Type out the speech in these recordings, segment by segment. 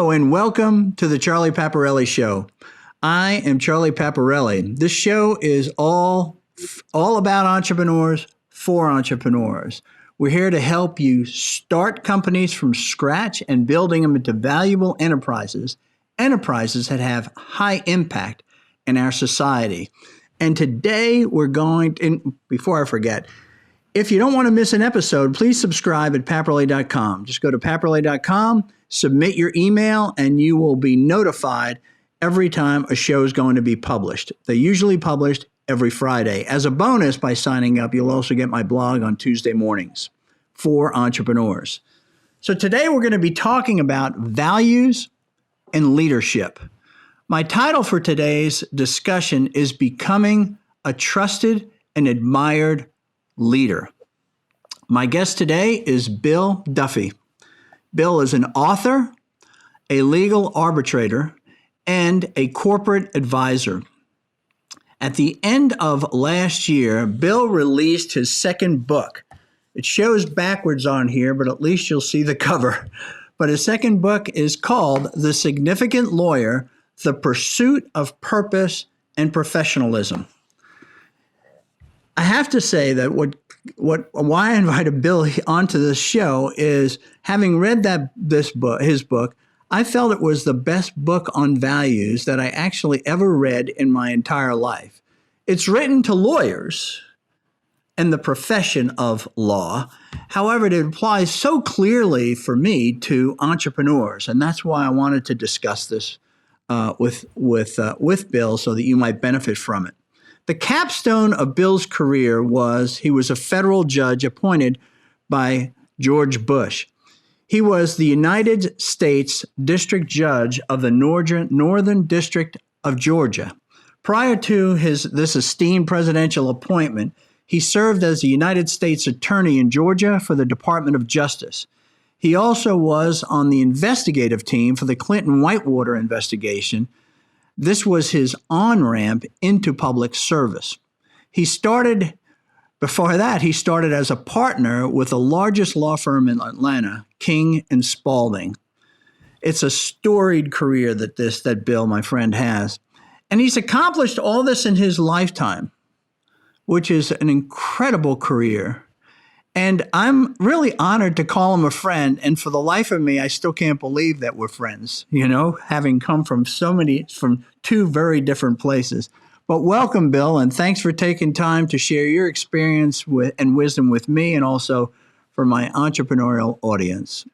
Hello and welcome to the Charlie Paparelli Show. I am Charlie Paparelli. This show is all about entrepreneurs for entrepreneurs. We're here to help you start companies from scratch and building them into valuable enterprises that have high impact in our society. And today we're going to, before I forget, if you don't want to miss an episode, please subscribe at paparelli.com. Just go to paparelli.com, submit your email, and you will be notified every time a show is going to be published. They're usually published every Friday. As a bonus, by signing up, you'll also get my blog on Tuesday mornings for entrepreneurs. So today we're going to be talking about values and leadership. My title for today's discussion is Becoming a Trusted and Admired Leader. My guest today is Bill Duffey. Bill is an author, a legal arbitrator, and a corporate advisor. At the end of last year, Bill released his second book. It shows backwards on here, but at least you'll see the cover. But his second book is called The Significant Lawyer: The Pursuit of Purpose and Professionalism. I have to say that why I invited Bill onto this show is, having read his book, I felt it was the best book on values that I actually ever read in my entire life. It's written to lawyers and the profession of law. However, it applies so clearly for me to entrepreneurs, and that's why I wanted to discuss this with Bill so that you might benefit from it. The capstone of Bill's career was he was a federal judge appointed by George Bush. He was the United States District Judge of the Northern District of Georgia. Prior to this esteemed presidential appointment, he served as the United States Attorney in Georgia for the Department of Justice. He also was on the investigative team for the Clinton Whitewater investigation. This was his on-ramp into public service. Before that, he started as a partner with the largest law firm in Atlanta, King & Spalding. It's a storied career that Bill, my friend, has. And he's accomplished all this in his lifetime, which is an incredible career. And I'm really honored to call him a friend. And for the life of me, I still can't believe that we're friends, having come from two very different places. But welcome, Bill, and thanks for taking time to share your experience and wisdom with me, and also for my entrepreneurial audience.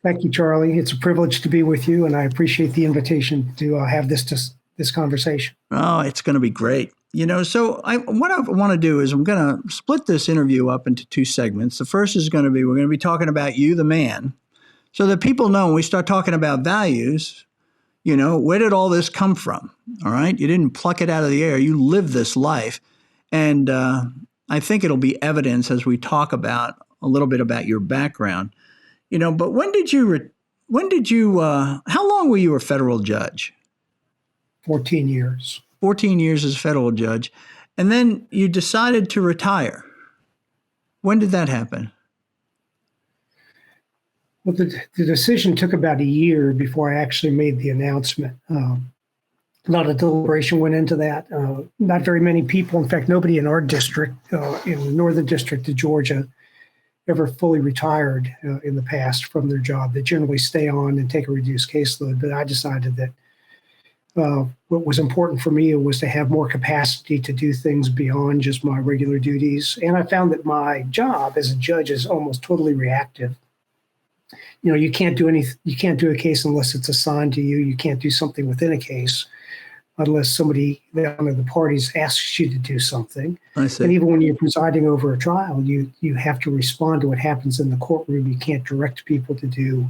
Thank you, Charlie. It's a privilege to be with you, and I appreciate the invitation to have this conversation. Oh, it's going to be great. So what I want to do is I'm going to split this interview up into two segments. The first is we're going to be talking about you, the man, so that people know when we start talking about values, where did all this come from? All right. You didn't pluck it out of the air. You lived this life. And I think it'll be evidence as we talk about a little bit about your background, but how long were you a federal judge? 14 years. 14 years as a federal judge. And then you decided to retire. When did that happen? Well, the decision took about a year before I actually made the announcement. A lot of deliberation went into that. Not very many people, in fact, nobody in our district, in the Northern District of Georgia, ever fully retired in the past from their job. They generally stay on and take a reduced caseload. But I decided that what was important for me was to have more capacity to do things beyond just my regular duties. And I found that my job as a judge is almost totally reactive. You can't do a case unless it's assigned to you. You can't do something within a case unless somebody, one of the parties, asks you to do something. I see. And even when you're presiding over a trial, you have to respond to what happens in the courtroom. You can't direct people to do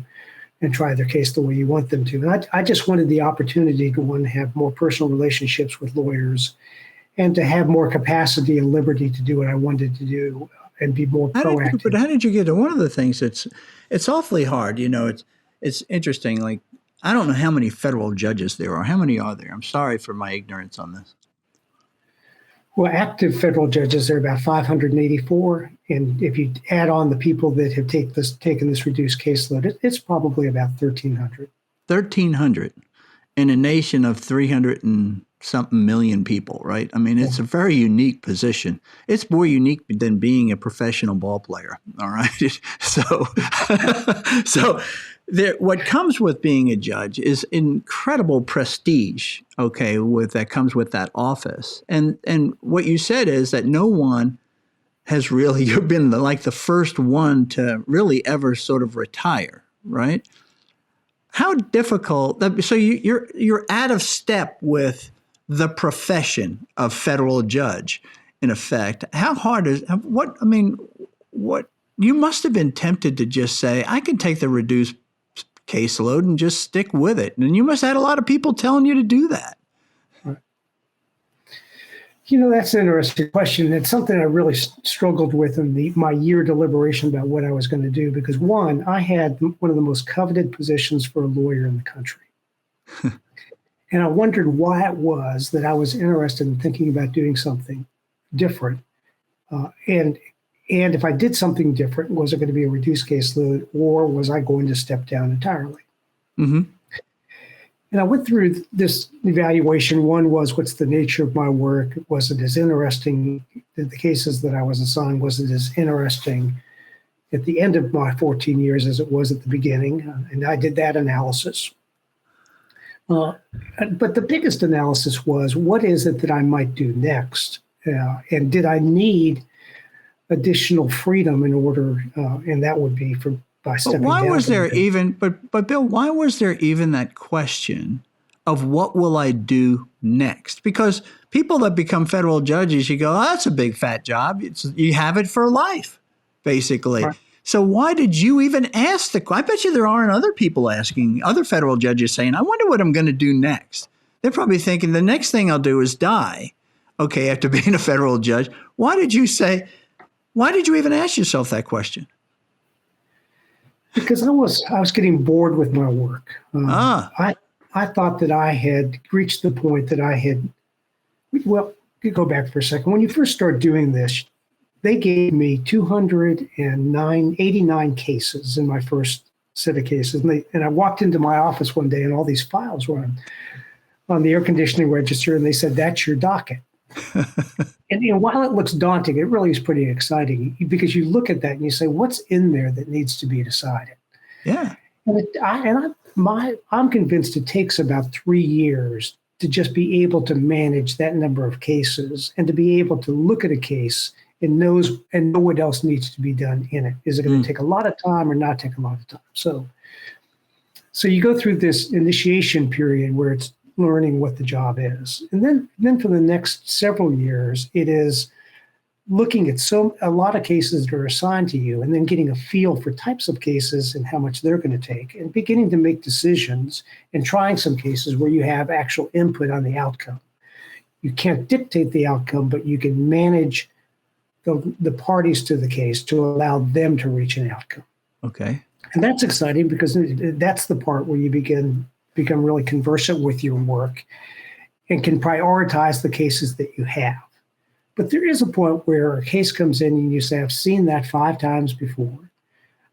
and try their case the way you want them to. And I just wanted the opportunity to have more personal relationships with lawyers and to have more capacity and liberty to do what I wanted to do and be more proactive. But how did you get to one of the things it's awfully hard, it's interesting. Like, I don't know how many federal judges there are. How many are there? I'm sorry for my ignorance on this. Well, active federal judges, there are about 584. And if you add on the people that have taken this reduced caseload, it's probably about 1,300. 1,300 in a nation of 300 and something million people, right? I mean, it's a very unique position. It's more unique than being a professional ball player, all right? So, what comes with being a judge is incredible prestige, okay, that comes with that office. And what you said is that no one has really, you've been like the first one to really ever sort of retire, right? How difficult, so you're out of step with the profession of federal judge, in effect. How hard what you must have been tempted to just say, I can take the reduced caseload and just stick with it. And you must have had a lot of people telling you to do that. That's an interesting question. It's something I really struggled with in my year deliberation about what I was going to do, because one, I had one of the most coveted positions for a lawyer in the country. And I wondered why it was that I was interested in thinking about doing something different. And if I did something different, was it going to be a reduced caseload, or was I going to step down entirely? Mm-hmm. And I went through this evaluation. One was, what's the nature of my work? Was it as interesting, the cases that I was assigned, was it as interesting at the end of my 14 years as it was at the beginning? And I did that analysis. But the biggest analysis was, what is it that I might do next? And did I need additional freedom in order, and that would be by stepping down. But why was there even, but Bill, why was there even that question of what will I do next? Because people that become federal judges, you go, oh, that's a big fat job. You have it for life, basically. Right. So why did you even ask I bet you there aren't other people asking, other federal judges saying, I wonder what I'm going to do next. They're probably thinking the next thing I'll do is die. Okay, after being a federal judge. Why did you even ask yourself that question? Because I was getting bored with my work. I thought that I had reached the point that well, you go back for a second. When you first start doing this, they gave me 289 cases in my first set of cases. And I walked into my office one day and all these files were on the air conditioning register, and they said, that's your docket. And while it looks daunting, it really is pretty exciting, because you look at that and you say, what's in there that needs to be decided? Yeah. I'm convinced it takes about 3 years to just be able to manage that number of cases, and to be able to look at a case and know what else needs to be done in it. Is it going to take a lot of time or not take a lot of time? So you go through this initiation period where it's learning what the job is. And then for the next several years, it is looking at a lot of cases that are assigned to you, and then getting a feel for types of cases and how much they're going to take, and beginning to make decisions and trying some cases where you have actual input on the outcome. You can't dictate the outcome, but you can manage the parties to the case to allow them to reach an outcome. Okay. And that's exciting, because that's the part where you become really conversant with your work and can prioritize the cases that you have. But there is a point where a case comes in and you say, I've seen that 5 times before.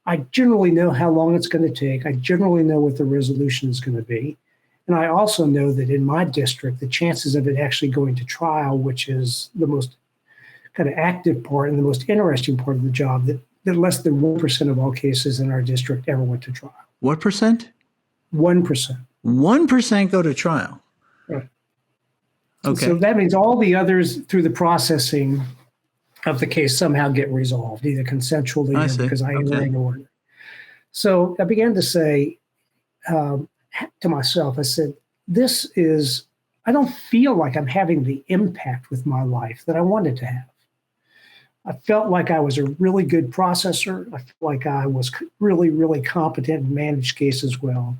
I generally know how long it's going to take. I generally know what the resolution is going to be. And I also know that in my district, the chances of it actually going to trial, which is the most kind of active part and the most interesting part of the job, that less than 1% of all cases in our district ever went to trial. What percent? 1%. 1% go to trial. Right. Okay. So that means all the others, through the processing of the case, somehow get resolved, either consensually or because I enter an order. So I began to say to myself, I said, I don't feel like I'm having the impact with my life that I wanted to have. I felt like I was a really good processor. I felt like I was really, really competent and managed cases well.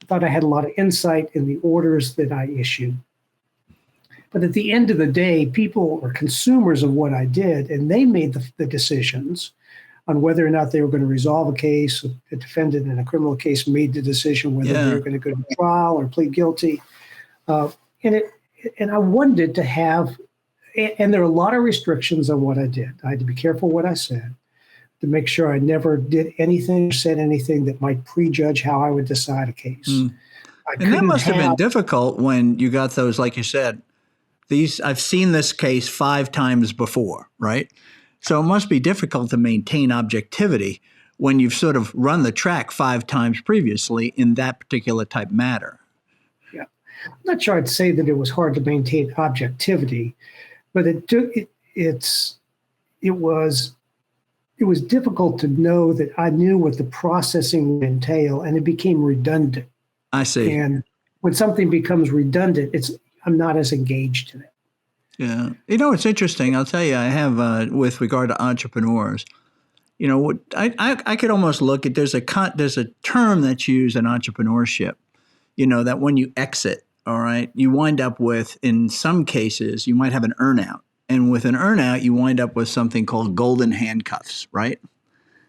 I thought I had a lot of insight in the orders that I issued. But at the end of the day, people are consumers of what I did, and they made the decisions on whether or not they were going to resolve a case. A defendant in a criminal case made the decision whether they were going to go to trial or plead guilty. And I wanted to have And there are a lot of restrictions on what I did. I had to be careful what I said to make sure I never did anything or said anything that might prejudge how I would decide a case. I And that couldn't must have been have- difficult when you got those, like you said, I've seen this case 5 times before, right? So it must be difficult to maintain objectivity when you've sort of run the track 5 times previously in that particular type matter. Yeah, I'm not sure I'd say that it was hard to maintain objectivity, but it was difficult to know that I knew what the processing would entail, and it became redundant. I see. And when something becomes redundant, I'm not as engaged in it. Yeah. It's interesting. I'll tell you, I have, with regard to entrepreneurs, I could almost look at, there's a term that's used in entrepreneurship, that when you exit, all right, you wind up with, in some cases, you might have an earnout. And with an earnout, you wind up with something called golden handcuffs, right?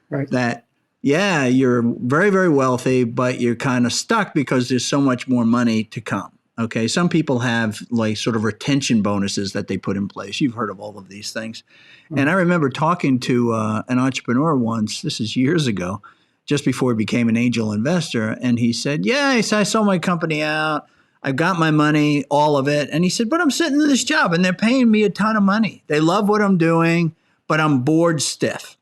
Right. That, yeah, you're very, very wealthy, but you're kind of stuck because there's so much more money to come. Okay. Some people have like sort of retention bonuses that they put in place. You've heard of all of these things. Mm-hmm. And I remember talking to an entrepreneur once, this is years ago, just before he became an angel investor. And he said, yeah, I sold my company out. I got my money, all of it. And he said, but I'm sitting in this job and they're paying me a ton of money. They love what I'm doing, but I'm bored stiff.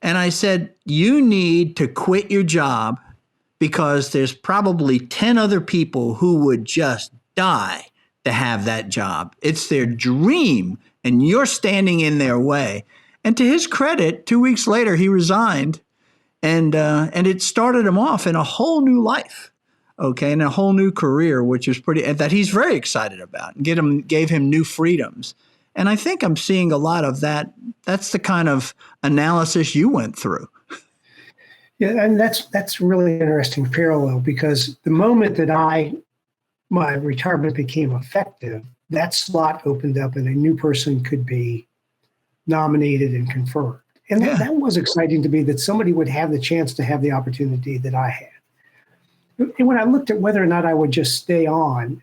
And I said, you need to quit your job because there's probably 10 other people who would just die to have that job. It's their dream, and you're standing in their way. And to his credit, 2 weeks later, he resigned, and it started him off in a whole new life, okay, and a whole new career, which is that he's very excited about, and gave him new freedoms. And I think I'm seeing a lot of that. That's the kind of analysis you went through. Yeah, and that's really interesting parallel, because the moment that my retirement became effective, that slot opened up and a new person could be nominated and confirmed. And that was exciting to me, that somebody would have the chance to have the opportunity that I had. And when I looked at whether or not I would just stay on,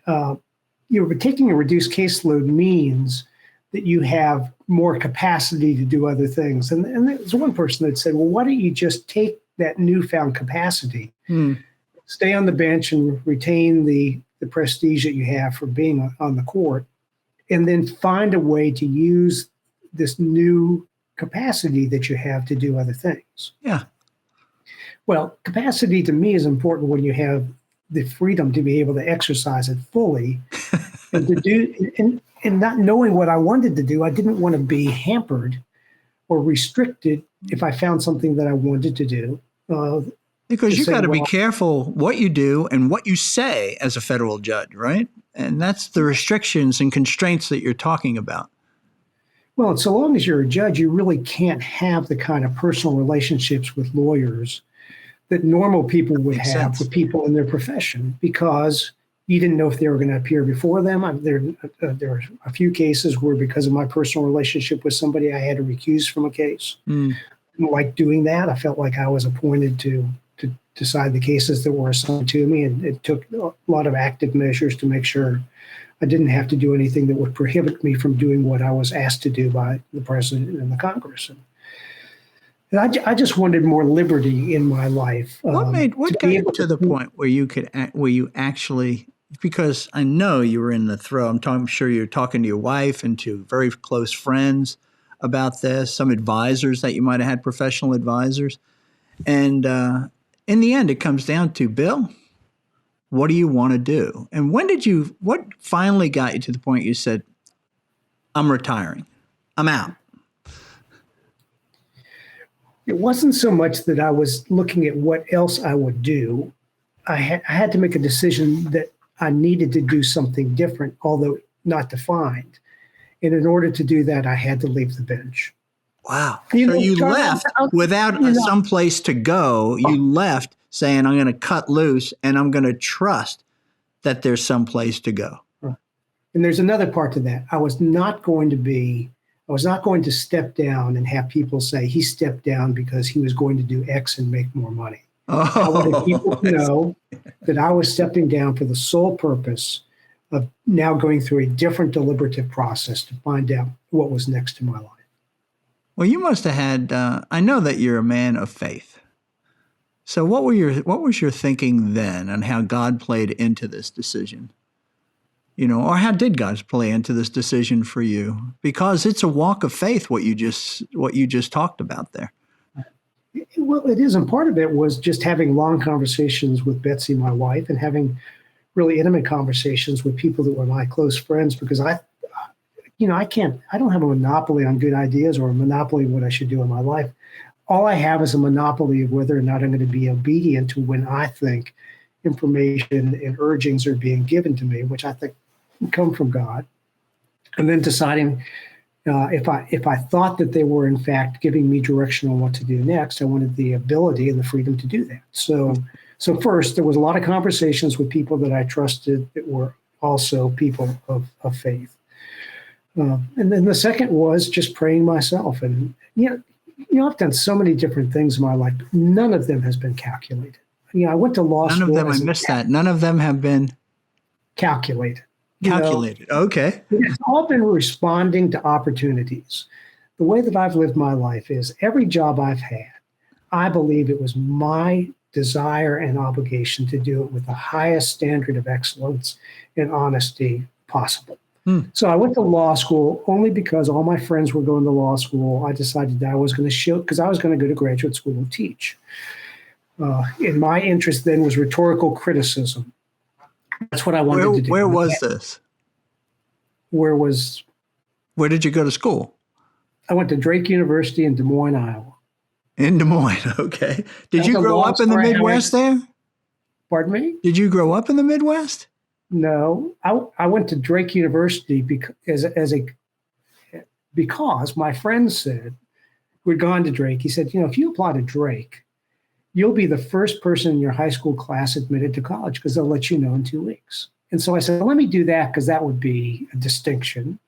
taking a reduced caseload means that you have more capacity to do other things. And there's one person that said, well, why don't you just take that newfound capacity, stay on the bench and retain the prestige that you have for being on the court, and then find a way to use this new capacity that you have to do other things. Yeah. Well, capacity to me is important when you have the freedom to be able to exercise it fully and to do, and not knowing what I wanted to do. I didn't want to be hampered or restricted if I found something that I wanted to do. Because you got to be careful what you do and what you say as a federal judge, right? And that's the restrictions and constraints that you're talking about. Well, and so long as you're a judge, you really can't have the kind of personal relationships with lawyers that normal people would have with people in their profession, because you didn't know if they were going to appear before them. There are a few cases where, because of my personal relationship with somebody, I had to recuse from a case. I didn't like doing that. I felt like I was appointed to decide the cases that were assigned to me, and it took a lot of active measures to make sure I didn't have to do anything that would prohibit me from doing what I was asked to do by the president and the Congress. And I just wanted more liberty in my life. What got you to the point where you actually, because I know you were in the throw. I'm sure you're talking to your wife and to very close friends about this, some advisors that you might have had, professional advisors. And in the end, it comes down to, Bill, what do you want to do? And what finally got you to the point you said, I'm retiring, I'm out? It wasn't so much that I was looking at what else I would do. I had to make a decision that I needed to do something different, although not defined. And in order to do that, I had to leave the bench. Wow. So you left without some place to go. You left saying, I'm going to cut loose and I'm going to trust that there's some place to go. And there's another part to that. I was not going to step down and have people say he stepped down because he was going to do X and make more money. I wanted people to know that I was stepping down for the sole purpose of now going through a different deliberative process to find out what was next in my life. Well, you must have had. I know that you're a man of faith. So, what was your thinking then, and how God played into this decision? Or how did God play into this decision for you? Because it's a walk of faith. What you just talked about there. Well, it is, and part of it was just having long conversations with Betsy, my wife, and having really intimate conversations with people that were my close friends, because I don't have a monopoly on good ideas or a monopoly of what I should do in my life. All I have is a monopoly of whether or not I'm going to be obedient to when I think information and urgings are being given to me, which I think come from God, and then deciding if I thought that they were in fact giving me direction on what to do next. I wanted the ability and the freedom to do that. So first, there was a lot of conversations with people that I trusted that were also people of faith. And then the second was just praying myself. And, I've done so many different things in my life. None of them has been calculated. I went to law school. None of them, I missed that. None of them have been calculated. Calculated. Okay. It's all been responding to opportunities. The way that I've lived my life is every job I've had, I believe it was my desire and obligation to do it with the highest standard of excellence and honesty possible. So I went to law school only because all my friends were going to law school. I decided that I was going to show, because I was going to go to graduate school and teach. And my interest then was rhetorical criticism. That's what I wanted to do. Where was this? Where did you go to school? I went to Drake University in Des Moines, Iowa. In Des Moines, okay. Did you grow up in the Midwest there? Pardon me? Did you grow up in the Midwest? No, I went to Drake University because my friend said, who had gone to Drake, he said, if you apply to Drake, you'll be the first person in your high school class admitted to college because they'll let you know in 2 weeks. And so I said, well, let me do that because that would be a distinction.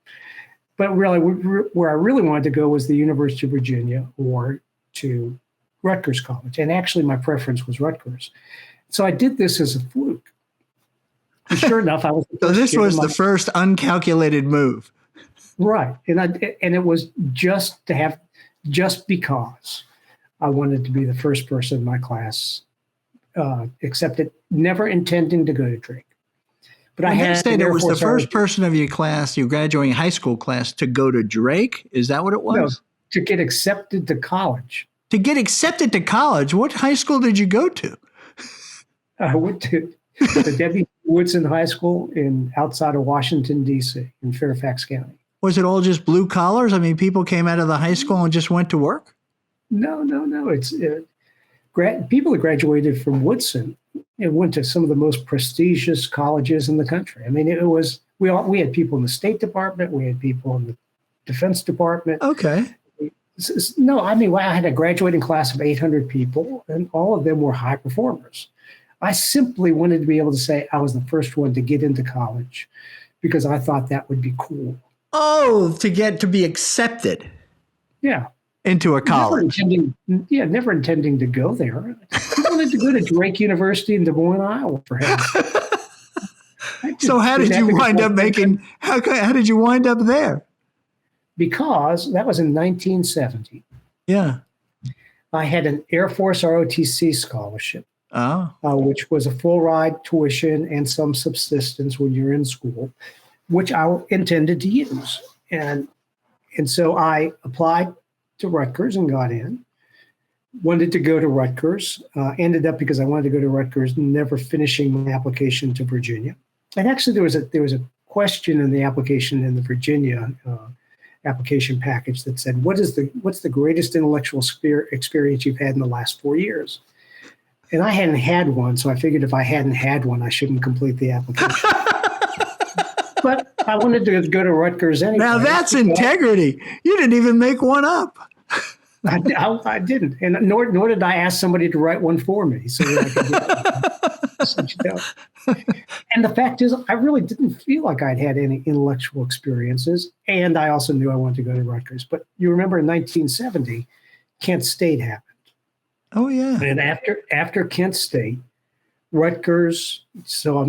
But really, where I really wanted to go was the University of Virginia or to Rutgers College. And actually, my preference was Rutgers. So I did this as a fluke. And sure enough, I was. So this was the first uncalculated move. Right. And it was just because I wanted to be the first person in my class accepted, never intending to go to Drake. But I had to say it was the first person of your class, your graduating high school class, to go to Drake. Is that what it was? No, to get accepted to college. To get accepted to college? What high school did you go to? I went to the Debbie Woodson High School outside of Washington, D.C., in Fairfax County. Was it all just blue collars? I mean, people came out of the high school and just went to work? No. It's people that graduated from Woodson and went to some of the most prestigious colleges in the country. I mean, it was we had people in the State Department, we had people in the Defense Department. Okay. No, I mean, I had a graduating class of 800 people, and all of them were high performers. I simply wanted to be able to say I was the first one to get into college because I thought that would be cool. Oh, to be accepted. Yeah. Into a college. Never intending to go there. I wanted to go to Drake University in Des Moines, Iowa, for heaven's sake. So how did you wind up how did you wind up there? Because that was in 1970. Yeah. I had an Air Force ROTC scholarship, which was a full ride tuition and some subsistence when you're in school, which I intended to use. And so I applied to Rutgers and got in. Wanted to go to Rutgers, ended up, because I wanted to go to Rutgers, never finishing my application to Virginia. And actually there was a question in the application in the Virginia application package that said, what's the greatest intellectual experience you've had in the last 4 years? And I hadn't had one, so I figured if I hadn't had one, I shouldn't complete the application. But I wanted to go to Rutgers anyway. Now that's integrity. You didn't even make one up. I didn't, and nor did I ask somebody to write one for me. So that I could do it. And the fact is, I really didn't feel like I'd had any intellectual experiences, and I also knew I wanted to go to Rutgers. But you remember in 1970, Kent State happened. Oh yeah. And after Kent State, Rutgers. So I've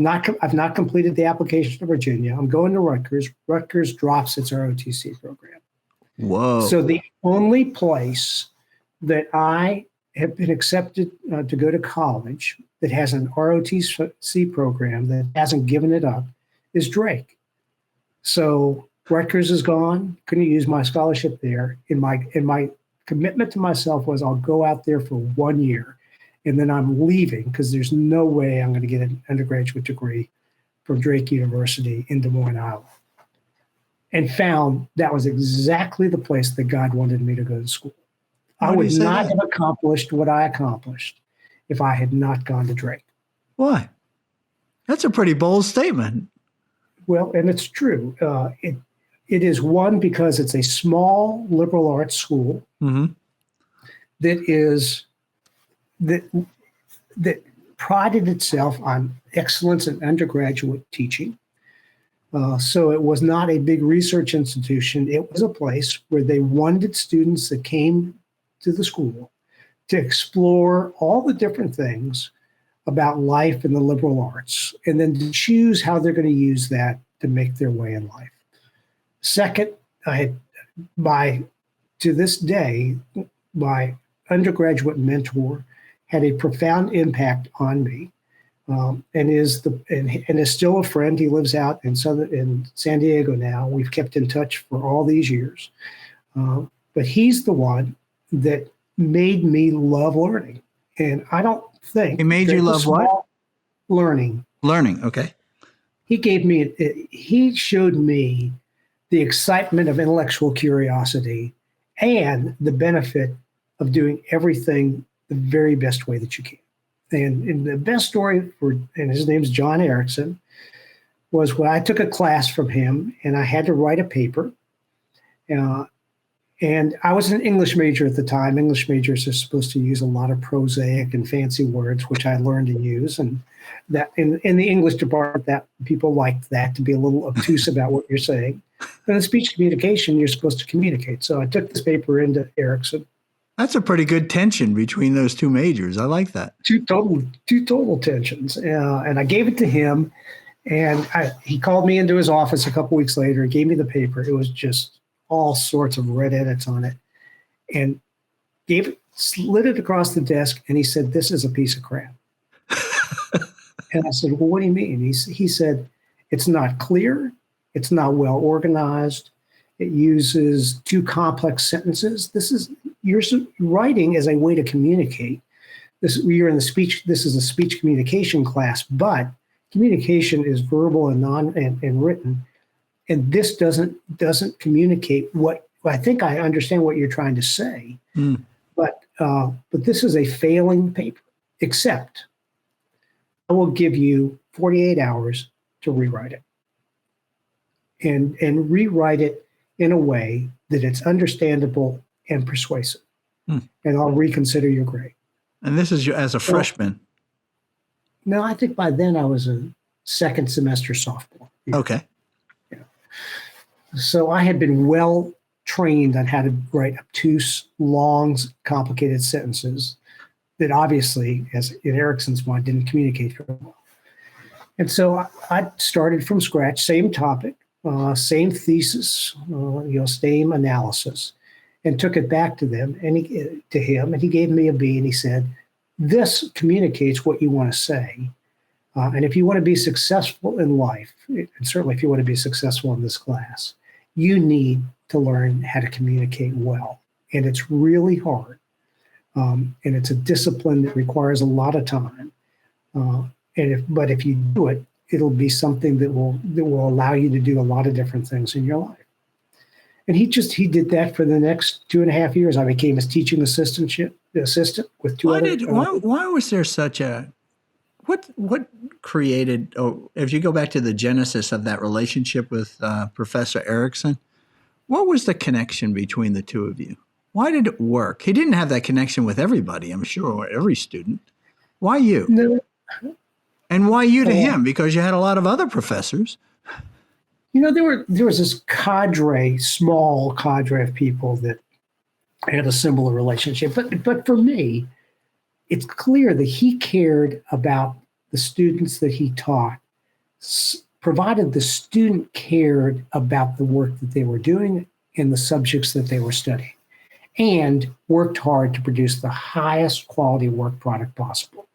not completed the application to Virginia. I'm going to Rutgers. Rutgers drops its ROTC program. Whoa. So the only place that I have been accepted to go to college that has an ROTC program that hasn't given it up is Drake. So Rutgers is gone. Couldn't use my scholarship there. And my commitment to myself was I'll go out there for 1 year, and then I'm leaving because there's no way I'm going to get an undergraduate degree from Drake University in Des Moines, Iowa. And found that was exactly the place that God wanted me to go to school. I would not have accomplished what I accomplished if I had not gone to Drake. Why? That's a pretty bold statement. Well, and it's true. It is one because it's a small liberal arts school that prided itself on excellence in undergraduate teaching. So it was not a big research institution. It was a place where they wanted students that came to the school to explore all the different things about life in the liberal arts, and then to choose how they're going to use that to make their way in life. Second, to this day, my undergraduate mentor had a profound impact on me, and is still a friend. He lives out in San Diego now. We've kept in touch for all these years, but he's the one that made me love learning. And I don't think he made you love what? Learning. Learning. Okay. He showed me the excitement of intellectual curiosity and the benefit of doing everything the very best way that you can. And the best story and his name's John Erickson, was when I took a class from him and I had to write a paper. And I was an English major at the time. English majors are supposed to use a lot of prosaic and fancy words, which I learned to use. And that in the English department, that people liked that, to be a little obtuse about what you're saying. But in speech communication, you're supposed to communicate. So I took this paper into Erickson. That's a pretty good tension between those two majors. I like that. Two total tensions. And I gave it to him, and he called me into his office a couple weeks later and gave me the paper. It was just all sorts of red edits on it, and slid it across the desk, and he said, "This is a piece of crap." And I said, "Well, what do you mean?" He said, "It's not clear. It's not well organized. It uses too complex sentences. You're writing as a way to communicate. This is a speech communication class, but communication is verbal and written. And this doesn't communicate what I think. I understand what you're trying to say, but this is a failing paper. Except I will give you 48 hours to rewrite it, and rewrite it in a way that it's understandable and persuasive, and I'll reconsider your grade." And this is as a freshman. No, I think by then I was a second semester sophomore. Okay. So I had been well trained on how to write obtuse, long, complicated sentences that obviously, as in Erickson's mind, didn't communicate very well. And so I started from scratch, same topic, same thesis, same analysis, and took it back to him, and he gave me a B, and he said, "This communicates what you want to say. And if you want to be successful in life, and certainly if you want to be successful in this class, you need to learn how to communicate well. And it's really hard. And it's a discipline that requires a lot of time. But if you do it, it'll be something that will allow you to do a lot of different things in your life." And he did that for the next 2.5 years. I became his teaching assistant with two other. Why was there such a what created, or if you go back to the genesis of that relationship with Professor Erickson, what was the connection between the two of you? Why did it work? He didn't have that connection with everybody, I'm sure, or every student. Why you? No. And why you to him? Because you had a lot of other professors. There was this small cadre of people that had a similar relationship. But for me, it's clear that he cared about the students that he taught, provided the student cared about the work that they were doing and the subjects that they were studying, and worked hard to produce the highest quality work product possible.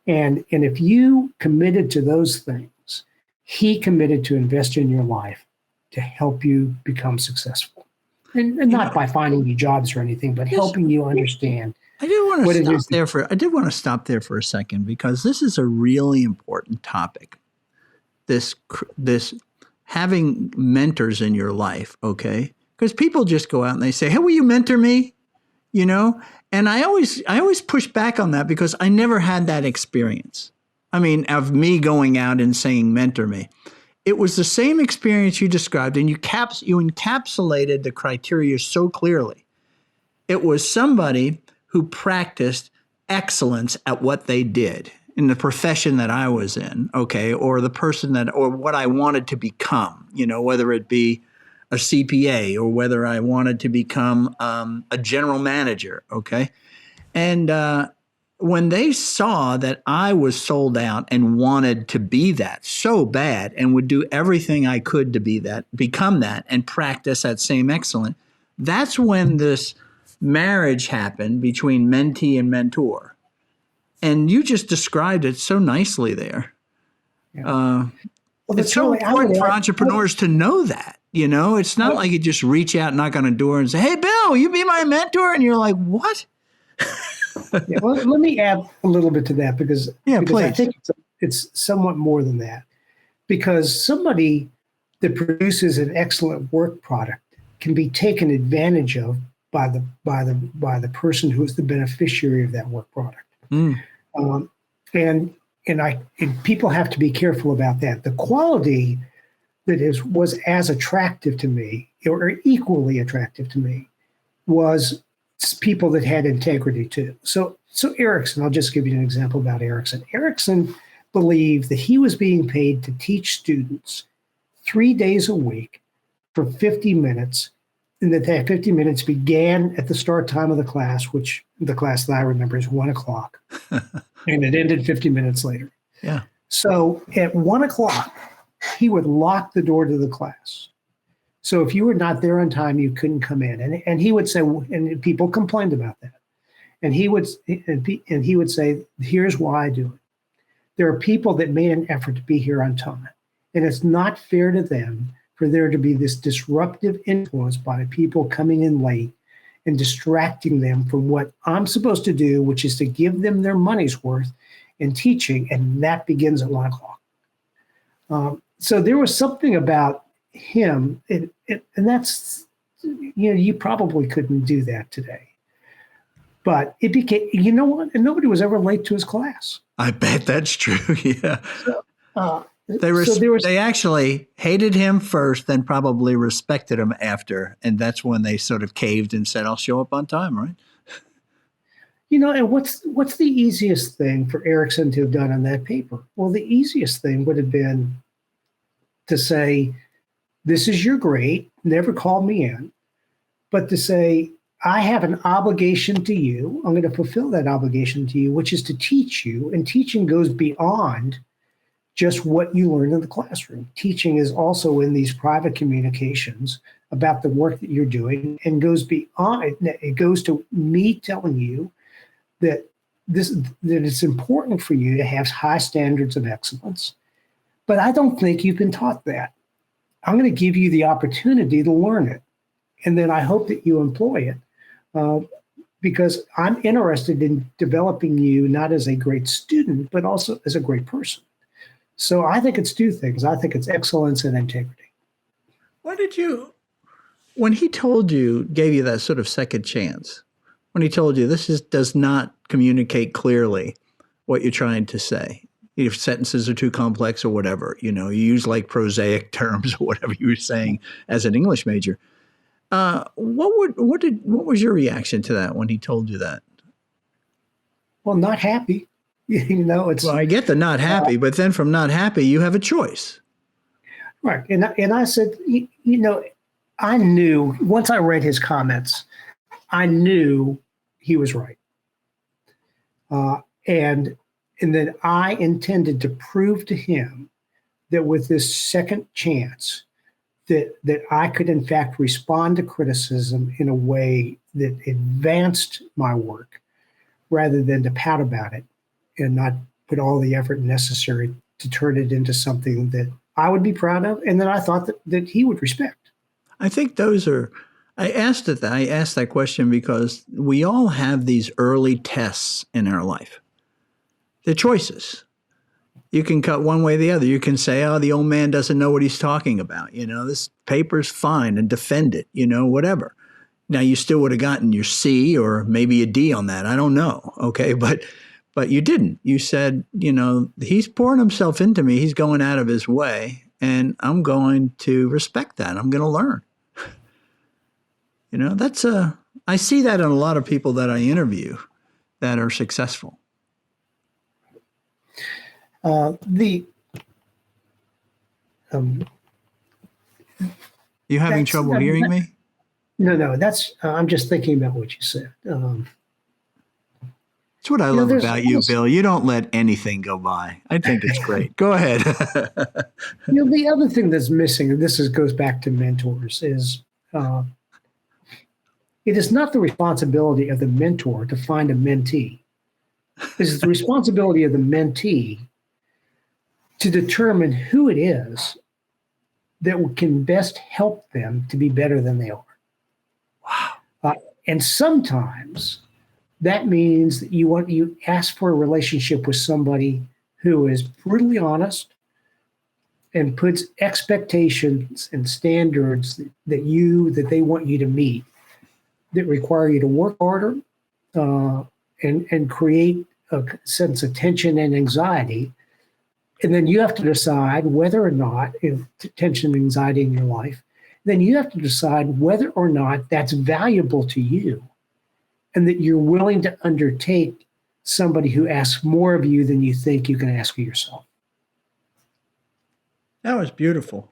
And if you committed to those things, he committed to invest in your life to help you become successful. And not by finding you jobs or anything, but helping you understand. I did want to stop there for a second, because this is a really important topic. This having mentors in your life, okay? Because people just go out and they say, "Hey, will you mentor me?" And I always push back on that, because I never had that experience. I mean, of me going out and saying, "Mentor me." It was the same experience you described, and you encapsulated the criteria so clearly. It was somebody who practiced excellence at what they did in the profession that I was in, okay, or the person or what I wanted to become, whether it be a CPA or whether I wanted to become a general manager, okay? And when they saw that I was sold out and wanted to be that so bad and would do everything I could to become that, and practice that same excellence, that's when this marriage happened between mentee and mentor. And you just described it so nicely there. Yeah. It's so important for entrepreneurs to know that. It's not like you just reach out, knock on a door and say, "Hey, Bill, will you be my mentor?" And you're like, "What?" Yeah, well, let me add a little bit to that, because please. I think it's somewhat more than that. Because somebody that produces an excellent work product can be taken advantage of by the person who is the beneficiary of that work product. And people have to be careful about that. The quality that was as attractive to me, or equally attractive to me, was people that had integrity too. So Erickson, I'll just give you an example about Erickson. Erickson believed that he was being paid to teach students 3 days a week for 50 minutes, and that 50 minutes began at the start time of the class, which the class that I remember is 1:00, and it ended 50 minutes later. Yeah. So at 1:00, he would lock the door to the class. So if you were not there on time, you couldn't come in. And he would say, and people complained about that. And he would say, "Here's why I do it. There are people that made an effort to be here on time. And it's not fair to them for there to be this disruptive influence by people coming in late and distracting them from what I'm supposed to do, which is to give them their money's worth in teaching. And that begins at 1:00. So there was something about him, and that's, you probably couldn't do that today. But it became, what? And nobody was ever late to his class. I bet that's true. Yeah. So, they actually hated him first, then probably respected him after. And that's when they sort of caved and said, "I'll show up on time," right? And what's the easiest thing for Erickson to have done on that paper? Well, the easiest thing would have been to say, "This is your grade, never call me in," but to say, "I have an obligation to you. I'm going to fulfill that obligation to you, which is to teach you." And teaching goes beyond just what you learn in the classroom. Teaching is also in these private communications about the work that you're doing, and goes beyond. It goes to me telling you that it's important for you to have high standards of excellence. But I don't think you've been taught that. I'm going to give you the opportunity to learn it. And then I hope that you employ it, because I'm interested in developing you not as a great student, but also as a great person. So I think it's two things. I think it's excellence and integrity. When he gave you that sort of second chance, when he told you does not communicate clearly what you're trying to say, if sentences are too complex or whatever, you use like prosaic terms or whatever you were saying as an English major. What was your reaction to that when he told you that? Well, not happy. Well, I get the not happy, but then from not happy, you have a choice. Right. And I said, I knew once I read his comments, I knew he was right. And And then I intended to prove to him that with this second chance, that I could in fact respond to criticism in a way that advanced my work rather than to pout about it and not put all the effort necessary to turn it into something that I would be proud of and that I thought that he would respect. I think those are, I asked that question because we all have these early tests in our life. They're choices. You can cut one way or the other. You can say, oh, the old man doesn't know what he's talking about. This paper's fine, and defend it, whatever. Now, you still would have gotten your C or maybe a D on that. I don't know. Okay. But you didn't. You said, he's pouring himself into me. He's going out of his way, and I'm going to respect that. I'm going to learn. I see that in a lot of people that I interview that are successful. You having trouble hearing me? No, that's, I'm just thinking about what you said. That's what I love about you, Bill. You don't let anything go by. I think it's great. Go ahead. The other thing that's missing, and goes back to mentors, is it is not the responsibility of the mentor to find a mentee. It is the responsibility of the mentee to determine who it is that can best help them to be better than they are. Wow. And sometimes that means that you ask for a relationship with somebody who is brutally honest and puts expectations and standards that they want you to meet, that require you to work harder and create a sense of tension and anxiety. And then you have to decide whether or not, if tension and anxiety in your life, then you have to decide whether or not that's valuable to you and that you're willing to undertake somebody who asks more of you than you think you can ask of yourself. That was beautiful.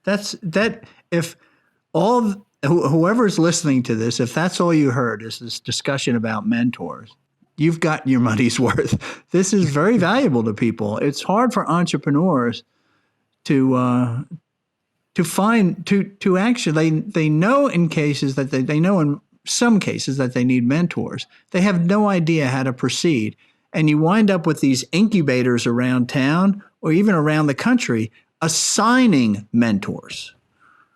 If whoever's listening to this, if that's all you heard is this discussion about mentors, you've gotten your money's worth. This is very valuable to people. It's hard for entrepreneurs to actually, they know in cases that they know in some cases that they need mentors. They have no idea how to proceed. And you wind up with these incubators around town or even around the country assigning mentors.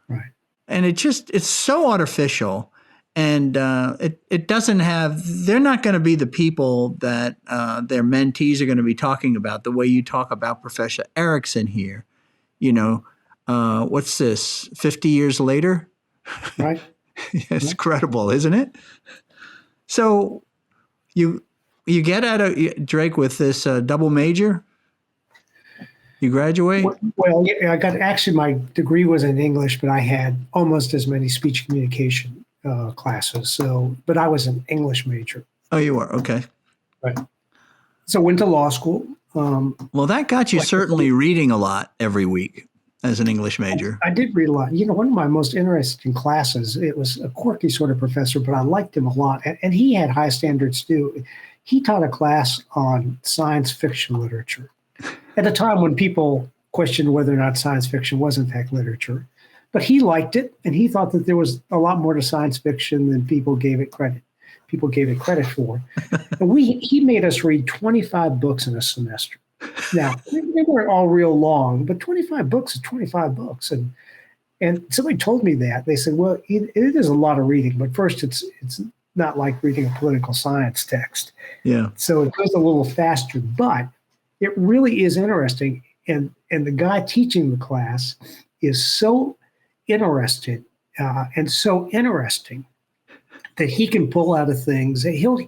Right. And it's so artificial. And it doesn't they're not going to be the people that their mentees are going to be talking about the way you talk about Professor Erickson here. What's this, 50 years later? Right. It's incredible, isn't it? So you get out of Drake with this double major? You graduate? Well, yeah, my degree was in English, but I had almost as many speech communication classes. But I was an English major. Oh, you were? Okay. Right. So went to law school. Well, that got you certainly reading a lot every week as an English major. I did read a lot. One of my most interesting classes, it was a quirky sort of professor, but I liked him a lot. And he had high standards too. He taught a class on science fiction literature at a time when people questioned whether or not science fiction was in fact literature. But he liked it, and he thought that there was a lot more to science fiction than people gave it credit for. And he made us read 25 books in a semester. Now, they weren't all real long, but 25 books is 25 books. And somebody told me that. They said, well, it is a lot of reading, but first, it's not like reading a political science text. Yeah. So it goes a little faster, but it really is interesting. And the guy teaching the class is so interested and so interesting that he can pull out of things. He'll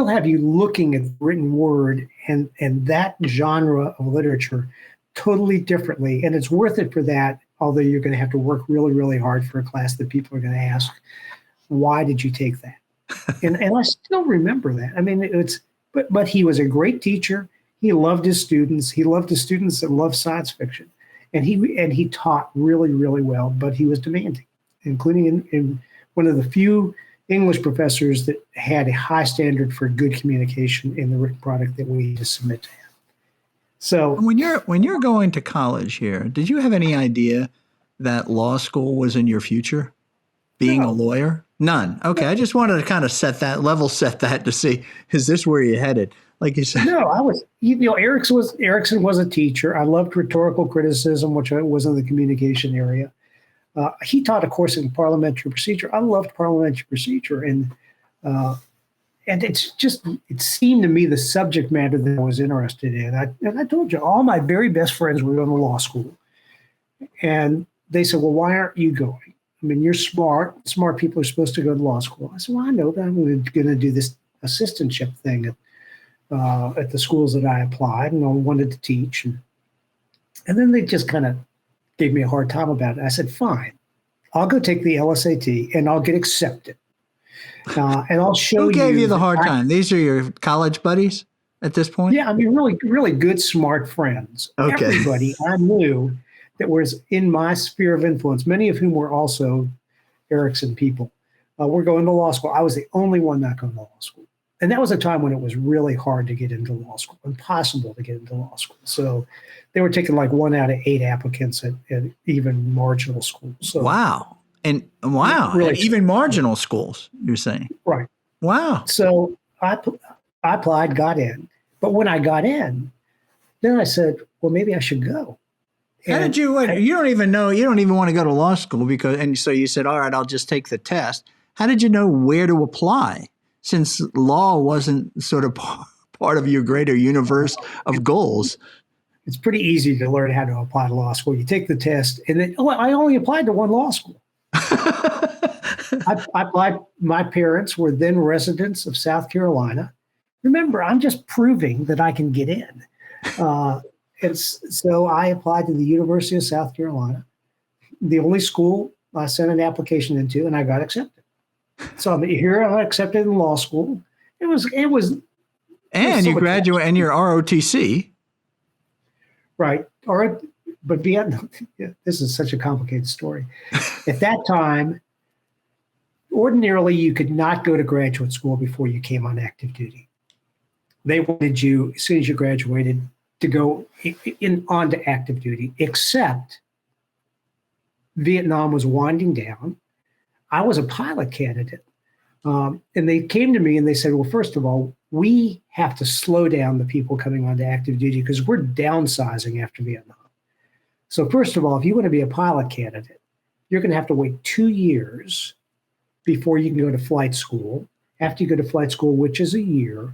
have you looking at written word and that genre of literature totally differently. And it's worth it for that, although you're going to have to work really, really hard for a class that people are going to ask, why did you take that? and I still remember that. I mean, but he was a great teacher. He loved his students. He loved the students that loved science fiction. And he taught really, really well, but he was demanding, including in one of the few English professors that had a high standard for good communication in the written product that we need to submit to him. So When you're going to college here, did you have any idea that law school was in your future? Being a lawyer? None. Okay, I just wanted to kind of set that to see, is this where you're headed? Like you said. No, I was, Erickson was a teacher. I loved rhetorical criticism, which was in the communication area. He taught a course in parliamentary procedure. I loved parliamentary procedure, and it seemed to me the subject matter that I was interested in. I told you, all my very best friends were going to law school, and they said, "Well, why aren't you going? I mean, you're smart. Smart people are supposed to go to law school." I said, "Well, I know, but I'm going to do this assistantship thing at the schools that I applied, and I wanted to teach." And then they just kind of gave me a hard time about it. I said, "Fine, I'll go take the LSAT and I'll get accepted. And I'll show you." Who gave you the hard time? These are your college buddies at this point? Yeah, I mean, really, really good, smart friends. Okay. Everybody I knew that was in my sphere of influence, many of whom were also Erickson people, were going to law school. I was the only one not going to law school. And that was a time when it was really hard to get into law school, impossible to get into law school. So they were taking like 1 out of 8 applicants at even marginal schools. So, wow. And really, and even marginal schools, you're saying? Right. Wow. So I applied, got in. But when I got in, then I said, well, maybe I should go. How did you, you don't even want to go to law school and so you said, all right, I'll just take the test. How did you know where to apply? Since law wasn't sort of part of your greater universe of goals. It's pretty easy to learn how to apply to law school. You take the test, and then, I only applied to one law school. I applied. My parents were then residents of South Carolina. Remember, I'm just proving that I can get in. And so I applied to the University of South Carolina, the only school I sent an application into, and I got accepted. So I'm here. I'm accepted in law school. It was. And you graduate, and you're ROTC, right? But beyond, this is such a complicated story. At that time, ordinarily you could not go to graduate school before you came on active duty. They wanted you, as soon as you graduated, to go onto active duty. Except Vietnam was winding down. I was a pilot candidate. And they came to me and they said, well, first of all, we have to slow down the people coming onto active duty because we're downsizing after Vietnam. So first of all, if you want to be a pilot candidate, you're going to have to wait 2 years before you can go to flight school. After you go to flight school, which is a year,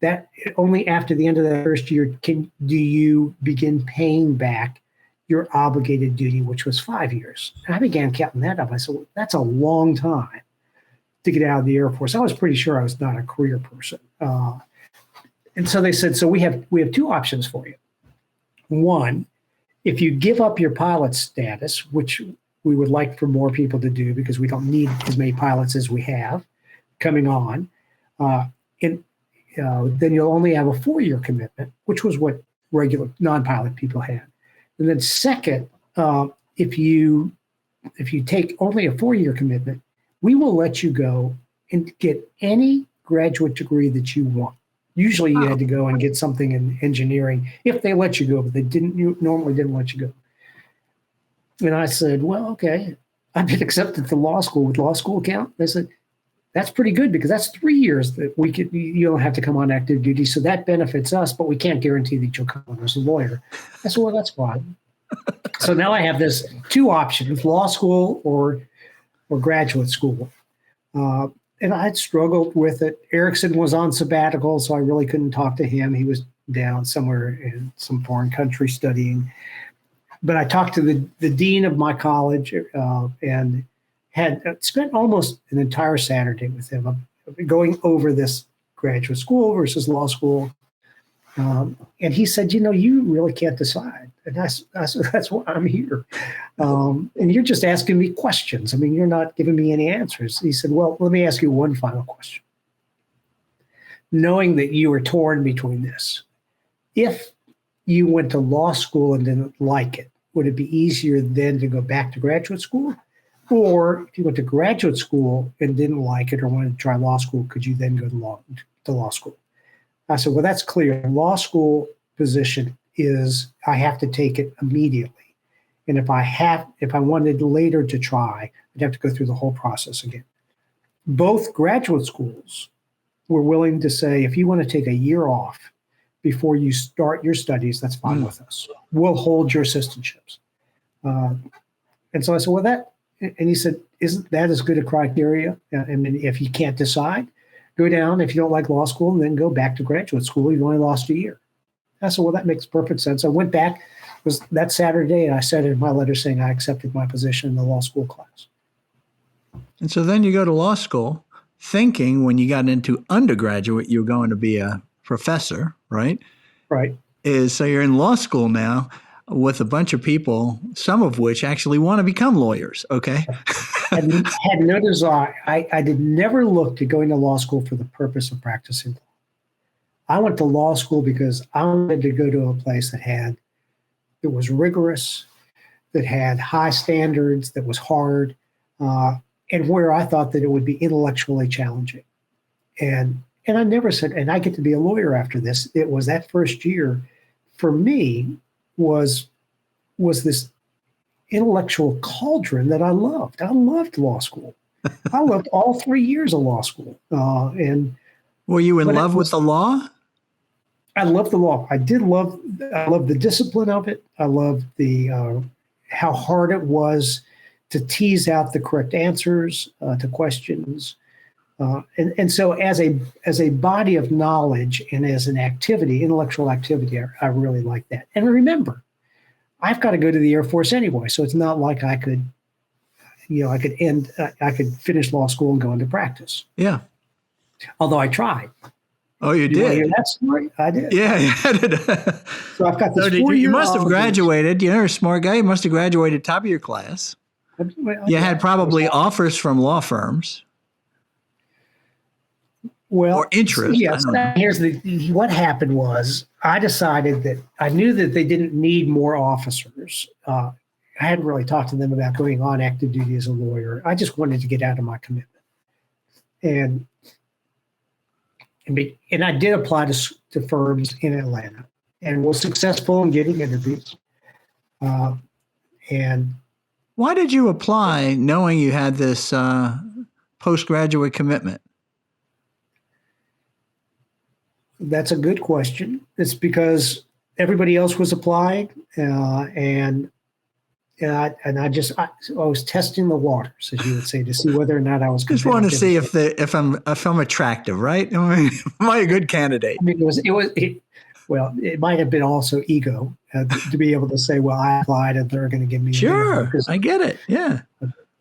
that only after the end of that first year do you begin paying back your obligated duty, which was 5 years. And I began counting that up. I said, well, that's a long time to get out of the Air Force. I was pretty sure I was not a career person. And so they said, so we have 2 options for you. One, if you give up your pilot status, which we would like for more people to do because we don't need as many pilots as we have coming on, then you'll only have a 4-year commitment, which was what regular non-pilot people had. And then second, if you take only a 4-year commitment, we will let you go and get any graduate degree that you want. Usually you had to go and get something in engineering if they let you go, but they normally didn't let you go. And I said, well, okay, I've been accepted to law school with law school count. They said, that's pretty good because that's 3 years that you don't have to come on active duty. So that benefits us, but we can't guarantee that you'll come on as a lawyer. I said, well, that's fine. So now I have this 2 options, law school or graduate school. And I had struggled with it. Erickson was on sabbatical, so I really couldn't talk to him. He was down somewhere in some foreign country studying. But I talked to the dean of my college and had spent almost an entire Saturday with him going over this graduate school versus law school. And he said, you really can't decide. And I said, that's why I'm here. And you're just asking me questions. I mean, you're not giving me any answers. He said, well, let me ask you one final question. Knowing that you were torn between this, if you went to law school and didn't like it, would it be easier then to go back to graduate school? Or if you went to graduate school and didn't like it or wanted to try law school, could you then go to law school? I said, well, that's clear. Law school position is I have to take it immediately. And if I wanted later to try, I'd have to go through the whole process again. Both graduate schools were willing to say, if you want to take a year off before you start your studies, that's fine with us. We'll hold your assistantships. And so I said, well, and he said, isn't that as good a criteria? I mean, if you can't decide, go down if you don't like law school and then go back to graduate school. You've only lost a year. I said, well, that makes perfect sense. I went back, it was that Saturday, and I said in my letter saying I accepted my position in the law school class. And so then you go to law school thinking when you got into undergraduate, you were going to be a professor, right? Right. So you're in law school now with a bunch of people, some of which actually want to become lawyers, okay? Had no desire. I did never look to going to law school for the purpose of practicing law. I went to law school because I wanted to go to a place that was rigorous, that had high standards, that was hard, and where I thought that it would be intellectually challenging. And I never said, and I get to be a lawyer after this. It was that first year for me was this intellectual cauldron that I loved. I loved law school. I loved all 3 years of law school. And were you in love with the law? I loved the law. I loved the discipline of it. I loved how hard it was to tease out the correct answers to questions. And so as a body of knowledge and as an activity, intellectual activity, I really like that. And remember, I've got to go to the Air Force anyway, so it's not like I could finish law school and go into practice. Yeah. Although I tried. Oh, you did? Want to hear that story? I did. Yeah, I did. So I've got this 4-year. You must have graduated. You're a smart guy. You must have graduated top of your class. You had probably offers from law firms. Well, or interest. Yes. What happened was I decided that I knew that they didn't need more officers. I hadn't really talked to them about going on active duty as a lawyer. I just wanted to get out of my commitment. And I did apply to firms in Atlanta and was successful in getting interviews. And why did you apply knowing you had this postgraduate commitment? That's a good question. It's because everybody else was applying, and I was testing the waters, as you would say, to see whether or not I was. Just want to see if I'm attractive, right? I mean, am I a good candidate? I mean, it might have been also ego to be able to say, well, I applied and they're going to give me. Sure, I get it. Yeah.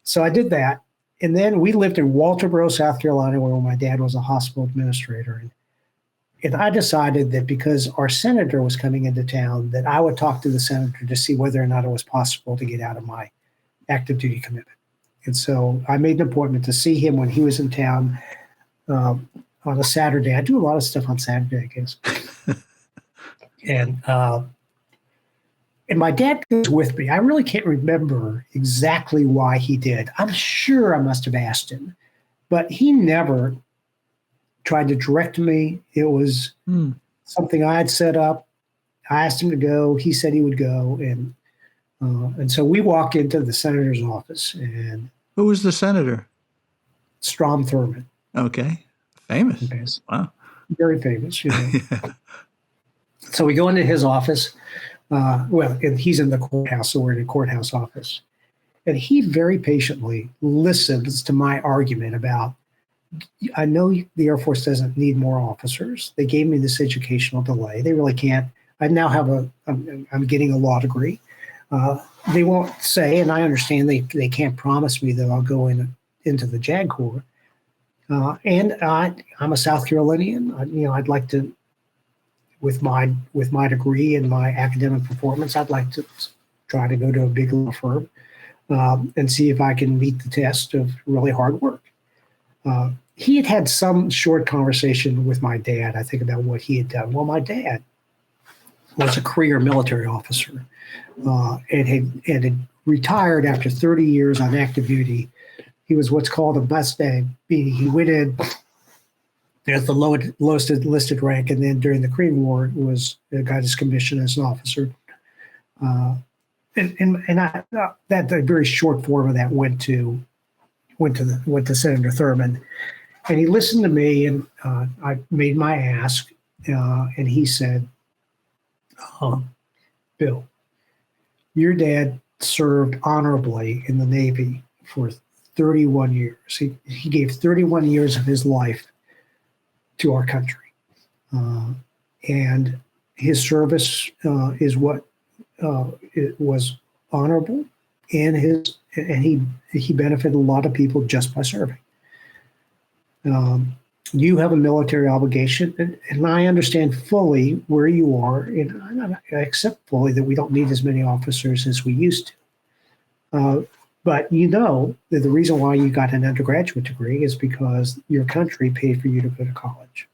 So I did that, and then we lived in Walterboro, South Carolina, where my dad was a hospital administrator. And I decided that because our senator was coming into town, that I would talk to the senator to see whether or not it was possible to get out of my active duty commitment. And so I made an appointment to see him when he was in town on a Saturday. I do a lot of stuff on Saturday, I guess. And my dad goes with me. I really can't remember exactly why he did. I'm sure I must have asked him, but he never tried to direct me. It was something I had set up. I asked him to go. He said he would go. And so we walk into the senator's office. And who was the senator? Strom Thurmond. Okay. Famous. Wow. Very famous. You know. Yeah. So we go into his office. And he's in the courthouse, so we're in a courthouse office. And he very patiently listens to my argument about, I know the Air Force doesn't need more officers. They gave me this educational delay. They really can't. I now have I'm getting a law degree. They won't say, and I understand they can't promise me that I'll go into the JAG Corps. And I'm a South Carolinian. I'd like to, with my degree and my academic performance, I'd like to try to go to a big law firm and see if I can meet the test of really hard work. He had some short conversation with my dad, I think, about what he had done. Well, my dad was a career military officer and had retired after 30 years on active duty. He was what's called a Mustang, meaning he went in at the lowest enlisted rank, and then during the Korean War got his commission as an officer. That the very short form of that went to Senator Thurmond, and he listened to me, and I made my ask, and he said, "Bill, your dad served honorably in the Navy for 31 years. He gave 31 years of his life to our country, and his service is what it was honorable, and he benefited a lot of people just by serving. You have a military obligation, and I understand fully where you are, and I accept fully that we don't need as many officers as we used to. But you know that the reason why you got an undergraduate degree is because your country paid for you to go to college.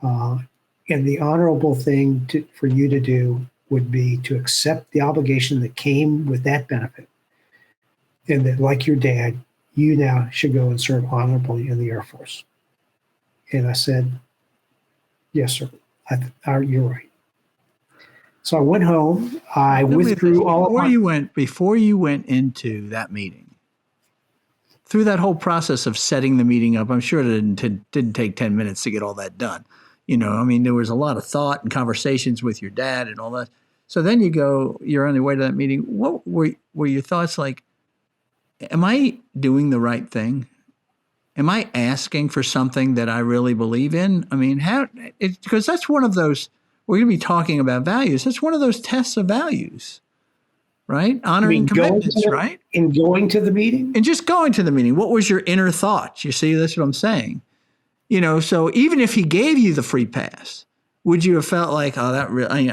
And the honorable thing for you to do would be to accept the obligation that came with that benefit. And that, like your dad, you now should go and serve honorably in the Air Force." And I said, "Yes, sir. You're right." So I went home. I withdrew all of my... Before you went into that meeting, through that whole process of setting the meeting up, I'm sure it didn't take 10 minutes to get all that done. I mean, there was a lot of thought and conversations with your dad and all that. So then you're on your way to that meeting. What were your thoughts like? Am I doing the right thing? Am I asking for something that I really believe in? I mean, because that's one of those, we're going to be talking about values. That's one of those tests of values, right? Honoring commitments, right? In going to the meeting? And just going to the meeting. What was your inner thoughts? You see, that's what I'm saying. So even if he gave you the free pass, would you have felt like, oh, that really,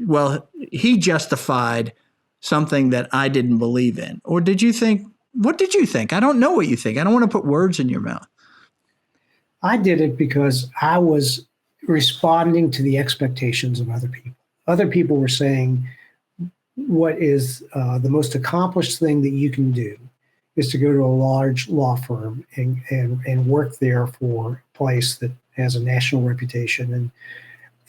well, he justified something that I didn't believe in? Or did you think, what did you think? I don't know what you think. I don't want to put words in your mouth. I did it because I was responding to the expectations of other people. Other people were saying, what is the most accomplished thing that you can do is to go to a large law firm and work there for a place that has a national reputation.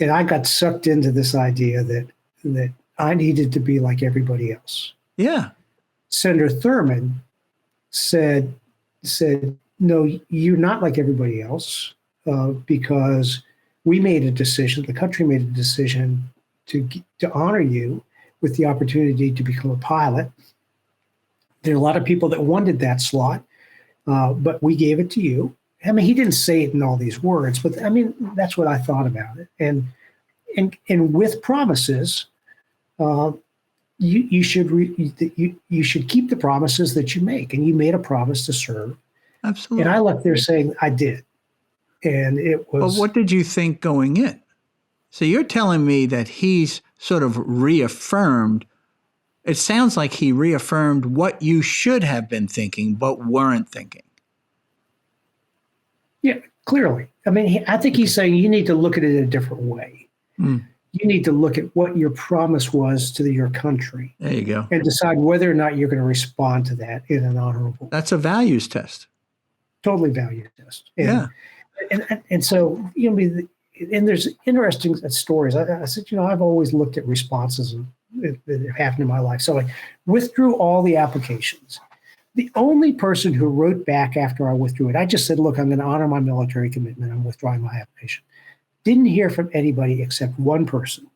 And I got sucked into this idea that I needed to be like everybody else. Yeah. Senator Thurmond said, no, you're not like everybody else, because we made a decision, the country made a decision to honor you with the opportunity to become a pilot. There are a lot of people that wanted that slot, but we gave it to you. I mean, he didn't say it in all these words, but I mean, that's what I thought about it. And with promises, you should keep the promises that you make. And you made a promise to serve. Absolutely. And I left there saying I did. And it was. But what did you think going in? So you're telling me that he's sort of reaffirmed. It sounds like he reaffirmed what you should have been thinking, but weren't thinking. Yeah, clearly. I mean, I think he's saying you need to look at it in a different way. You need to look at what your promise was to your country. There you go. And decide whether or not you're going to respond to that in an honorable. That's a values test. Totally values test. Yeah. And so, and there's interesting stories. I said, I've always looked at responses that have happened in my life. So I withdrew all the applications. The only person who wrote back after I withdrew it, I just said, look, I'm going to honor my military commitment. I'm withdrawing my application. Didn't hear from anybody except one person.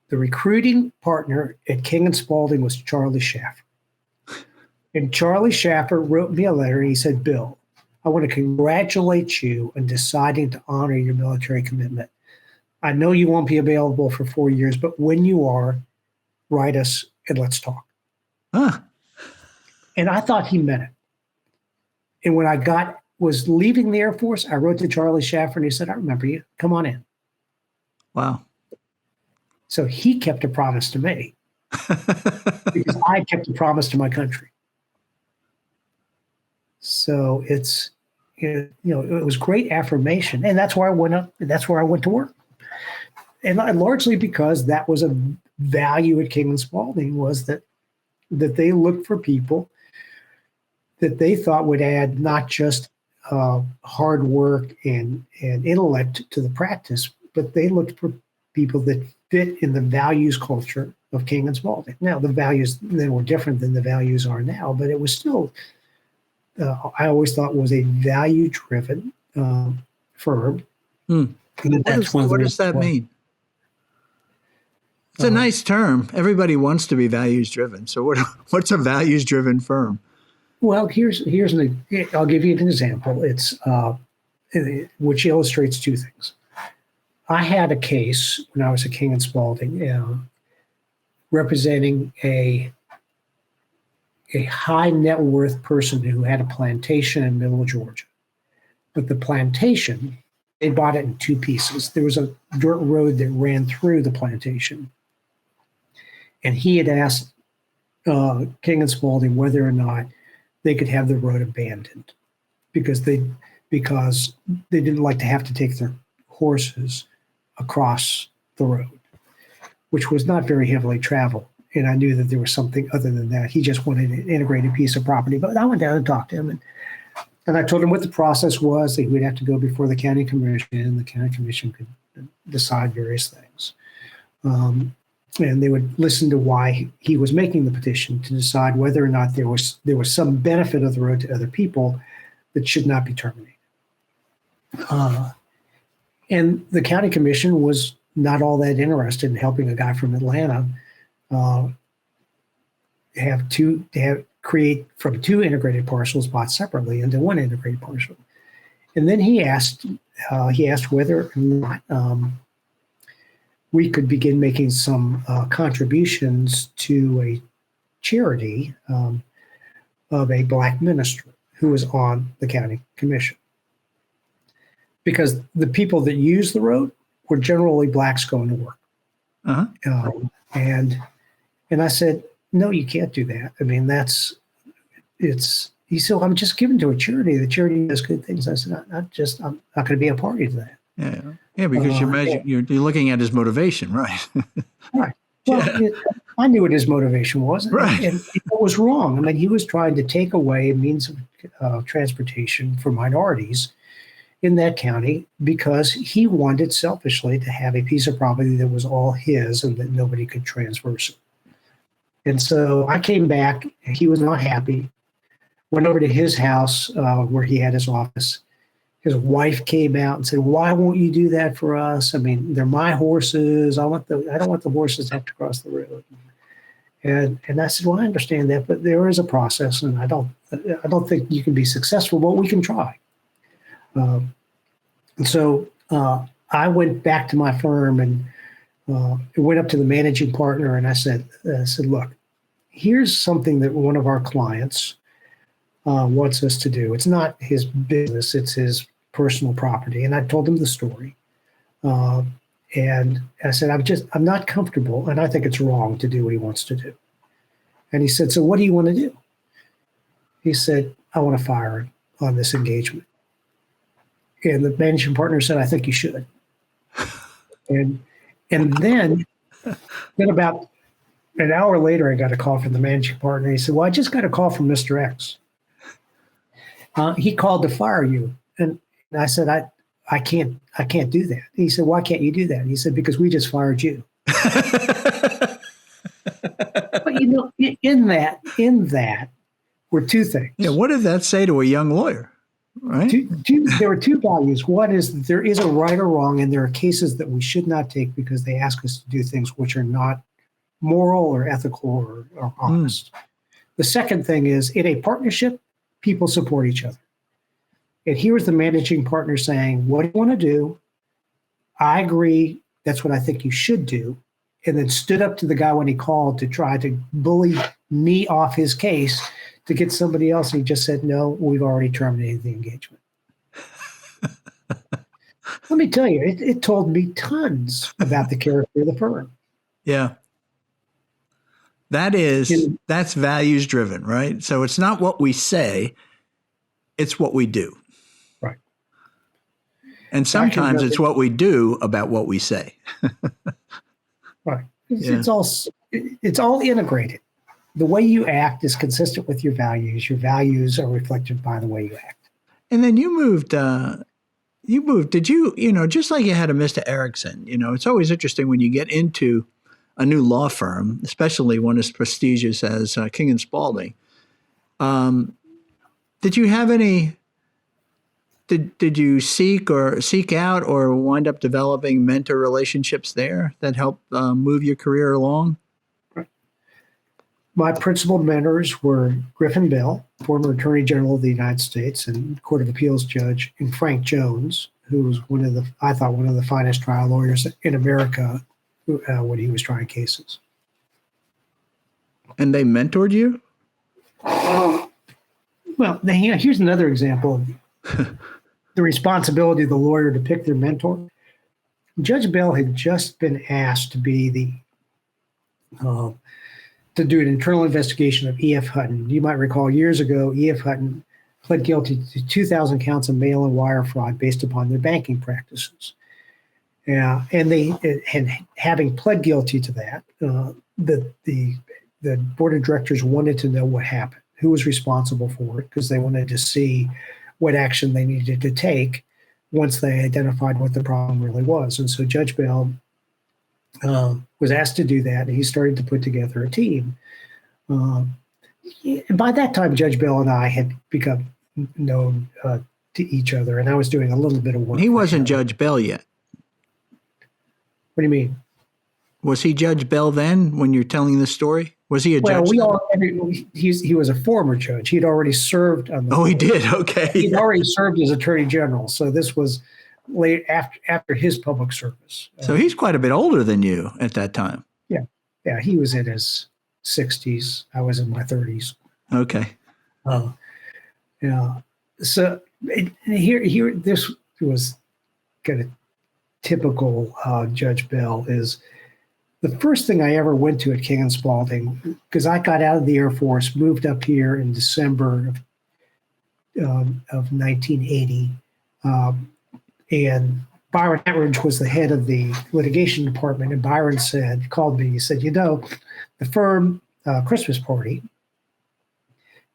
The recruiting partner at King & Spalding was Charlie Schaffer. And Charlie Schaffer wrote me a letter, and he said, Bill, I want to congratulate you on deciding to honor your military commitment. I know you won't be available for 4 years, but when you are, write us and let's talk. Huh. And I thought he meant it. And when I was leaving the Air Force, I wrote to Charlie Schaffer and he said, I remember you. Come on in. Wow. So he kept a promise to me because I kept a promise to my country. So it's, it was great affirmation. And that's where I went up. That's where I went to work. and largely because that was a value at King and Spalding, was that they looked for people that they thought would add not just hard work and intellect to the practice, but they looked for people that fit in the values culture of King and Spalding. Now, the values then were different than the values are now, but it was still, I always thought, was a value-driven firm. What does that mean? It's a nice term. Everybody wants to be values-driven. So what's a values-driven firm? Well, I'll give you an example. It's which illustrates two things. I had a case when I was at King and Spalding, representing a high net worth person who had a plantation in middle Georgia. But the plantation, they bought it in two pieces. There was a dirt road that ran through the plantation. And he had asked King and Spalding whether or not they could have the road abandoned because they didn't like to have to take their horses across the road, which was not very heavily traveled. And I knew that there was something other than that. He just wanted an integrated piece of property. But I went down and talked to him, and I told him what the process was, that we'd have to go before the county commission, and the county commission could decide various things. And they would listen to why he was making the petition to decide whether or not there was some benefit of the road to other people that should not be terminated. And the county commission was not all that interested in helping a guy from Atlanta create from two integrated parcels bought separately into one integrated parcel. And then he asked whether or not we could begin making some contributions to a charity of a black minister who was on the county commission. Because the people that use the road were generally blacks going to work. Uh-huh. And I said, no, you can't do that. I mean, he said, well, I'm just giving to a charity. The charity does good things. I said, I'm not going to be a party to that. Yeah, because you're looking at his motivation, right? Right. Well, I knew what his motivation was, right. And it was wrong. I mean, he was trying to take away a means of transportation for minorities in that county because he wanted selfishly to have a piece of property that was all his and that nobody could transverse it. And so I came back. He was not happy. Went over to his house where he had his office. His wife came out and said, "Why won't you do that for us? I mean, they're my horses. I don't want the horses to have to cross the road." And I said, "Well, I understand that, but there is a process, and I don't think you can be successful, but we can try." And so I went back to my firm and went up to the managing partner, and I said, "Look, here's something that one of our clients wants us to do. It's not his business; it's his personal property." And I told him the story, and I said, "I'm not comfortable, and I think it's wrong to do what he wants to do." And he said, "So what do you want to do?" He said, "I want to fire him on this engagement." And the managing partner said, "I think you should." And then about an hour later, I got a call from the managing partner. He said, "Well, I just got a call from Mr. X. He called to fire you." And I said, I can't do that. He said, "Why can't you do that?" He said, "Because we just fired you." But in that were two things. Yeah, what did that say to a young lawyer? Right? There were two values. One is that there is a right or wrong, and there are cases that we should not take because they ask us to do things which are not moral or ethical or honest. The second thing is, in a partnership, people support each other. And here was the managing partner saying, "What do you want to do? I agree. That's what I think you should do." And then stood up to the guy when he called to try to bully me off his case to get somebody else. He just said, "No, we've already terminated the engagement." Let me tell you, it told me tons about the character of the firm. Yeah. That's values driven, right? So it's not what we say, it's what we do. Right. And sometimes it's what we do about what we say. Right. It's all integrated. The way you act is consistent with your values. Your values are reflected by the way you act. And then you moved, did you, just like you had a Mr. Erickson, it's always interesting when you get into a new law firm, especially one as prestigious as King and Spalding. Did you have any, did you seek out or wind up developing mentor relationships there that helped move your career along? My principal mentors were Griffin Bell, former Attorney General of the United States and Court of Appeals judge, and Frank Jones, who was one of the finest trial lawyers in America when he was trying cases. And they mentored you? Well, here's another example of the responsibility of the lawyer to pick their mentor. Judge Bell had just been asked to be to do an internal investigation of E.F. Hutton. You might recall years ago, E.F. Hutton pled guilty to 2,000 counts of mail and wire fraud based upon their banking practices. And having pled guilty to that, the board of directors wanted to know what happened, who was responsible for it, because they wanted to see what action they needed to take once they identified what the problem really was. And so Judge Bell was asked to do that, and he started to put together a team. And by that time, Judge Bell and I had become known to each other, and I was doing a little bit of work. He wasn't Judge Bell yet. What do you mean? Was he Judge Bell then when you're telling this story? Was he a judge? Well, he was a former judge. He'd already served on the board. He did? Okay. He'd already served as Attorney General, so this was late after his public service. So he's quite a bit older than you at that time. Yeah, he was in his 60s. I was in my 30s. Okay. Yeah. So here, this was kind of typical Judge Bell. Is the first thing I ever went to at King and Spalding, because I got out of the Air Force, moved up here in December of 1980. And Byron Attridge was the head of the litigation department. And Byron called me, he said, the firm Christmas party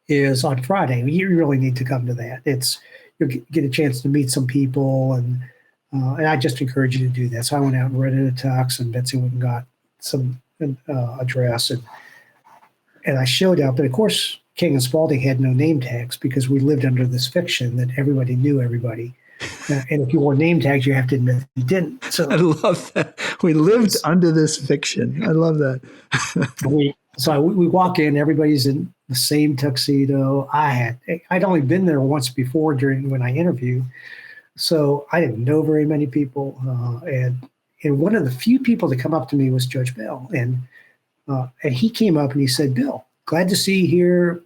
is on Friday. You really need to come to that. You'll get a chance to meet some people. And I just encourage you to do that. So I went out and rented a tux, and Betsy went and got some address. And I showed up. And of course, King and Spalding had no name tags because we lived under this fiction that everybody knew everybody. And if you wore name tags, you have to admit you didn't. So I love that. We lived under this fiction. I love that. we walk in, everybody's in the same tuxedo. I'd only been there once before when I interviewed, so I didn't know very many people. And one of the few people to come up to me was Judge Bell, and he came up and he said, "Bill, glad to see you here.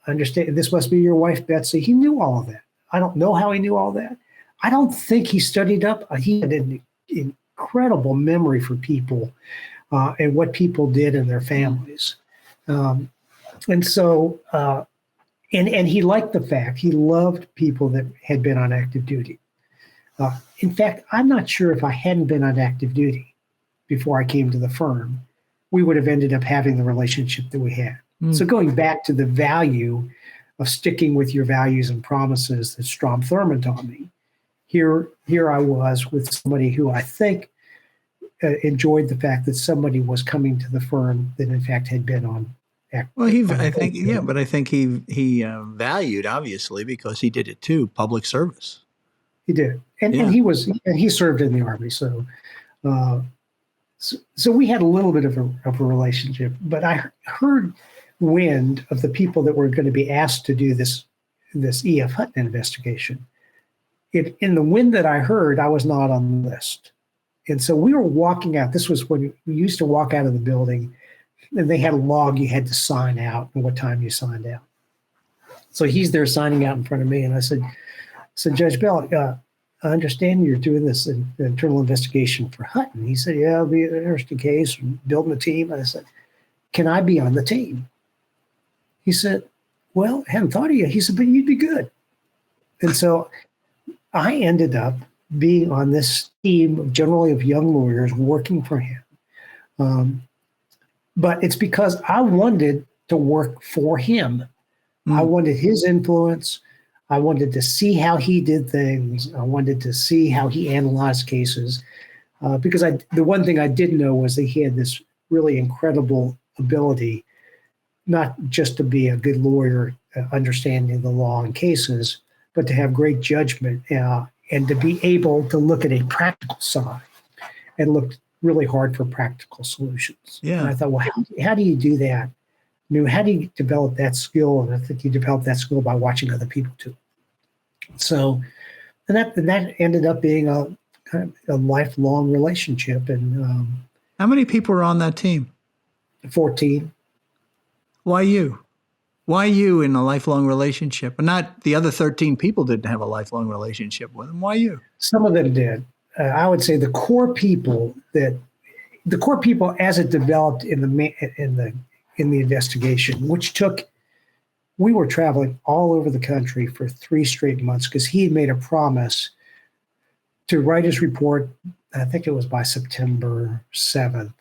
Understand this must be your wife, Betsy." He knew all of that. I don't know how he knew all that. I don't think he studied up. He had an incredible memory for people and what people did in their families. And so, and he liked the fact, he loved people that had been on active duty. In fact, I'm not sure if I hadn't been on active duty before I came to the firm, we would have ended up having the relationship that we had. So going back to the value of sticking with your values and promises that Strom Thurmond taught me. Here I was with somebody who I think enjoyed the fact that somebody was coming to the firm that in fact had been on. Well, I think he valued, obviously, because he did it too, public service. He did, and he served in the Army, so we had a little bit of a relationship. But I heard wind of the people that were going to be asked to do this E.F. Hutton investigation. In the wind that I heard, I was not on the list. And so we were walking out. This was when we used to walk out of the building, and they had a log you had to sign out and what time you signed out. So he's there signing out in front of me. And I said, Judge Bell, I understand you're doing this internal investigation for Hutton. He said, yeah, it'll be an interesting case, building a team. And I said, can I be on the team? He said, well, I hadn't thought of you. He said, but you'd be good. And so I ended up being on this team, generally of young lawyers working for him. But it's because I wanted to work for him. I wanted his influence. I wanted to see how he did things. I wanted to see how he analyzed cases. Because the one thing I did know was that he had this really incredible ability, not just to be a good lawyer, understanding the law and cases, but to have great judgment and to be able to look at a practical side and look really hard for practical solutions. Yeah. And I thought, well, how do you do that? How do you develop that skill? And I think you develop that skill by watching other people too. So, and that ended up being a kind of a lifelong relationship. And how many people were on that team? 14. Why you? Why you in a lifelong relationship? And not the other 13 people didn't have a lifelong relationship with him. Why you? Some of them did. I would say the core people as it developed in the investigation, which we were traveling all over the country for 3 straight months because he had made a promise to write his report. I think it was by September 7th,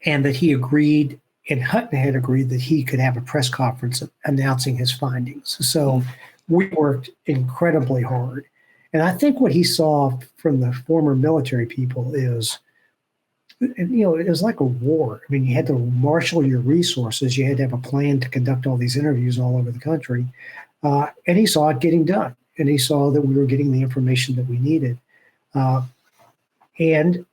and that he agreed, and Hutton had agreed that he could have a press conference announcing his findings. So we worked incredibly hard. And I think what he saw from the former military people is, it was like a war. I mean, you had to marshal your resources. You had to have a plan to conduct all these interviews all over the country. And he saw it getting done. And he saw that we were getting the information that we needed. And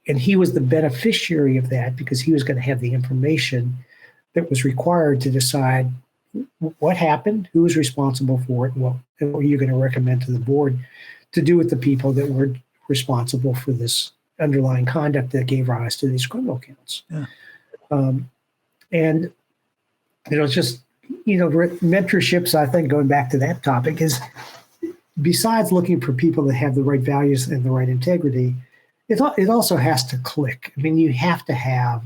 he was the beneficiary of that because he was going to have the information that was required to decide what happened, who was responsible for it, and what were you going to recommend to the board to do with the people that were responsible for this underlying conduct that gave rise to these criminal counts. Yeah. And just mentorships, I think, going back to that topic, is besides looking for people that have the right values and the right integrity, it also has to click. I mean, you have to have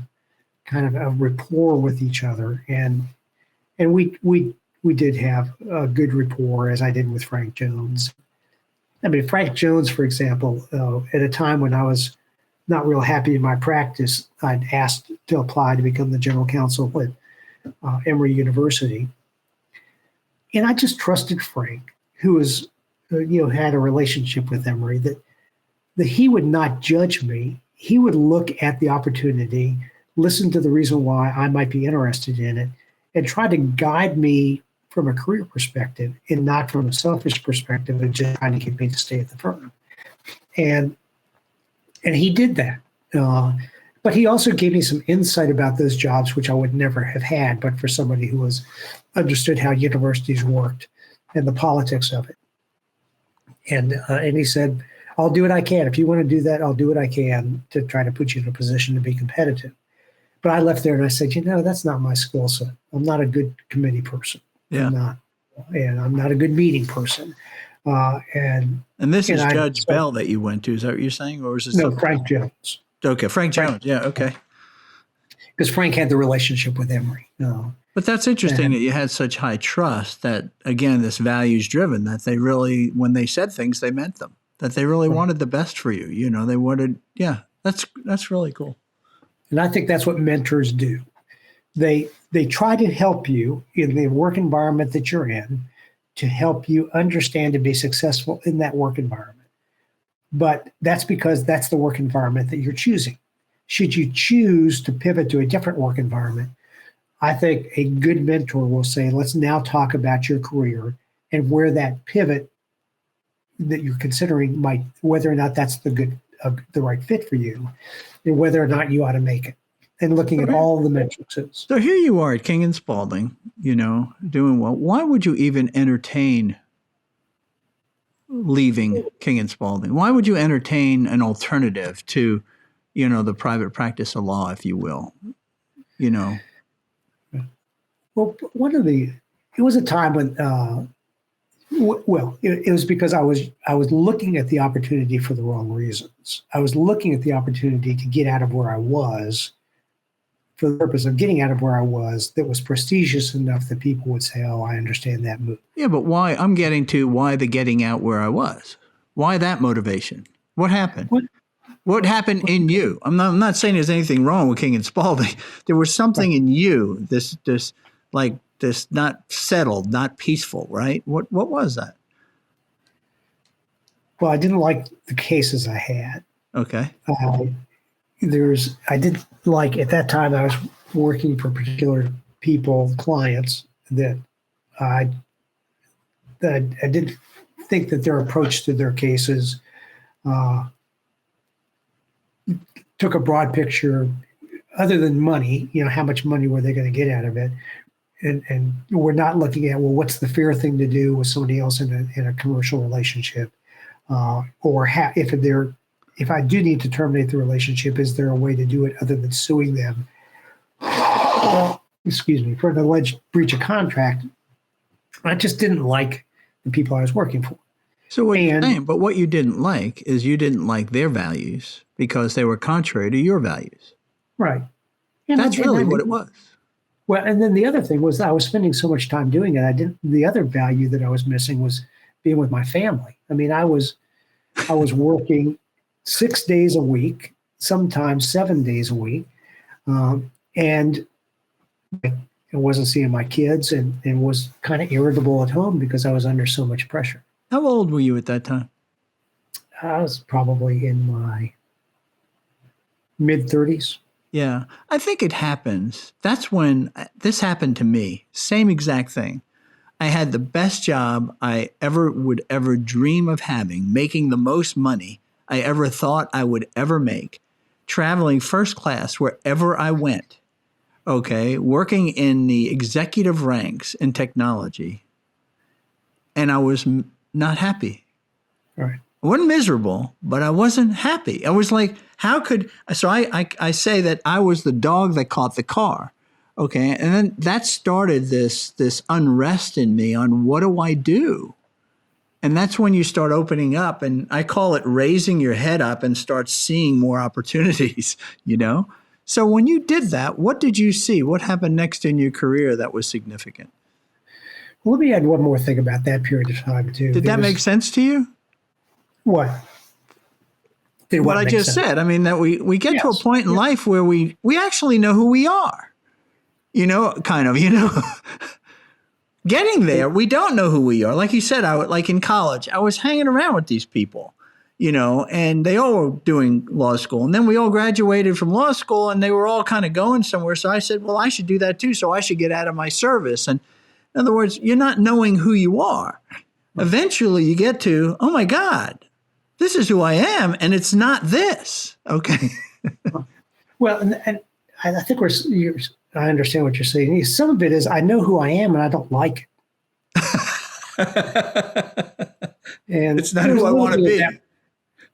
kind of a rapport with each other, and we did have a good rapport, as I did with Frank Jones. I mean, Frank Jones, for example, at a time when I was not real happy in my practice, I'd asked to apply to become the general counsel at Emory University, and I just trusted Frank, who was had a relationship with Emory, that he would not judge me. He would look at the opportunity, listen to the reason why I might be interested in it, and try to guide me from a career perspective and not from a selfish perspective and just trying to get me to stay at the firm. And he did that. But he also gave me some insight about those jobs, which I would never have had, but for somebody who understood how universities worked and the politics of it. And he said, I'll do what I can. If you want to do that, I'll do what I can to try to put you in a position to be competitive. But I left there and I said, that's not my skill set. I'm not a good committee person. Yeah. I'm not a good meeting person. And this is Judge Bell that you went to. Is that what you're saying? Or was this Frank Jones. Okay, Frank Jones. Yeah, okay. Because Frank had the relationship with Emory. But that's interesting that you had such high trust that, again, this values driven, that they really, when they said things, they meant them, that they really wanted the best for you. They wanted, that's really cool. And I think that's what mentors do. They try to help you in the work environment that you're in, to help you understand and be successful in that work environment. But that's because that's the work environment that you're choosing. Should you choose to pivot to a different work environment, I think a good mentor will say, let's now talk about your career and where that pivot that you're considering whether or not that's the right fit for you, and whether or not you ought to make it. And looking at all the metrics. So here you are at King and Spalding, doing well. Why would you even entertain leaving King and Spalding? Why would you entertain an alternative to, the private practice of law, if you will? Well, it was a time when, it was because I was looking at the opportunity for the wrong reasons. I was looking at the opportunity to get out of where I was, for the purpose of getting out of where I was, that was prestigious enough that people would say, oh, I understand that move. Yeah, but why? I'm getting to why the getting out where I was. Why that motivation? What happened? What? What happened in you? I'm not saying there's anything wrong with King and Spalding. There was something in you, this not settled, not peaceful, right? What was that? Well, I didn't like the cases I had. Okay. I did like at that time I was working for particular people, clients that I did think that their approach to their cases took a broad picture, other than money. How much money were they going to get out of it, and we're not looking at, well, what's the fair thing to do with somebody else in a commercial relationship, or if I do need to terminate the relationship, is there a way to do it other than suing them? Excuse me, for an alleged breach of contract. I just didn't like the people I was working for. So what you're saying, but what you didn't like is you didn't like their values because they were contrary to your values. Right. That's really what it was. Well, and then the other thing was I was spending so much time doing it. The other value that I was missing was being with my family. I mean, I was working 6 days a week, sometimes 7 days a week. And I wasn't seeing my kids and was kind of irritable at home because I was under so much pressure. How old were you at that time? I was probably in my mid-30s. Yeah, I think it happens. That's when this happened to me. Same exact thing. I had the best job I would ever dream of having, making the most money I ever thought I would ever make, traveling first class wherever I went. Okay, working in the executive ranks in technology. And I was not happy. Right. I wasn't miserable, but I wasn't happy. I was like, so I say that I was the dog that caught the car. Okay. And then that started this unrest in me on what do I do? And that's when you start opening up, and I call it raising your head up and start seeing more opportunities, So when you did that, what did you see? What happened next in your career that was significant? Well, let me add one more thing about that period of time, too. Did that make sense to you? What? What I just said. I mean, that we get to a point in life where we actually know who we are, kind of, Getting there, we don't know who we are. Like you said, like in college, I was hanging around with these people, and they all were doing law school. And then we all graduated from law school and they were all kind of going somewhere. So I said, well, I should do that too. So I should get out of my service. And in other words, you're not knowing who you are. Eventually you get to, oh my God, this is who I am. And it's not this. Okay. Well, and I think I understand what you're saying. Some of it is I know who I am and I don't like it. And it's not who I want to be.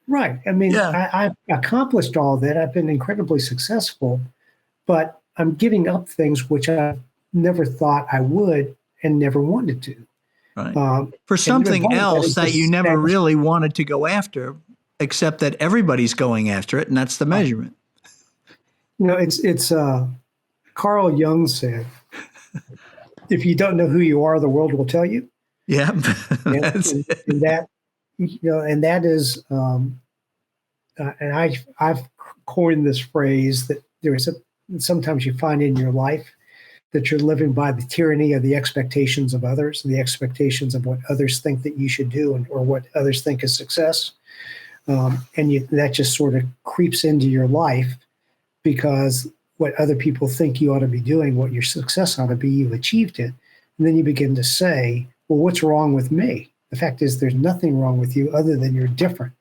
Right. I mean, I've accomplished all that. I've been incredibly successful, but I'm giving up things which I never thought I would and never wanted to. Right. For something else that you never really wanted to go after, except that everybody's going after it, and that's the measurement. It's Carl Jung said, if you don't know who you are, the world will tell you. Yeah. and that is, and I've coined this phrase that sometimes you find in your life that you're living by the tyranny of the expectations of others, the expectations of what others think that you should do or what others think is success. And that just sort of creeps into your life because what other people think you ought to be doing, what your success ought to be, you've achieved it. And then you begin to say, well, what's wrong with me? The fact is there's nothing wrong with you other than you're different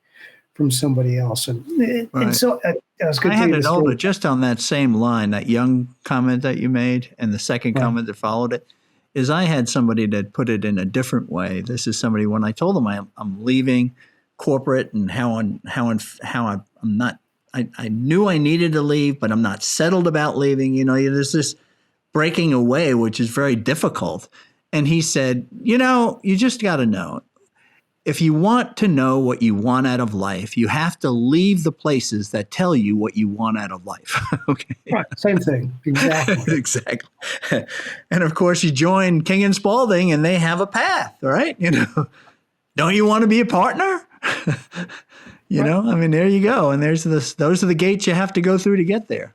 from somebody else. And so I had an older, just on that same line, that Young comment that you made and the second comment that followed it, is I had somebody that put it in a different way. This is somebody, when I told them I'm leaving corporate and how I'm not, I knew I needed to leave, but I'm not settled about leaving. There's this breaking away, which is very difficult. And he said, you just got to know, if you want to know what you want out of life, you have to leave the places that tell you what you want out of life. Okay. Right. Same thing. Exactly. Exactly. And of course you join King and Spalding and they have a path, right? Don't you want to be a partner? Right. I mean, there you go. And those are the gates you have to go through to get there.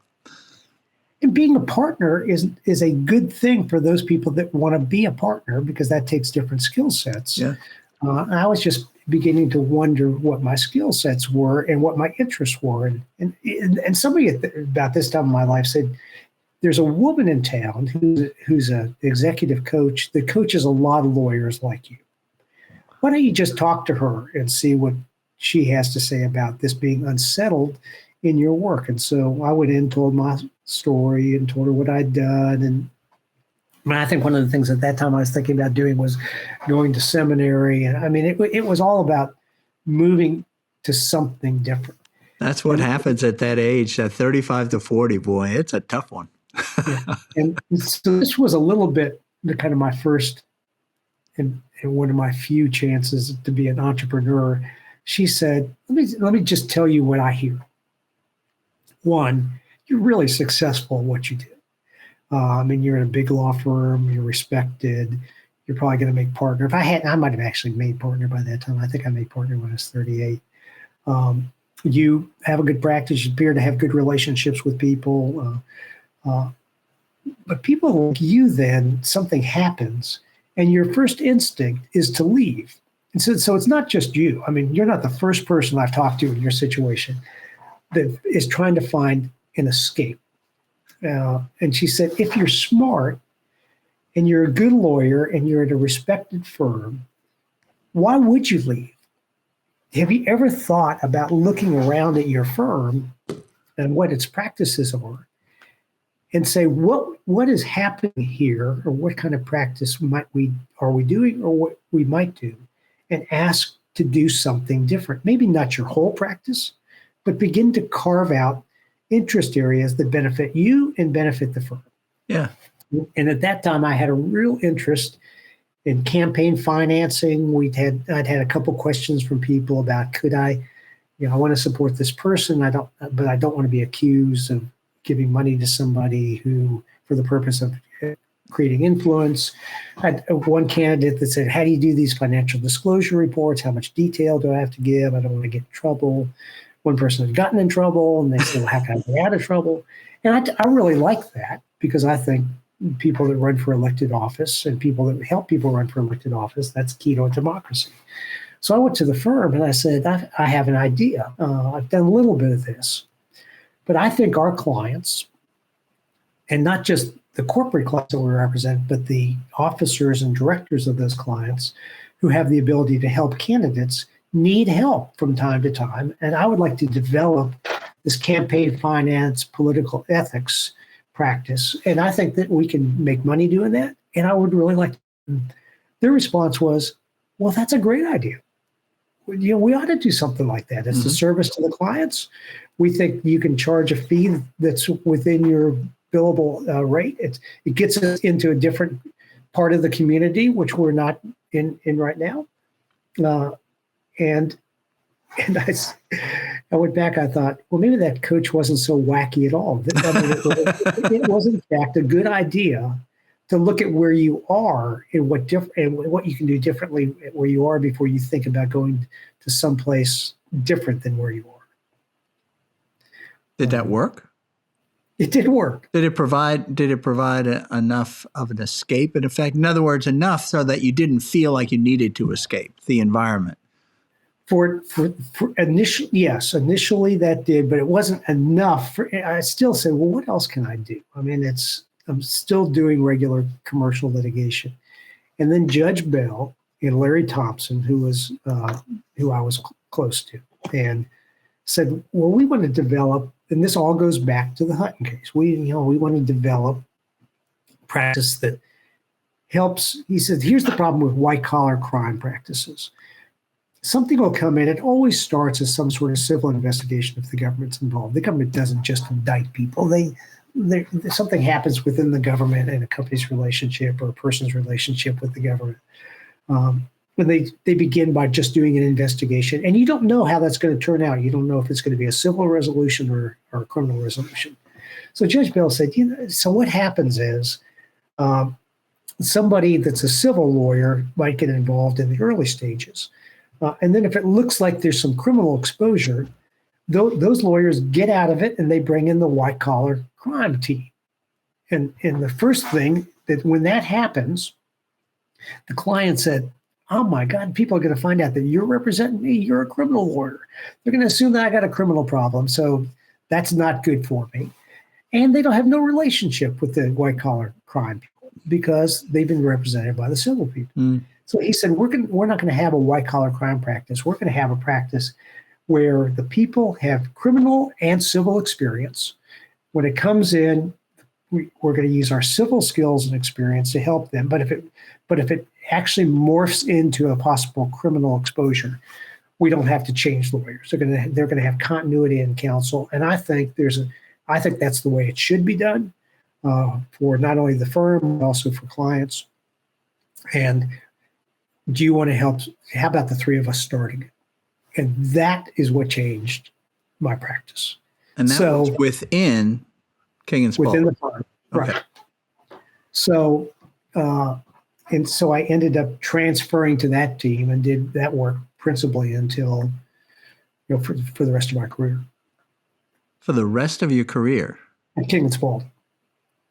And being a partner is a good thing for those people that want to be a partner because that takes different skill sets. Yeah. I was just beginning to wonder what my skill sets were and what my interests were. And somebody about this time in my life said, there's a woman in town who's an executive coach that coaches a lot of lawyers like you. Why don't you just talk to her and see what she has to say about this being unsettled in your work? And so I went in, told my story and told her what I'd done. And I think one of the things at that time I was thinking about doing was going to seminary. And I mean, it was all about moving to something different. That's what happens at that age, that 35 to 40, boy. It's a tough one. Yeah. And so this was a little bit the kind of my first and one of my few chances to be an entrepreneur. She said, let me just tell you what I hear. One, you're really successful at what you do. I mean, you're in a big law firm, you're respected, you're probably going to make partner. I might have actually made partner by that time. I think I made partner when I was 38. You have a good practice, you appear to have good relationships with people. But people like you, then something happens and your first instinct is to leave. And so it's not just you. I mean, you're not the first person I've talked to in your situation that is trying to find an escape. And she said, if you're smart and you're a good lawyer and you're at a respected firm, why would you leave? Have you ever thought about looking around at your firm and what its practices are and say, what is happening here, or what kind of practice are we doing, or what we might do, and ask to do something different? Maybe not your whole practice, but begin to carve out interest areas that benefit you and benefit the firm. Yeah. And at that time, I had a real interest in campaign financing. I'd had a couple questions from people about, I want to support this person. But I don't want to be accused of giving money to somebody who, for the purpose of creating influence. I had one candidate that said, how do you do these financial disclosure reports? How much detail do I have to give? I don't want to get in trouble. One person had gotten in trouble, and they said, well, how can I get out of trouble? And I really like that, because I think people that run for elected office and people that help people run for elected office, that's key to democracy. So I went to the firm and I said, I have an idea. I've done a little bit of this, but I think our clients, and not just the corporate clients that we represent, but the officers and directors of those clients who have the ability to help candidates, need help from time to time. And I would like to develop this campaign finance, political ethics practice. And I think that we can make money doing that. And I would really like to. Their response was, well, that's a great idea. We ought to do something like that. It's a service to the clients. We think you can charge a fee that's within your billable rate. It gets us into a different part of the community, which we're not in right now. And I went back, I thought, well, maybe that coach wasn't so wacky at all. It was, in fact, a good idea to look at where you are and what you can do differently where you are before you think about going to someplace different than where you are. Did that work? It did work. Did it provide enough of an escape, in effect? In other words, enough so that you didn't feel like you needed to escape the environment? For initially, yes, initially that did, but it wasn't enough. I still said, well, what else can I do? I mean, I'm still doing regular commercial litigation. And then Judge Bell and Larry Thompson, who I was close to, and said, well, we want to develop, and this all goes back to the Hutton case. We want to develop practice that helps. He said, here's the problem with white collar crime practices. Something will come in. It always starts as some sort of civil investigation if the government's involved. The government doesn't just indict people. Something happens within the government and a company's relationship or a person's relationship with the government. When they begin by just doing an investigation, and you don't know how that's going to turn out. You don't know if it's going to be a civil resolution or a criminal resolution. So Judge Bell said, so what happens is somebody that's a civil lawyer might get involved in the early stages. And then if it looks like there's some criminal exposure, those lawyers get out of it and they bring in the white collar crime team. And the first thing that when that happens, the client said, "Oh my God, people are going to find out that you're representing me. You're a criminal lawyer. They're going to assume that I got a criminal problem. So that's not good for me." And they don't have no relationship with the white collar crime people because they've been represented by the civil people. Mm. So he said, we're not going to have a white collar crime practice. We're going to have a practice where the people have criminal and civil experience. When it comes in, we're going to use our civil skills and experience to help them. But if it actually morphs into a possible criminal exposure, we don't have to change lawyers. They're going to have continuity in counsel. And I think that's the way it should be done for not only the firm, but also for clients. And do you want to help? How about the three of us starting it? And that is what changed my practice. And that was within King and Spalding. Within the firm, okay. Right. So, and so I ended up transferring to that team and did that work principally until, for the rest of my career. For the rest of your career? At King and Spalding.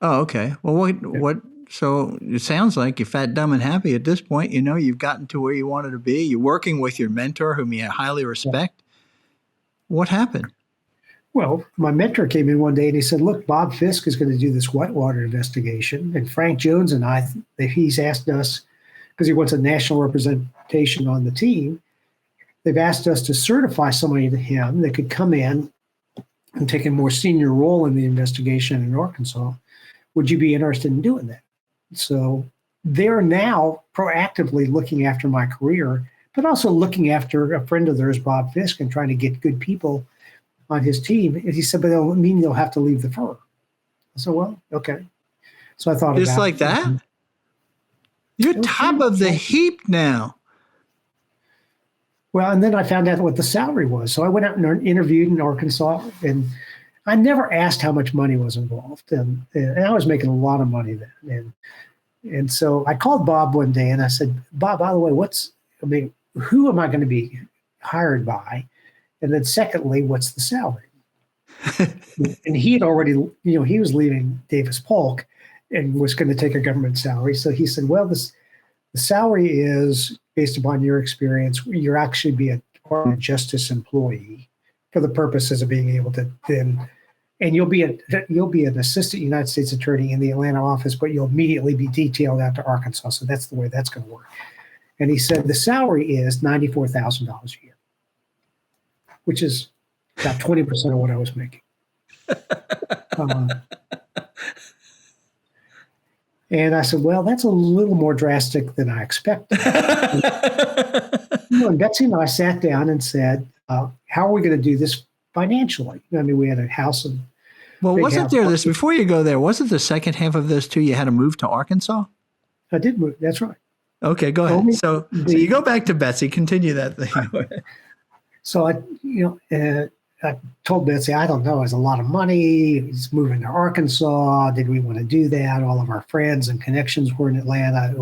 Oh, okay. Well, what? So it sounds like you're fat, dumb, and happy at this point. You've gotten to where you wanted to be. You're working with your mentor, whom you highly respect. Yeah. What happened? Well, my mentor came in one day and he said, "Look, Bob Fisk is going to do this Whitewater investigation. And Frank Jones and he's asked us, because he wants a national representation on the team, they've asked us to certify somebody to him that could come in and take a more senior role in the investigation in Arkansas. Would you be interested in doing that?" So they're now proactively looking after my career, but also looking after a friend of theirs, Bob Fisk, and trying to get good people on his team. And he said, "But that'll mean you'll have to leave the firm." I said, "Well, okay." So I thought just like that? You're top of the heap now. Well, and then I found out what the salary was. So I went out and interviewed in Arkansas, and I never asked how much money was involved. And I was making a lot of money then. And so I called Bob one day and I said, "Bob, by the way, who am I going to be hired by? And then secondly, what's the salary?" And he had already, he was leaving Davis Polk and was going to take a government salary. So he said, "Well, the salary is based upon your experience. You're actually be a Department of Justice employee for the purposes of being able to then, and you'll be an assistant United States attorney in the Atlanta office, but you'll immediately be detailed out to Arkansas. So that's the way that's going to work." And he said the salary is $94,000 a year, which is about 20% of what I was making. And I said, "Well, that's a little more drastic than I expected." And Betsy and I sat down and said, "How are we going to do this financially?" I mean, we had a house. Well, wasn't there this, before you go there, wasn't the second half of this too, you had to move to Arkansas? I did move. That's right. Okay, go ahead. So you go back to Betsy, continue that thing. So I told Betsy, "I don't know, it's a lot of money. He's moving to Arkansas. Did we want to do that?" All of our friends and connections were in Atlanta.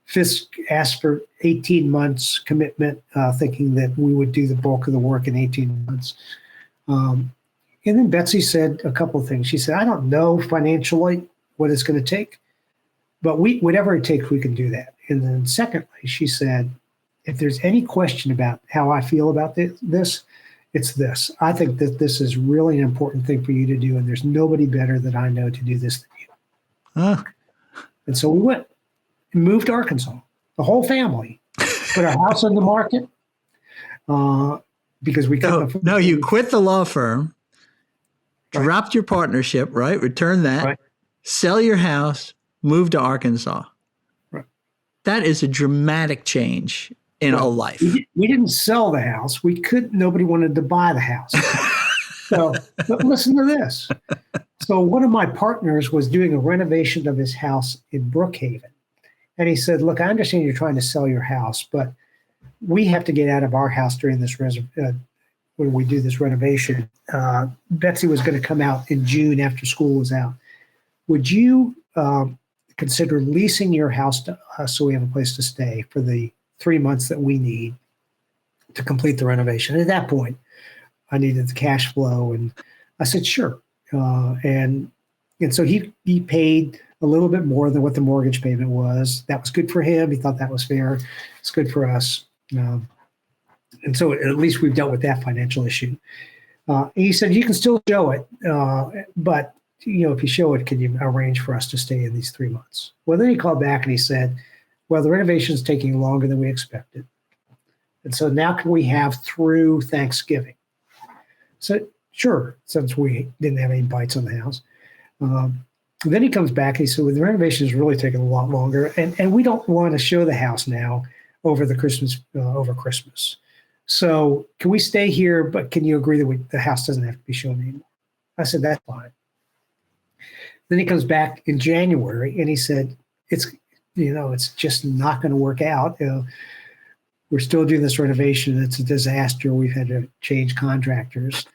Fisk asked for 18 months commitment, thinking that we would do the bulk of the work in 18 months. And then Betsy said a couple of things. She said, "I don't know financially what it's going to take, but whatever it takes, we can do that." And then secondly, she said, "If there's any question about how I feel about this, it's this. I think that this is really an important thing for you to do, and there's nobody better that I know to do this than you." Huh. And so we went and moved to Arkansas, the whole family, put our house on the market because we couldn't afford. No, you quit the law firm, right, dropped your partnership, right? Return that, right, sell your house, move to Arkansas. Right. That is a dramatic change in a life. We didn't sell the house. Nobody wanted to buy the house. So, but listen to this. So one of my partners was doing a renovation of his house in Brookhaven. And he said, "Look, I understand you're trying to sell your house, but we have to get out of our house during this when we do this renovation." Betsy was going to come out in June after school was out. "Would you consider leasing your house to us so we have a place to stay for the 3 months that we need to complete the renovation. At that point, I needed the cash flow, and I said, sure. And so he paid a little bit more than what the mortgage payment was. That was good for him. He thought that was fair. It's good for us. And so at least we've dealt with that financial issue. He said, you can still show it, but if you show it, can you arrange for us to stay in these 3 months? Well, then he called back and he said, well, the renovation is taking longer than we expected. And so now can we have through Thanksgiving? So sure, since we didn't have any bites on the house. Then he comes back and he said, well, the renovation is really taking a lot longer, and we don't want to show the house now over Christmas. So can we stay here, but can you agree that the house doesn't have to be shown anymore? I said, that's fine. Then he comes back in January and he said, it's just not going to work out. We're still doing this renovation. It's a disaster. We've had to change contractors.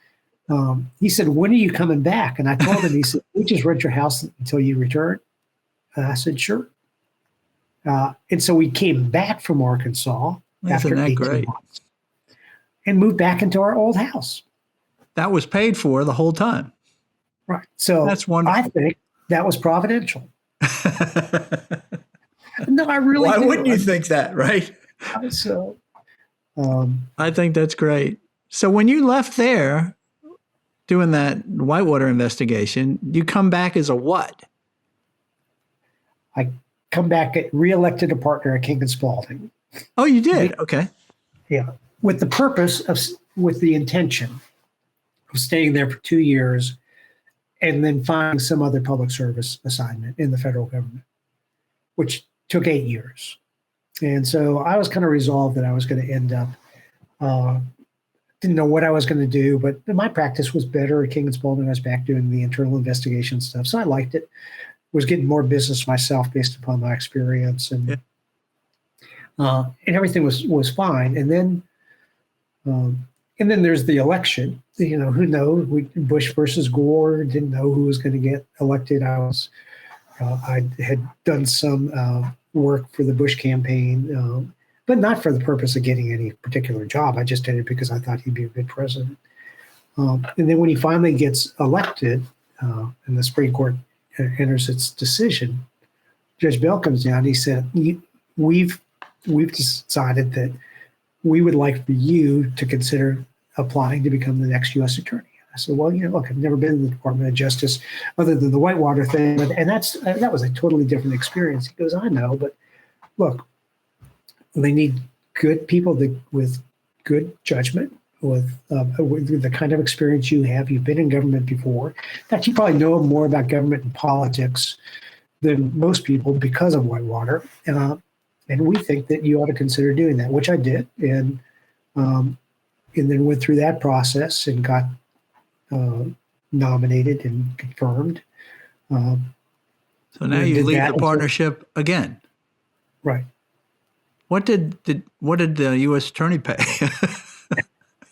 He said, when are you coming back? And I told him, he said, we just rent your house until you return. And I said, sure. And so we came back from Arkansas after 18 months and moved back into our old house. That was paid for the whole time. Right. So that's wonderful. I think that was providential. No, I really Why do. wouldn't you think that, right? So, I think that's great. So when you left there doing that Whitewater investigation, you come back as a what? I come back reelected a partner at King & Spalding. Oh, you did? Okay. Yeah. With the intention of staying there for 2 years and then finding some other public service assignment in the federal government, which took 8 years. And so I was kind of resolved that I was going to end up, didn't know what I was going to do, but my practice was better at King & Spalding. I was back doing the internal investigation stuff. So I liked it. Was getting more business myself based upon my experience, and everything was fine. And then there's the election. Who knows? Bush versus Gore. Didn't know who was going to get elected. I had done some work for the Bush campaign, but not for the purpose of getting any particular job. I just did it because I thought he'd be a good president. And then when he finally gets elected, and the Supreme Court enters its decision, Judge Bell comes down. He said, "We've decided that we would like for you to consider applying to become the next U.S. attorney." I said, "Well, look, I've never been in the Department of Justice other than the Whitewater thing, and that was a totally different experience." He goes, "I know, but look, they need good people with good judgment, with the kind of experience you have. You've been in government before. In fact, you probably know more about government and politics than most people because of Whitewater. And we think that you ought to consider doing that," which I did, and then went through that process and got nominated and confirmed. So now you leave the partnership again, right? What did the U.S. attorney pay?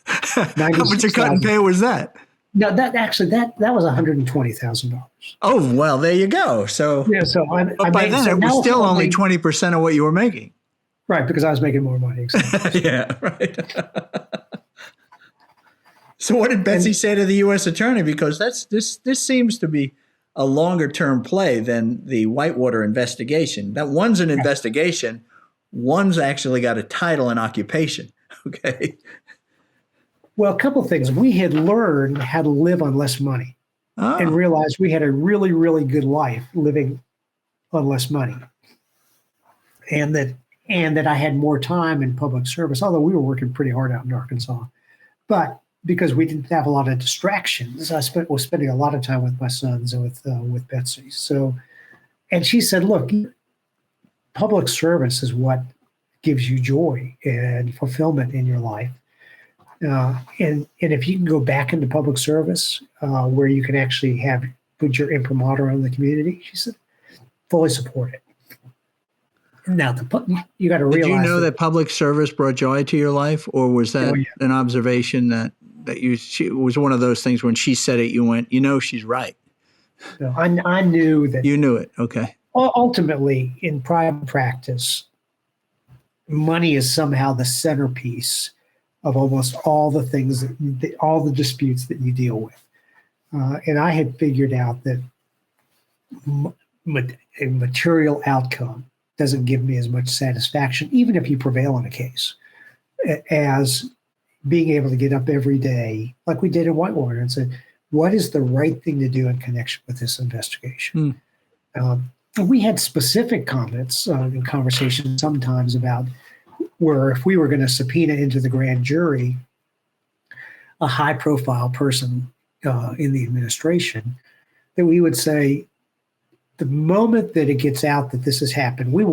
How much a cut and pay was that? No, that was $120,000. Oh, well, there you go. So yeah, but by then it was still only 20% of what you were making. Right, because I was making more money. Exactly. Yeah, right. So what did Betsy say to the U.S. attorney? Because this seems to be a longer term play than the Whitewater investigation. That one's an investigation. One's actually got a title and occupation. Okay. Well, a couple of things. We had learned how to live on less money and realized we had a really, really good life living on less money. And that I had more time in public service, although we were working pretty hard out in Arkansas. But because we didn't have a lot of distractions, I was spending a lot of time with my sons and with Betsy. So, and she said, "Look, public service is what gives you joy and fulfillment in your life. And if you can go back into public service where you can actually put your imprimatur on the community," she said, "fully support it." Now, you got to realize. Did you know that public service brought joy to your life, or was that an observation that she was one of those things when she said it, you went, she's right? No, I knew that. You knew it. Okay. Ultimately, in private practice, money is somehow the centerpiece of almost all the things, all the disputes that you deal with. And I had figured out that a material outcome doesn't give me as much satisfaction, even if you prevail in a case, as being able to get up every day, like we did in Whitewater, and say, what is the right thing to do in connection with this investigation? We had specific comments in conversations sometimes about where if we were going to subpoena into the grand jury a high-profile person in the administration, that we would say, the moment that it gets out that this has happened, we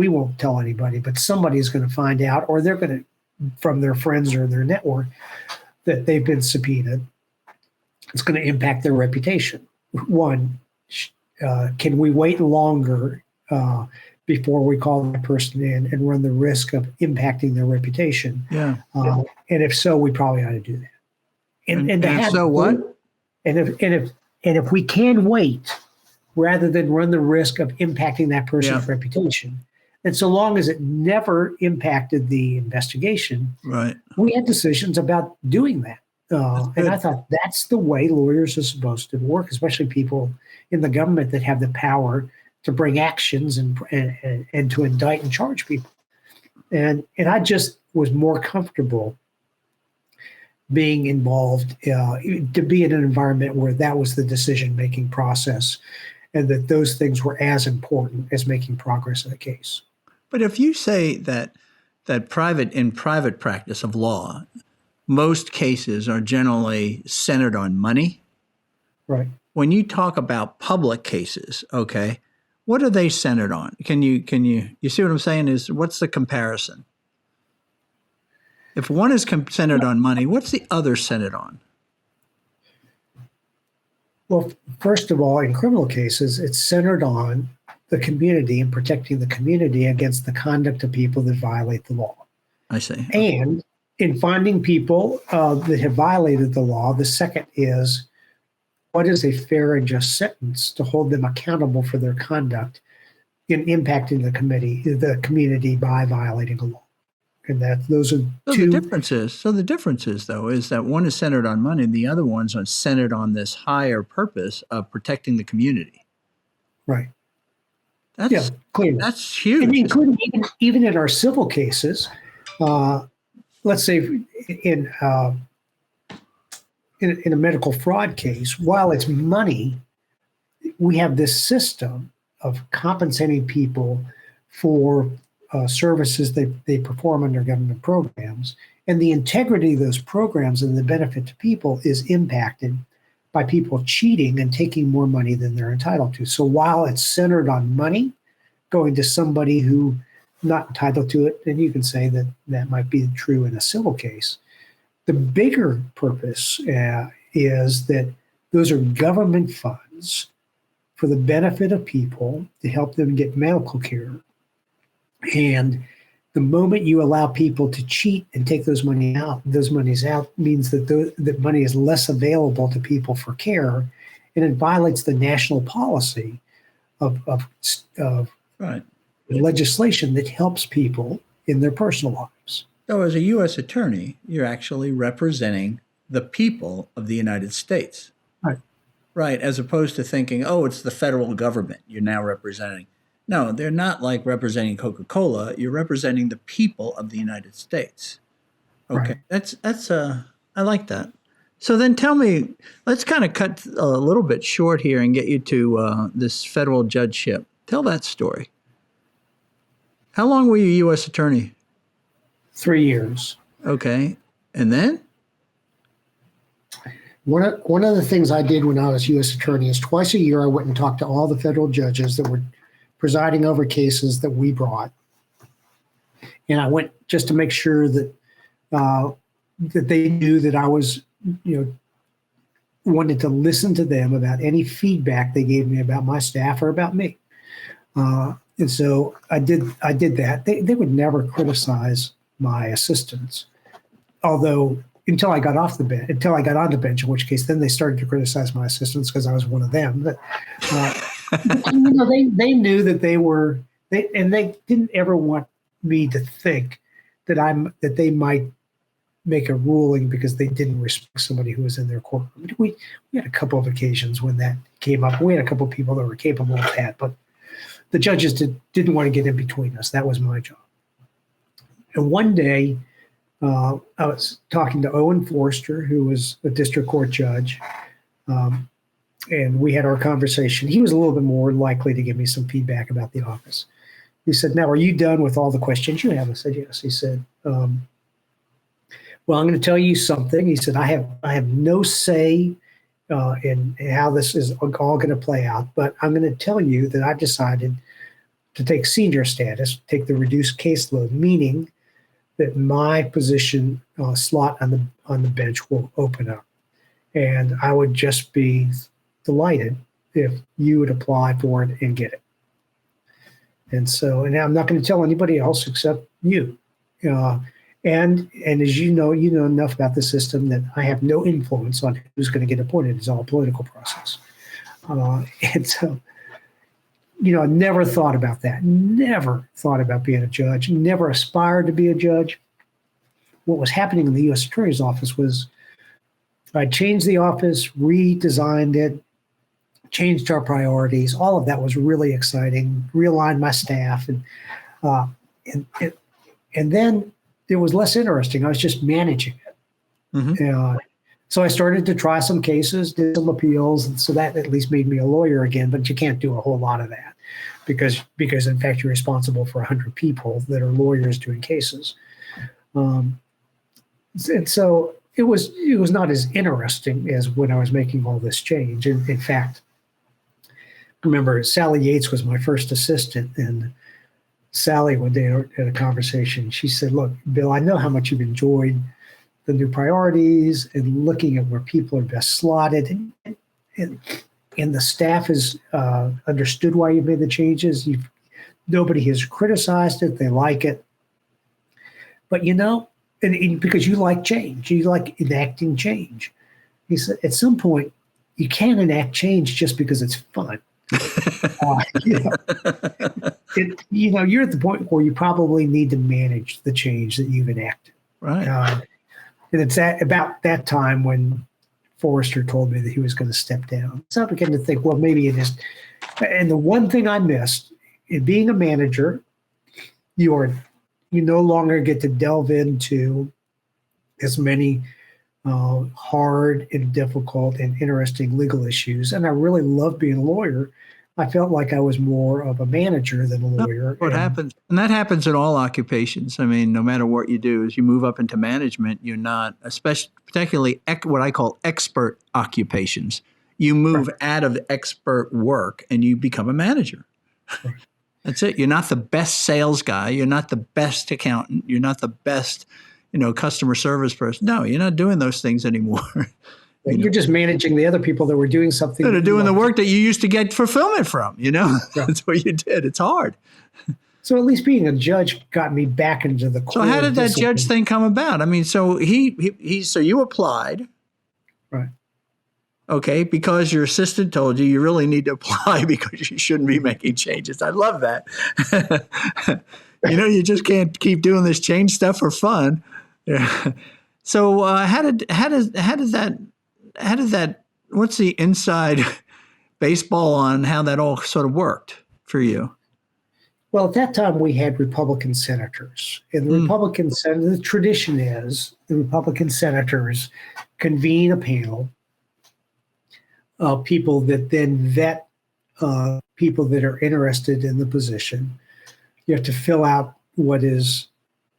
won't tell anybody, but somebody is going to find out, or they're going to, from their friends or their network, that they've been subpoenaed. It's going to impact their reputation. One, can we wait longer before we call that person in and run the risk of impacting their reputation? Yeah. And if so, we probably ought to do that. And if so, what? And if we can wait, rather than run the risk of impacting that person's reputation, and so long as it never impacted the investigation, right, we had decisions about doing that. And I thought that's the way lawyers are supposed to work, especially people in the government that have the power to bring actions and to indict and charge people. And I just was more comfortable being involved, to be in an environment where that was the decision-making process, and that those things were as important as making progress in a case. But if you say that private practice of law, most cases are generally centered on money. Right. When you talk about public cases, okay, what are they centered on? Can you see what I'm saying? Is what's the comparison? If one is centered on money, what's the other centered on? Well, first of all, in criminal cases, it's centered on the community and protecting the community against the conduct of people that violate the law. I see. And in finding people that have violated the law, the second is, what is a fair and just sentence to hold them accountable for their conduct in impacting the community by violating a law? And those are two. The difference is, though, is that one is centered on money and the other one's centered on this higher purpose of protecting the community. Right. Clearly. That's huge. And including even in our civil cases, let's say in a medical fraud case, while it's money, we have this system of compensating people for services they perform under government programs. And the integrity of those programs and the benefit to people is impacted by people cheating and taking more money than they're entitled to. So while it's centered on money going to somebody who not entitled to it, and you can say that that might be true in a civil case, the bigger purpose is that those are government funds for the benefit of people to help them get medical care. And the moment you allow people to cheat and take those monies out means that that money is less available to people for care, and it violates the national policy of legislation that helps people in their personal lives. So as a U.S. attorney, you're actually representing the people of the United States. Right. Right, as opposed to thinking, oh, it's the federal government you're now representing. No, they're not like representing Coca-Cola. You're representing the people of the United States. Okay, right. That's I like that. So then tell me, let's kind of cut a little bit short here and get you to this federal judgeship. Tell that story. How long were you U.S. attorney? 3 years. Okay, and then? One of the things I did when I was U.S. attorney is twice a year I went and talked to all the federal judges that were presiding over cases that we brought. And I went just to make sure that that they knew that I was, wanted to listen to them about any feedback they gave me about my staff or about me. And so I did that. They would never criticize my assistants, although until I got on the bench, in which case then they started to criticize my assistants because I was one of them. But they knew that they didn't ever want me to think that they might make a ruling because they didn't respect somebody who was in their courtroom. We had a couple of occasions when that came up. We had a couple of people that were capable of that, but the judges didn't want to get in between us. That was my job. And one day, I was talking to Owen Forster, who was a district court judge, and we had our conversation. He was a little bit more likely to give me some feedback about the office. He said, "Now, are you done with all the questions you have?" I said, "Yes." He said, "Well, I'm going to tell you something." He said, I have no say in how this is all going to play out, but I'm going to tell you that I've decided to take senior status, take the reduced caseload, meaning that my position slot on the bench will open up. And I would just be delighted if you would apply for it and get it. And I'm not going to tell anybody else except you. And as you know enough about the system that I have no influence on who's going to get appointed. It's all a political process. And so, I never thought about that. Never thought about being a judge. Never aspired to be a judge. What was happening in the U.S. Attorney's Office was I changed the office, redesigned it, changed our priorities. All of that was really exciting. Realigned my staff, and then it was less interesting. I was just managing it. Mm-hmm. So I started to try some cases, did some appeals, and so that at least made me a lawyer again. But you can't do a whole lot of that because in fact you're responsible for 100 people that are lawyers doing cases. And so it was not as interesting as when I was making all this change. And in fact, I remember Sally Yates was my first assistant, and Sally one day had a conversation. She said, "Look, Bill, I know how much you've enjoyed the new priorities and looking at where people are best slotted, and the staff has understood why you made the changes. Nobody has criticized it; they like it. But and because you like change, you like enacting change." He said, "At some point, you can't enact change just because it's fun." You're at the point where you probably need to manage the change that you've enacted. Right. And it's about that time when Forrester told me that he was going to step down. So I began to think, well, maybe it is. And the one thing I missed in being a manager, you no longer get to delve into as many hard and difficult and interesting legal issues. And I really loved being a lawyer. I felt like I was more of a manager than a lawyer. Happens, and that happens in all occupations. I mean, no matter what you do, as you move up into management, you're not, particularly what I call expert occupations. You move out of expert work and you become a manager. Right. That's it. You're not the best sales guy. You're not the best accountant. You're not the best, customer service person. No, you're not doing those things anymore. You're just managing the other people that were doing something. That are doing the work that you used to get fulfillment from, Right. That's what you did. It's hard. So at least being a judge got me back into the core. So how did that judge thing come about? I mean, so so you applied. Right. Okay, because your assistant told you really need to apply because you shouldn't be making changes. I love that. You just can't keep doing this change stuff for fun. Yeah. So how did that what's the inside baseball on how that all sort of worked for you? Well, at that time we had Republican senators, and the tradition is the Republican senators convene a panel of people that then vet people that are interested in the position. You have to fill out what is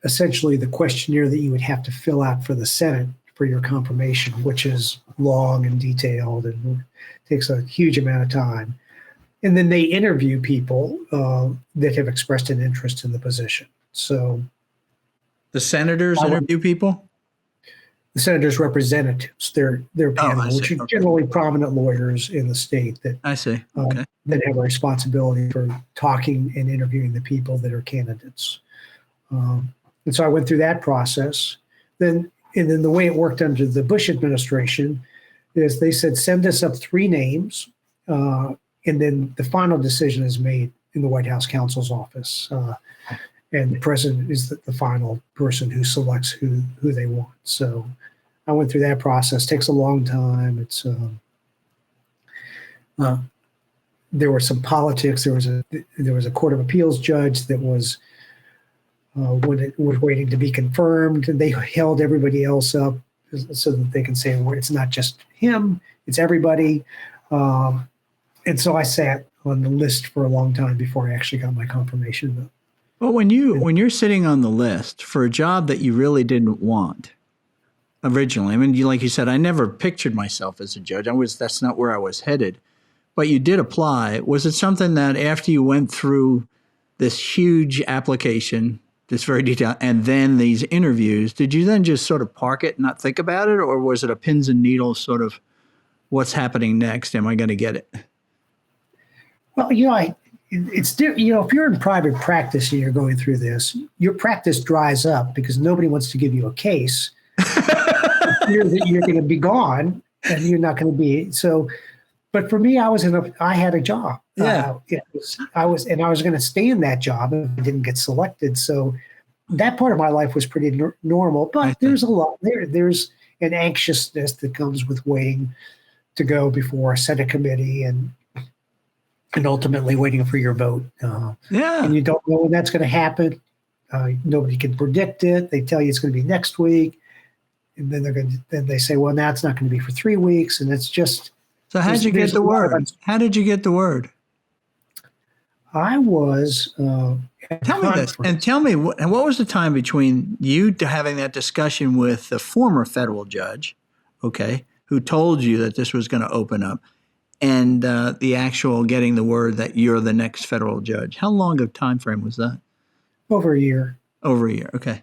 essentially the questionnaire that you would have to fill out for the Senate for your confirmation, which is long and detailed and takes a huge amount of time. And then they interview people that have expressed an interest in the position. So the senators interview people? The senators' representatives, their panel, which are generally prominent lawyers in the state that I see. Okay. That have a responsibility for talking and interviewing the people that are candidates. And so I went through that process. And then the way it worked under the Bush administration is they said, send us up 3 names, and then the final decision is made in the White House counsel's office. and the president is the final person who selects who they want. So I went through that process. It takes a long time. It's there were some politics. There was a court of appeals judge that was waiting to be confirmed, and they held everybody else up so that they can say, well, it's not just him, it's everybody. And so I sat on the list for a long time before I actually got my confirmation vote. Well, when you're sitting on the list for a job that you really didn't want originally, I mean, like you said, I never pictured myself as a judge. That's not where I was headed. But you did apply. Was it something that after you went through this huge application, this very detailed, and then these interviews, did you then just sort of park it and not think about it? Or was it a pins and needles sort of, what's happening next? Am I going to get it? Well, it's if you're in private practice and you're going through this, your practice dries up because nobody wants to give you a case. You're going to be gone and you're not going to be. So, but for me, I had a job. Yeah. I was going to stay in that job if I didn't get selected. So that part of my life was pretty normal, but there's a lot there's an anxiousness that comes with waiting to go before a Senate committee and ultimately waiting for your vote. And you don't know when that's going to happen. Nobody can predict it. They tell you it's going to be next week. And then they say, well, now it's not going to be for 3 weeks. And it's just. So how did you get the word? How did you get the word? I was. Tell me this, and tell me what was the time between you having that discussion with the former federal judge, okay, who told you that this was going to open up, and the actual getting the word that you're the next federal judge? How long of time frame was that? Over a year. Over a year, okay.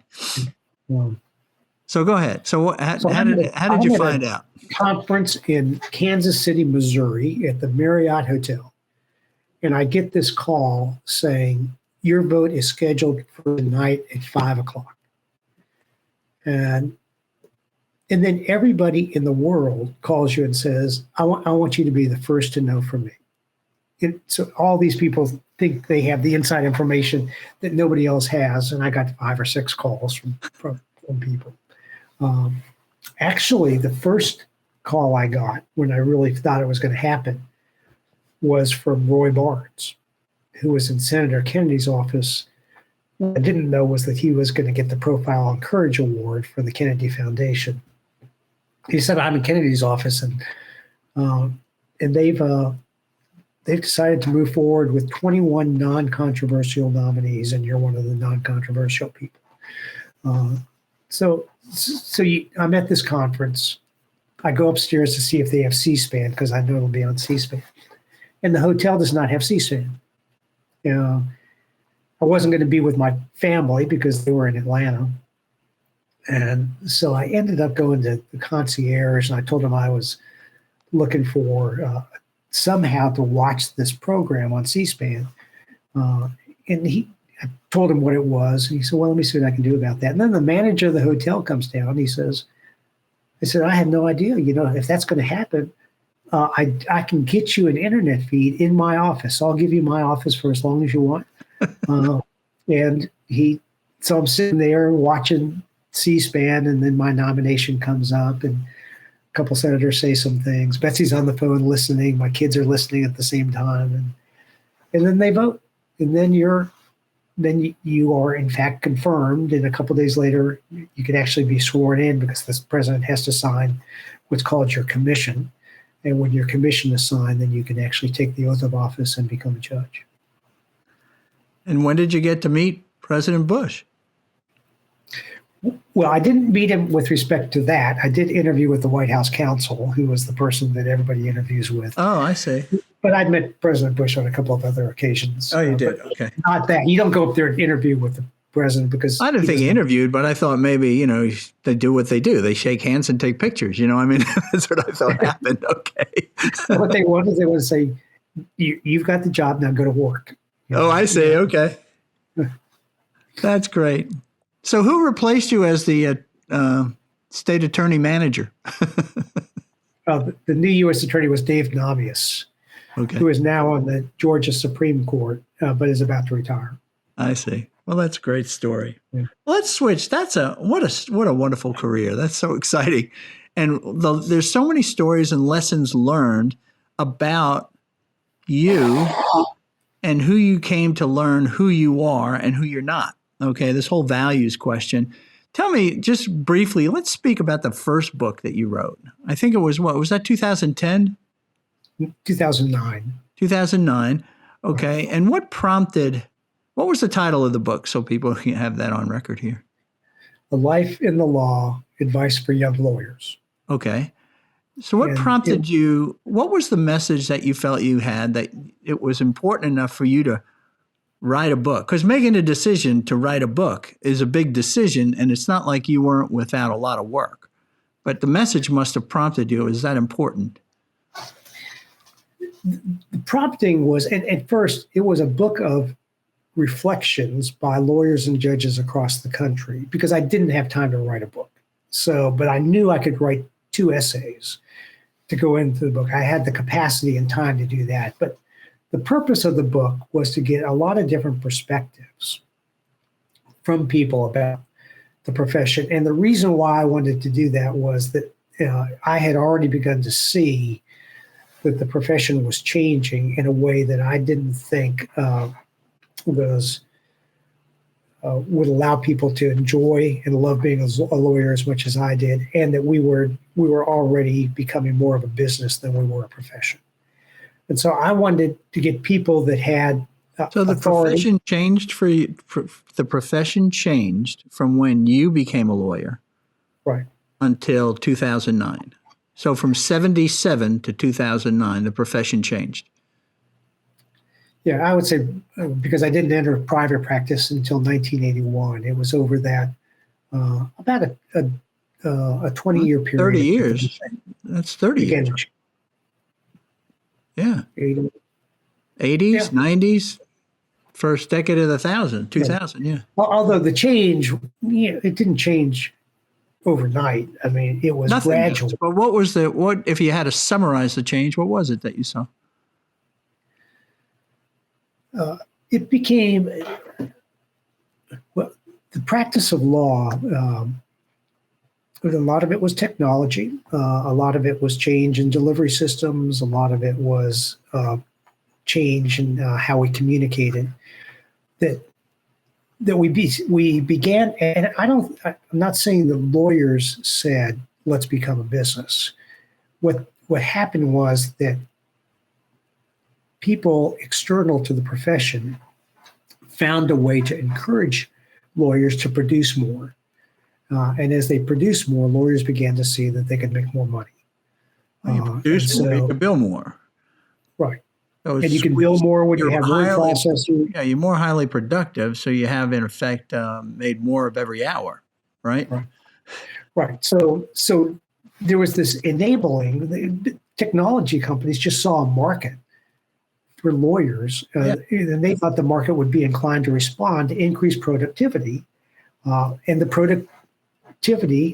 So go ahead. So how did you find out? Conference in Kansas City, Missouri, at the Marriott Hotel, and I get this call saying your vote is scheduled for tonight at 5:00, and then everybody in the world calls you and says, I want you to be the first to know from me. So all these people think they have the inside information that nobody else has, and I got 5 or 6 calls from people. Actually, the first call I got when I really thought it was going to happen was from Roy Barnes, who was in Senator Kennedy's office. What I didn't know was that he was going to get the Profile on Courage Award for the Kennedy Foundation. He said, I'm in Kennedy's office, and they've decided to move forward with 21 non-controversial nominees, and you're one of the non-controversial people. So I'm at this conference. I go upstairs to see if they have C-SPAN because I know it'll be on C-SPAN. And the hotel does not have C-SPAN. I wasn't going to be with my family because they were in Atlanta. And so I ended up going to the concierge, and I told him I was looking for somehow to watch this program on C-SPAN. And I told him what it was. And he said, well, let me see what I can do about that. And then the manager of the hotel comes down. And he says, I had no idea, if that's going to happen, I can get you an internet feed in my office. I'll give you my office for as long as you want. So I'm sitting there watching C-SPAN, and then my nomination comes up, and a couple senators say some things. Betsy's on the phone listening. My kids are listening at the same time. And then they vote. And then you are in fact confirmed, and a couple of days later you can actually be sworn in because the president has to sign what's called your commission. And when your commission is signed, then you can actually take the oath of office and become a judge. And when did you get to meet President Bush? Well, I didn't meet him with respect to that. I did interview with the White House counsel, who was the person that everybody interviews with. Oh, I see. But I'd met President Bush on a couple of other occasions. Oh, you did? Okay. Not that. You don't go up there and interview with the president because... I didn't think he interviewed, but I thought maybe, they do what they do. They shake hands and take pictures. I mean, that's what I thought happened. Okay. What they want to say, you've got the job, now go to work. Oh, I see. Okay. That's great. So who replaced you as the state attorney manager? The new U.S. attorney was Dave Navius, who is now on the Georgia Supreme Court, but is about to retire. I see. Well, that's a great story. Yeah. Let's switch. What a wonderful career. That's so exciting. And there's so many stories and lessons learned about you and who you came to learn who you are and who you're not. Okay, this whole values question. Tell me just briefly, let's speak about the first book that you wrote. I think it was what? Was that 2010? 2009. 2009. Okay. And what was the title of the book so people can have that on record here? A Life in the Law, Advice for Young Lawyers. Okay. So what what was the message that you felt you had that it was important enough for you to write a book? Because making a decision to write a book is a big decision, and it's not like you weren't without a lot of work. But the message must have prompted you. Is that important? The prompting was, and at first, it was a book of reflections by lawyers and judges across the country because I didn't have time to write a book. But I knew I could write 2 essays to go into the book. I had the capacity and time to do that. But the purpose of the book was to get a lot of different perspectives from people about the profession. And the reason why I wanted to do that was that I had already begun to see that the profession was changing in a way that I didn't think would allow people to enjoy and love being a lawyer as much as I did, and that we were already becoming more of a business than we were a profession. And so I wanted to get people that had so the authority. Profession changed the profession changed from when you became a lawyer, right, until 2009. So from 77 to 2009, the profession changed. Yeah, I would say because I didn't enter private practice until 1981. It was over that about a 20-year period. 30 years. That's 30 years. Yeah. 80s, yeah. 90s, first decade of the 2000, yeah. Although the change, it didn't change overnight. I mean, it was gradual. But what if you had to summarize the change, what was it that you saw? It became, the practice of law, a lot of it was technology. A lot of it was change in delivery systems. A lot of it was change in how we communicated. That we began, and I'm not saying the lawyers said, let's become a business. What happened was that people external to the profession found a way to encourage lawyers to produce more. And as they produced more, lawyers began to see that they could make more money. You produce more, you can bill more. Right. So and you can bill more when you have word processing. Yeah, you're more highly productive, so you have, in effect, made more of every hour, right? Right. So there was this enabling. The technology companies just saw a market for lawyers, and they thought the market would be inclined to respond to increased productivity. And the productivity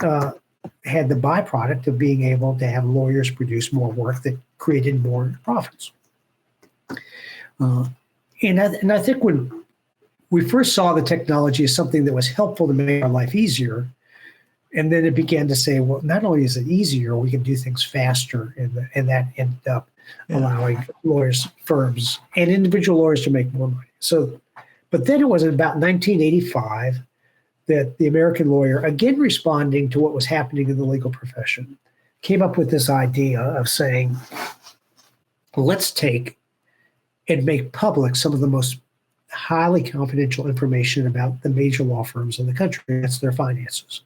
had the byproduct of being able to have lawyers produce more work that created more profits. And I think when we first saw the technology as something that was helpful to make our life easier, and then it began to say, well, not only is it easier, we can do things faster, and that ended up allowing lawyers, firms, and individual lawyers to make more money. So, but then it was about 1985 that the American lawyer, again responding to what was happening in the legal profession, came up with this idea of saying, let's take and make public some of the most highly confidential information about the major law firms in the country. That's their finances.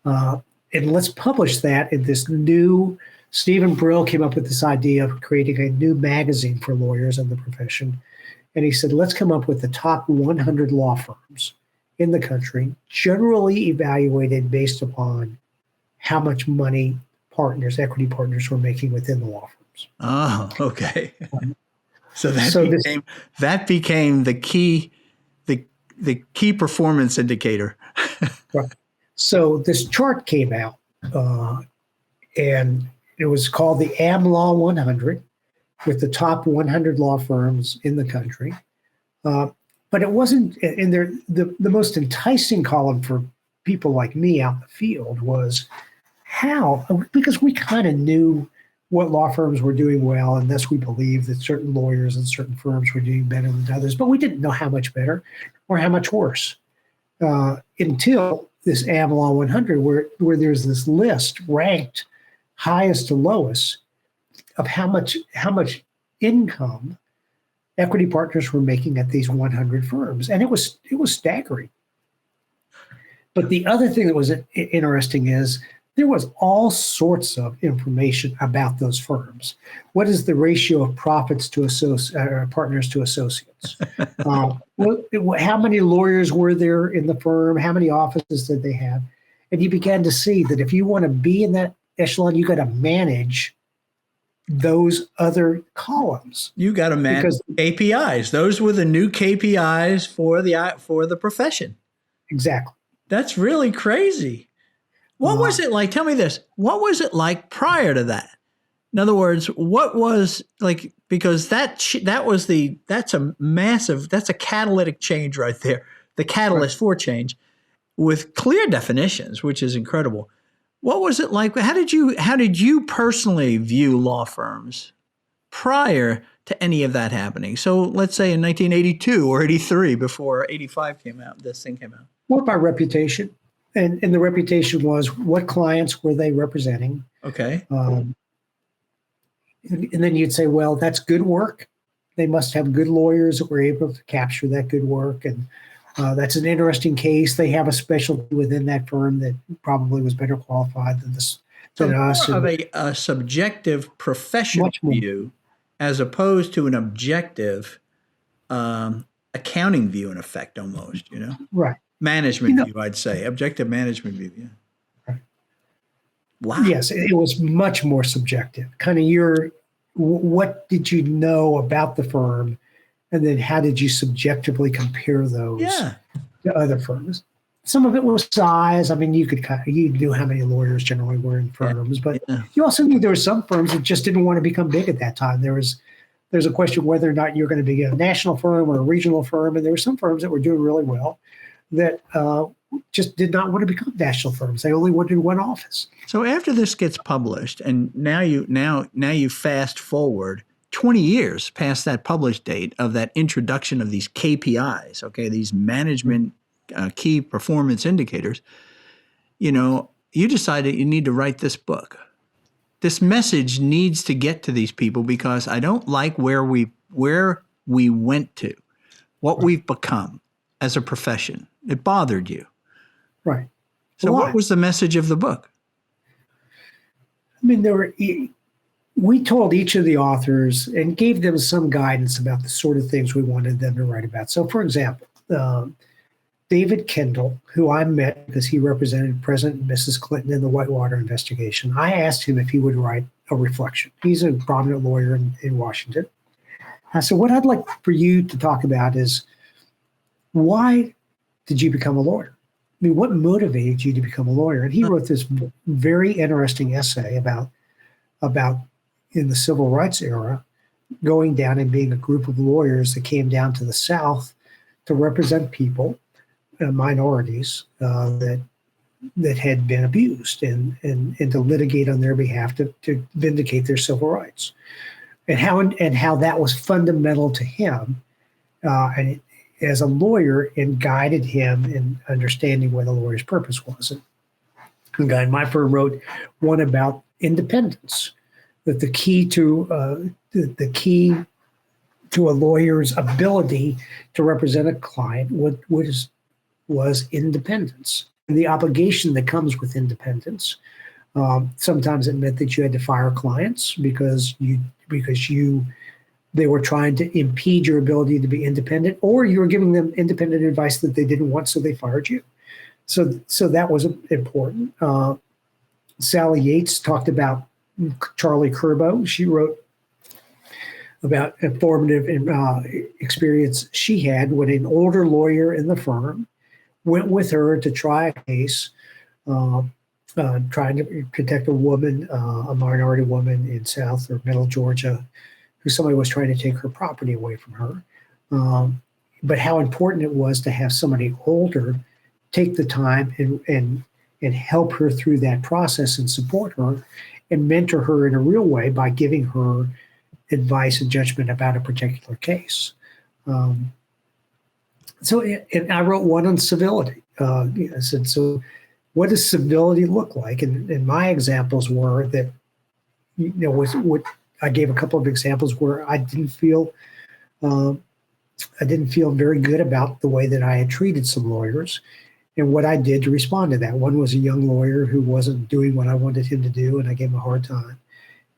And let's publish that in this new, Stephen Brill came up with this idea of creating a new magazine for lawyers in the profession. And he said, let's come up with the top 100 law firms in the country, generally evaluated based upon how much money equity partners were making within the law firms. Oh, okay. So that became the key performance indicator. Right. So this chart came out, and it was called the Am Law 100, with the top 100 law firms in the country. but it wasn't. And there, the most enticing column for people like me out in the field was how, because we kind of knew what law firms were doing well, and thus we believed that certain lawyers and certain firms were doing better than others, but we didn't know how much better or how much worse until this Avalon 100, where there's this list ranked highest to lowest of how much income equity partners were making at these 100 firms, and it was staggering. But the other thing that was interesting is there was all sorts of information about those firms. What is the ratio of profits to partners to associates? How many lawyers were there in the firm? How many offices did they have? And you began to see that if you want to be in that echelon, you got to manage those other columns. You got to manage KPIs. Those were the new KPIs for the profession. Exactly. That's really crazy. What was it like? Tell me this. What was it like prior to that? In other words, what was like, because that's a catalytic change right there. The catalyst for change with clear definitions, which is incredible. What was it like? How did you personally view law firms prior to any of that happening? So let's say in 1982 or 83, before 85 came out, this thing came out. More by reputation. And the reputation was, what clients were they representing? Okay. And then you'd say, well, that's good work. They must have good lawyers that were able to capture that good work. And that's an interesting case. They have a specialty within that firm that probably was better qualified than us. So more of a subjective professional view as opposed to an objective accounting view, in effect, almost, Right. Management view, I'd say. Objective management view, yeah. Right. Wow. Yes, it was much more subjective. Kind of what did you know about the firm, and then how did you subjectively compare those to other firms? Some of it was size. I mean, you knew how many lawyers generally were in firms, but you also knew there were some firms that just didn't want to become big at that time. There's a question whether or not you're going to be a national firm or a regional firm, and there were some firms that were doing really well that just did not want to become national firms. They only wanted one office. So after this gets published, and now you fast forward 20 years past that published date of that introduction of these KPIs, okay, these management key performance indicators, you decided you need to write this book. This message needs to get to these people because I don't like where we went to, what we've become as a profession. It bothered you. Right. So what was the message of the book? I mean, we told each of the authors and gave them some guidance about the sort of things we wanted them to write about. So, for example, David Kendall, who I met because he represented President and Mrs. Clinton in the Whitewater investigation, I asked him if he would write a reflection. He's a prominent lawyer in Washington. I said, what I'd like for you to talk about is, why did you become a lawyer? I mean, what motivated you to become a lawyer? And he wrote this very interesting essay about in the civil rights era, going down and being a group of lawyers that came down to the South to represent people, minorities that had been abused, and to litigate on their behalf to vindicate their civil rights, and how that was fundamental to him, and as a lawyer, and guided him in understanding what a lawyer's purpose was. And the guy in my firm wrote one about independence, that the key to a lawyer's ability to represent a client was independence, and the obligation that comes with independence. Sometimes it meant that you had to fire clients because they were trying to impede your ability to be independent, or you were giving them independent advice that they didn't want, so they fired you. So that was important. Sally Yates talked about Charlie Curbo. She wrote about a formative experience she had when an older lawyer in the firm went with her to try a case, trying to protect a woman, a minority woman in South or Middle Georgia, who somebody was trying to take her property away from her. but how important it was to have somebody older take the time and help her through that process and support her and mentor her in a real way by giving her advice and judgment about a particular case. And I wrote one on civility. I said, so what does civility look like? And my examples were that, was what I gave a couple of examples where I didn't feel very good about the way that I had treated some lawyers and what I did to respond to that. One was a young lawyer who wasn't doing what I wanted him to do, and I gave him a hard time.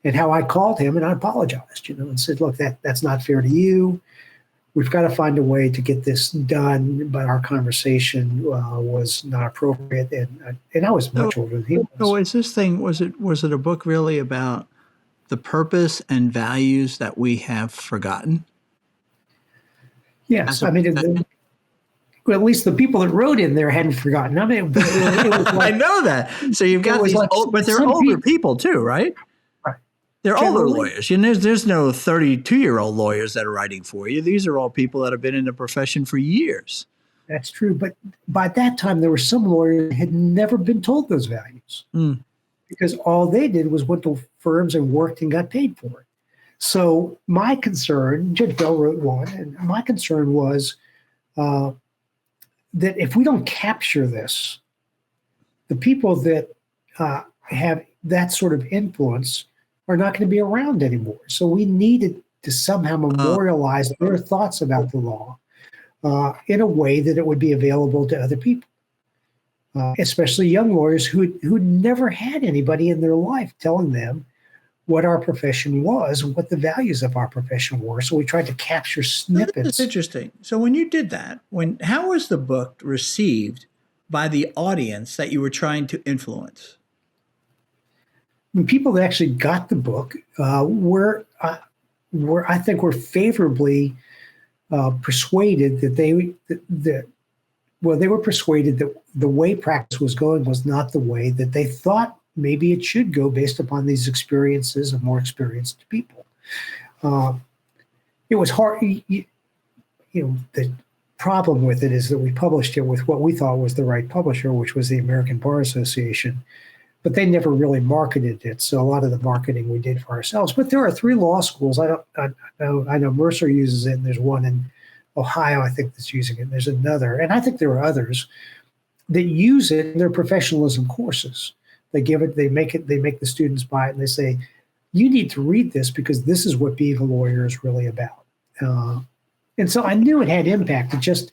And how I called him and I apologized, and said, look, that's not fair to you. We've got to find a way to get this done, but our conversation was not appropriate, and I was much older than he was. So is this thing, was it a book really about the purpose and values that we have forgotten? Yes, at least the people that wrote in there hadn't forgotten. I mean, it was like, I know that. So you've got these, but they're older people too, right? Right. They're older lawyers. There's no 32-year-old lawyers that are writing for you. These are all people that have been in the profession for years. That's true. But by that time, there were some lawyers that had never been told those values because all they did was went to firms and worked and got paid for it. So my concern, Judge Bell wrote one, and my concern was that if we don't capture this, the people that have that sort of influence are not going to be around anymore. So we needed to somehow memorialize their thoughts about the law in a way that it would be available to other people, especially young lawyers who never had anybody in their life telling them what our profession was and what the values of our profession were. So we tried to capture snippets. That's interesting. So when you did that, how was the book received by the audience that you were trying to influence? When people that actually got the book were I think were favorably persuaded that they were persuaded that the way practice was going was not the way that they thought maybe it should go based upon these experiences of more experienced people. It was hard. The problem with it is that we published it with what we thought was the right publisher, which was the American Bar Association, but they never really marketed it. So a lot of the marketing we did for ourselves. But there are 3 law schools. I know Mercer uses it, and there's one in Ohio, I think, that's using it. There's another, and I think there are others that use it in their professionalism courses. They give it, they make the students buy it, and they say, you need to read this because this is what being a lawyer is really about. And so I knew it had impact. It just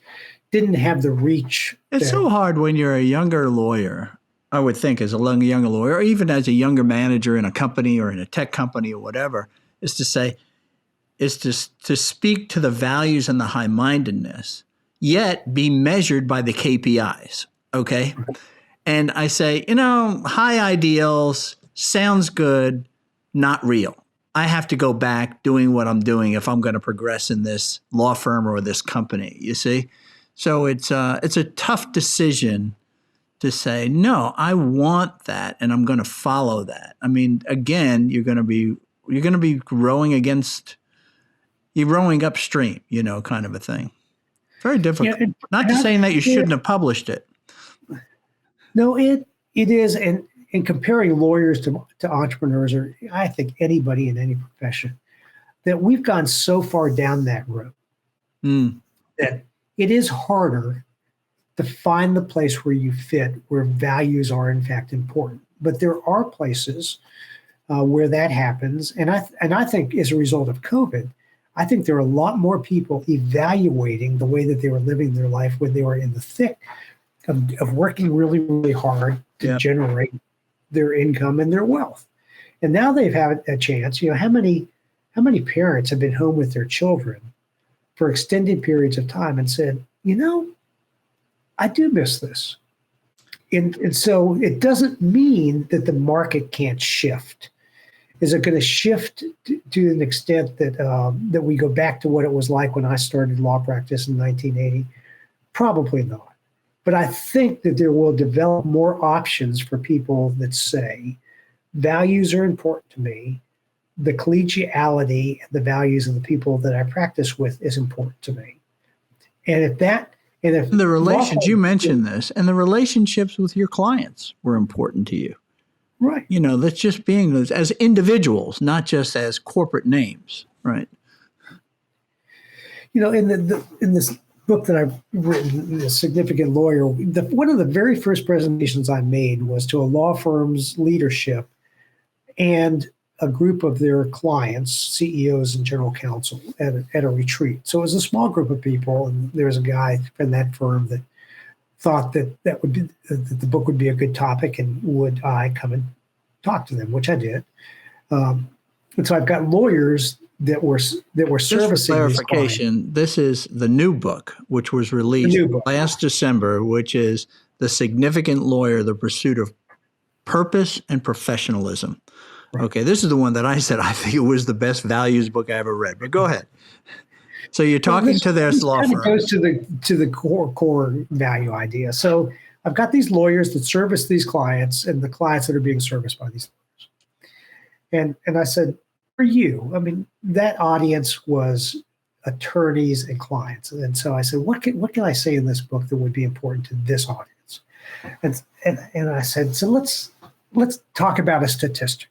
didn't have the reach. It's so hard when you're a younger lawyer, I would think, as a younger lawyer, or even as a younger manager in a company or in a tech company or whatever, is to speak to the values and the high-mindedness, yet be measured by the KPIs, okay? And I say, high ideals, sounds good, not real. I have to go back doing what I'm doing if I'm going to progress in this law firm or this company, you see? So it's a tough decision to say, no, I want that and I'm going to follow that. I mean, again, you're going to be rowing upstream, kind of a thing. Very difficult. Not to saying that you shouldn't have published it. No, it is, and comparing lawyers to entrepreneurs, or I think anybody in any profession, that we've gone so far down that road that it is harder to find the place where you fit, where values are in fact important. But there are places where that happens, and I think as a result of COVID, I think there are a lot more people evaluating the way that they were living their life when they were in the thick of working really, really hard to generate their income and their wealth. And now they've had a chance. How many parents have been home with their children for extended periods of time and said, I do miss this. And so it doesn't mean that the market can't shift. Is it going to shift to an extent that we go back to what it was like when I started law practice in 1980? Probably not. But I think that there will develop more options for people that say values are important to me. The collegiality and the values of the people that I practice with is important to me. And if The law relations, you firms- mentioned this, and the relationships with your clients were important to you. right. That's just being those as individuals, not just as corporate names, right? In this book that I've written, The Significant Lawyer, one of the very first presentations I made was to a law firm's leadership and a group of their clients, CEOs and general counsel, at a retreat. So it was a small group of people, and there was a guy from that firm that thought that the book would be a good topic, and would I come and talk to them, which I did. And so I've got lawyers that were servicing Just for clarification, this is the new book, which was released last December, which is The Significant Lawyer, The Pursuit of Purpose and Professionalism. Right. Okay, this is the one that I said I think it was the best values book I ever read. But go ahead. So you're talking to their law firm. It goes to the core value idea. So I've got these lawyers that service these clients, and the clients that are being serviced by these lawyers. And I said, for you, that audience was attorneys and clients. And so I said, what can I say in this book that would be important to this audience? And I said, so let's talk about a statistic.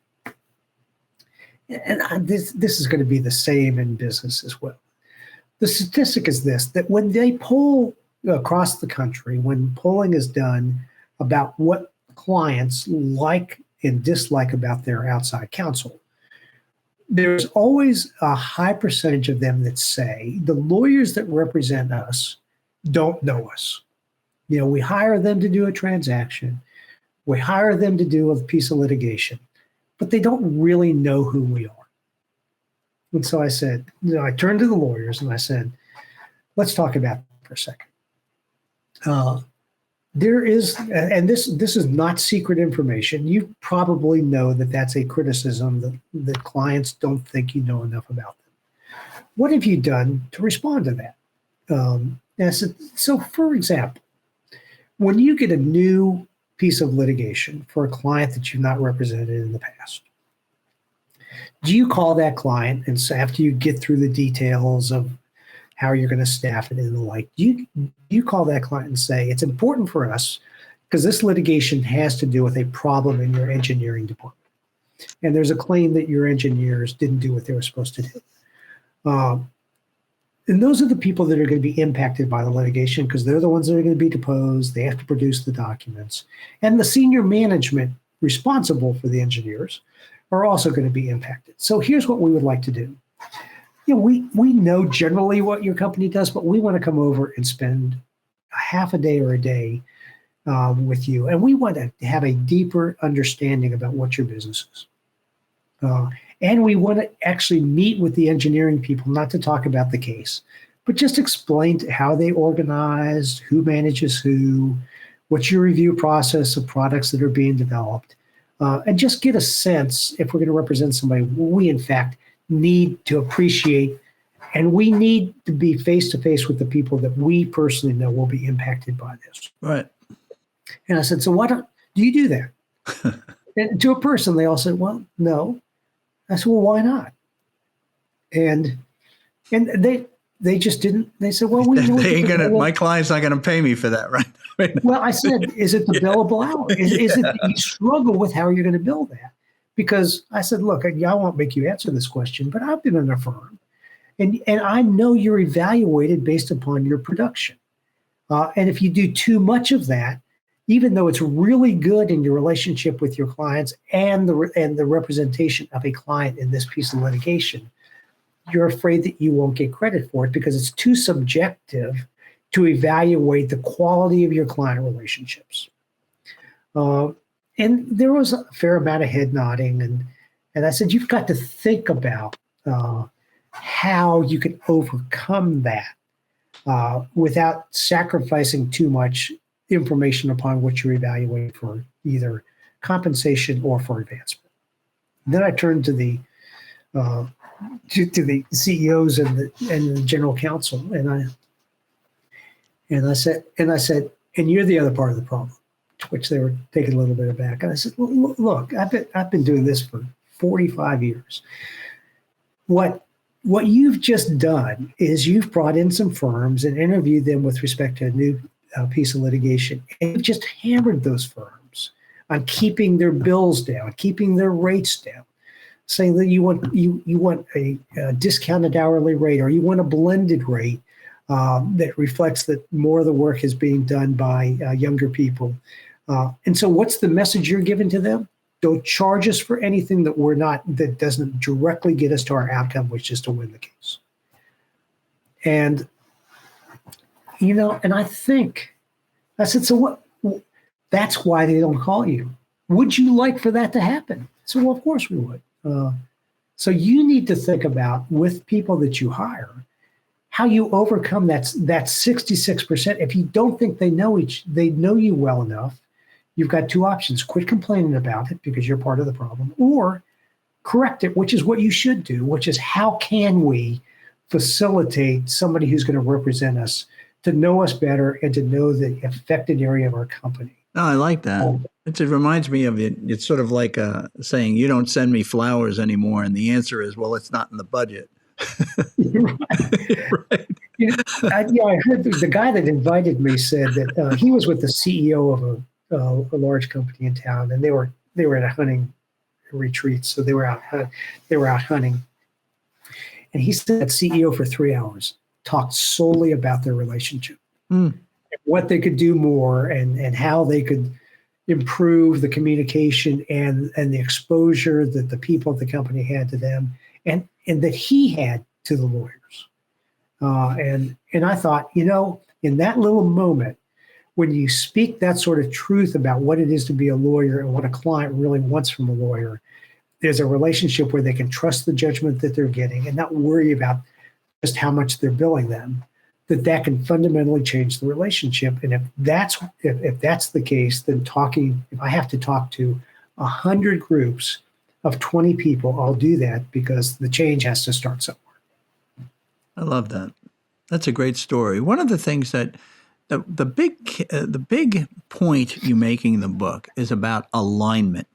And this is going to be the same in business as well. The statistic is this, that when they poll across the country, when polling is done about what clients like and dislike about their outside counsel, there's always a high percentage of them that say the lawyers that represent us don't know us. We hire them to do a transaction. We hire them to do a piece of litigation, but they don't really know who we are. And so I said, I turned to the lawyers and I said, let's talk about it for a second. There is, and this is not secret information. You probably know that that's a criticism that clients don't think you know enough about them. What have you done to respond to that? And I said, so for example, when you get a new piece of litigation for a client that you've not represented in the past, do you call that client and say, after you get through the details of how you're going to staff it and the like, you call that client and say, it's important for us because this litigation has to do with a problem in your engineering department. And there's a claim that your engineers didn't do what they were supposed to do. And those are the people that are going to be impacted by the litigation because they're the ones that are going to be deposed. They have to produce the documents. And the senior management responsible for the engineers are also going to be impacted. So here's what we would like to do. We know generally what your company does, but we want to come over and spend a half a day or a day with you. And we want to have a deeper understanding about what your business is. And we want to actually meet with the engineering people, not to talk about the case, but just explain how they organize, who manages who, what's your review process of products that are being developed, and just get a sense, if we're going to represent somebody, we in fact need to appreciate, and we need to be face-to-face with the people that we personally know will be impacted by this. Right. And I said, so why do you do that? And to a person, they all said, well, no. I said, well, why not? And they just didn't. They said, well, we ain't gonna. My client's not gonna pay me for that, right? Well, I said, is it the billable hour? Is it that you struggle with how you're going to bill that? Because I said, look, I won't make you answer this question, but I've been in a firm, and I know you're evaluated based upon your production. And if you do too much of that, even though it's really good in your relationship with your clients and the representation of a client in this piece of litigation, you're afraid that you won't get credit for it because it's too subjective to evaluate the quality of your client relationships. And there was a fair amount of head nodding. And I said, you've got to think about how you can overcome that without sacrificing too much information upon what you're evaluating for either compensation or for advancement. And then I turned to the CEOs and the general counsel, and I said, and you're the other part of the problem, to which they were taken a little bit aback. And I said, look, I've been doing this for 45 years. What what you've just done is you've brought in some firms and interviewed them with respect to a new piece of litigation, and you've just hammered those firms on keeping their bills down, keeping their rates down, saying that you want a discounted hourly rate, or you want a blended rate that reflects that more of the work is being done by younger people. And so what's the message you're giving to them? Don't charge us for anything that doesn't directly get us to our outcome, which is to win the case. And, and I said, so what? That's why they don't call you. Would you like for that to happen? So, well, of course we would. So you need to think about, with people that you hire, how you overcome that 66%. If you don't think they know you well enough, you've got two options: quit complaining about it because you're part of the problem, or correct it, which is what you should do, which is how can we facilitate somebody who's going to represent us to know us better and to know the affected area of our company. Oh, I like that. It reminds me of it. It's sort of like saying, you don't send me flowers anymore. And the answer is, well, it's not in the budget. Right. I heard the guy that invited me said that he was with the CEO of a large company in town, and they were at a hunting retreat. So they were out hunting. And he said that CEO for 3 hours talked solely about their relationship, what they could do more, and how they could improve the communication and the exposure that the people at the company had to them, and that he had to the lawyers. And I thought, in that little moment, when you speak that sort of truth about what it is to be a lawyer and what a client really wants from a lawyer, there's a relationship where they can trust the judgment that they're getting and not worry about just how much they're billing them, that can fundamentally change the relationship. And if that's the case, then if I have to talk to 100 groups of 20 people, I'll do that, because the change has to start somewhere. I love that. That's a great story. One of the things that the big point you making in the book is about alignment,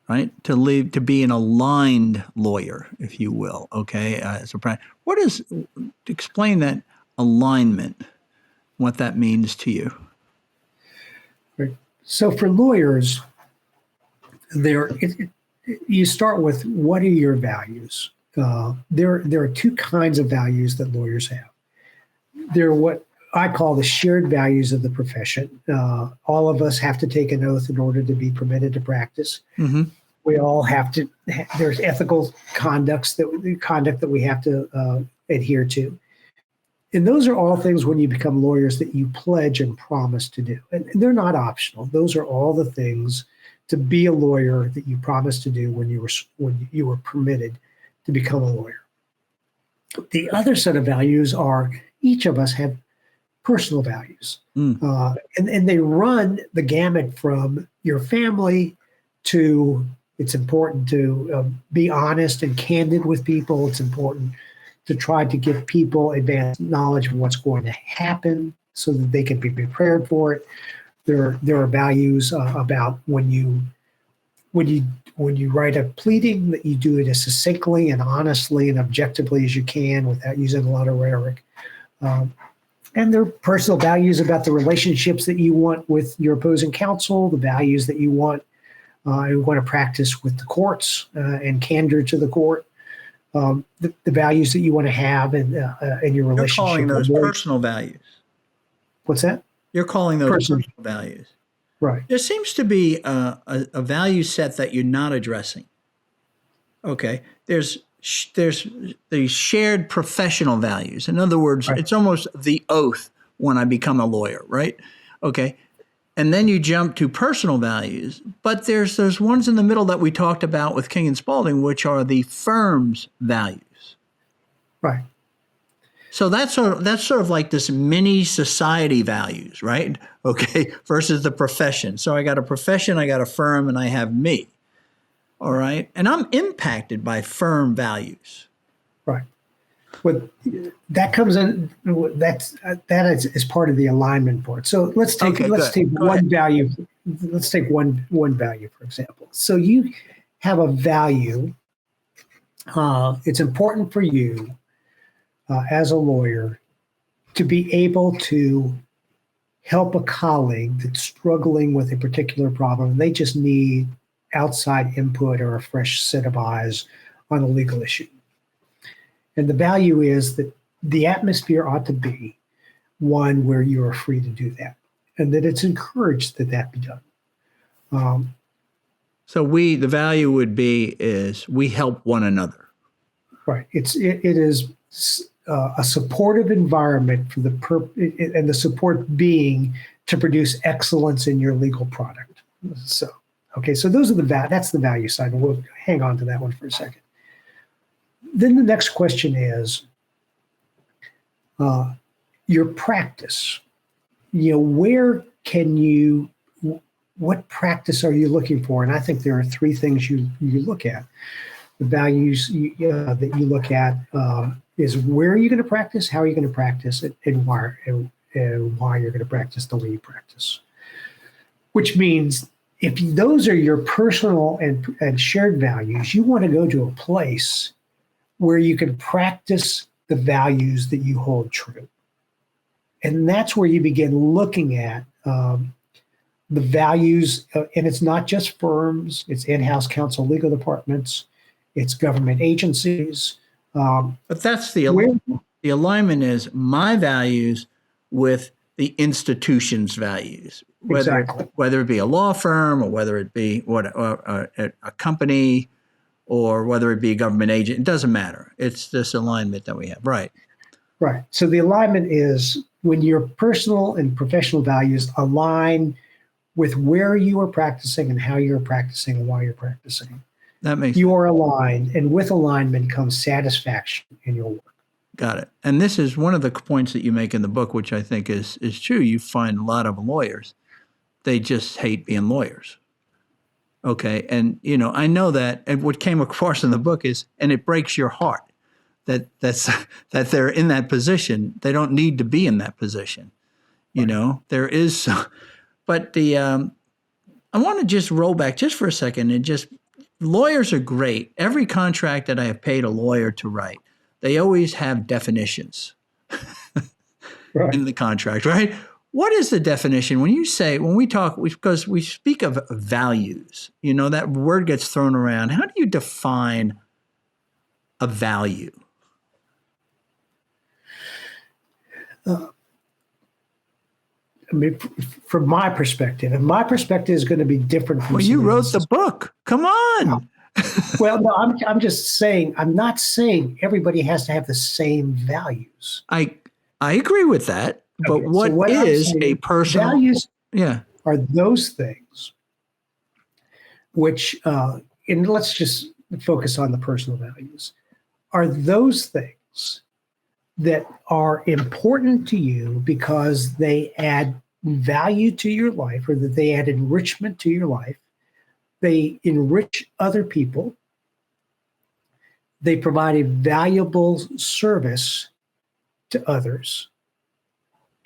right? To be an aligned lawyer, if you will. Okay. Explain that alignment, what that means to you. Right. So for lawyers, you start with, what are your values? There are two kinds of values that lawyers have. They're what I call the shared values of the profession. All of us have to take an oath in order to be permitted to practice. Mm-hmm. We all have to. There's ethical conduct that we have to adhere to, and those are all things when you become lawyers that you pledge and promise to do, and they're not optional. Those are all the things to be a lawyer that you promised to do when you were permitted to become a lawyer. The other set of values are, each of us have personal values, and they run the gamut from your family to, it's important to be honest and candid with people. It's important to try to give people advanced knowledge of what's going to happen so that they can be prepared for it. There are values about when you write a pleading, that you do it as succinctly and honestly and objectively as you can without using a lot of rhetoric. And there are personal values about the relationships that you want with your opposing counsel, the values that you want to practice with the courts and candor to the court, the values that you want to have in your relationship. You're calling those personal values. What's that? You're calling those personal values. Right. There seems to be a value set that you're not addressing. Okay. There's the shared professional values. In other words, right. It's almost the oath when I become a lawyer, right? Okay. And then you jump to personal values, but there's those ones in the middle that we talked about with King and Spalding, which are the firm's values. Right. So that's sort of like this mini society values, right? Okay, versus the profession. So I got a profession, I got a firm, and I have me. All right, and I'm impacted by firm values. Right. But that comes in. That is part of the alignment board. So let's take one value. Let's take one value, for example. So you have a value It's important for you as a lawyer to be able to help a colleague that's struggling with a particular problem. They just need outside input or a fresh set of eyes on a legal issue. And the value is that the atmosphere ought to be one where you are free to do that, and that it's encouraged that that be done. So the value would be is we help one another. Right. It is a supportive environment for and the support being to produce excellence in your legal product. So, okay. So those are that's the value side, and we'll hang on to that one for a second. Then the next question is your practice. Where can you? What practice are you looking for? And I think there are three things you look at. The values that you look at is where are you going to practice, how are you going to practice it, and why you're going to practice the way you practice. Which means if those are your personal and shared values, you want to go to a place where you can practice the values that you hold true. And that's where you begin looking at the values, and it's not just firms, it's in-house counsel legal departments, it's government agencies. But that's the alignment is my values with the institution's values, whether it be a law firm or whether it be a company or whether it be a government agent. It doesn't matter. It's this alignment that we have. Right. Right. So the alignment is when your personal and professional values align with where you are practicing and how you're practicing and why you're practicing. That makes you are aligned, and with alignment comes satisfaction in your work. Got it. And this is one of the points that you make in the book, which I think is true. You find a lot of lawyers, they just hate being lawyers. Okay. And, I know that, and what came across in the book is, and it breaks your heart that they're in that position. They don't need to be in that position. There is, but I want to just roll back just for a second and just, lawyers are great. Every contract that I have paid a lawyer to write, they always have definitions in the contract, right? What is the definition when we talk, because we speak of values, that word gets thrown around. How do you define a value? From my perspective, and my perspective is going to be different from. Well, you wrote the book. Come on. No. Well, no, I'm just saying. I'm not saying everybody has to have the same values. I agree with that, but okay, what is a personal values? Yeah, are those things which, and let's just focus on the personal values. Are those things that are important to you because they add value to your life, or that they add enrichment to your life? They enrich other people. They provide a valuable service to others,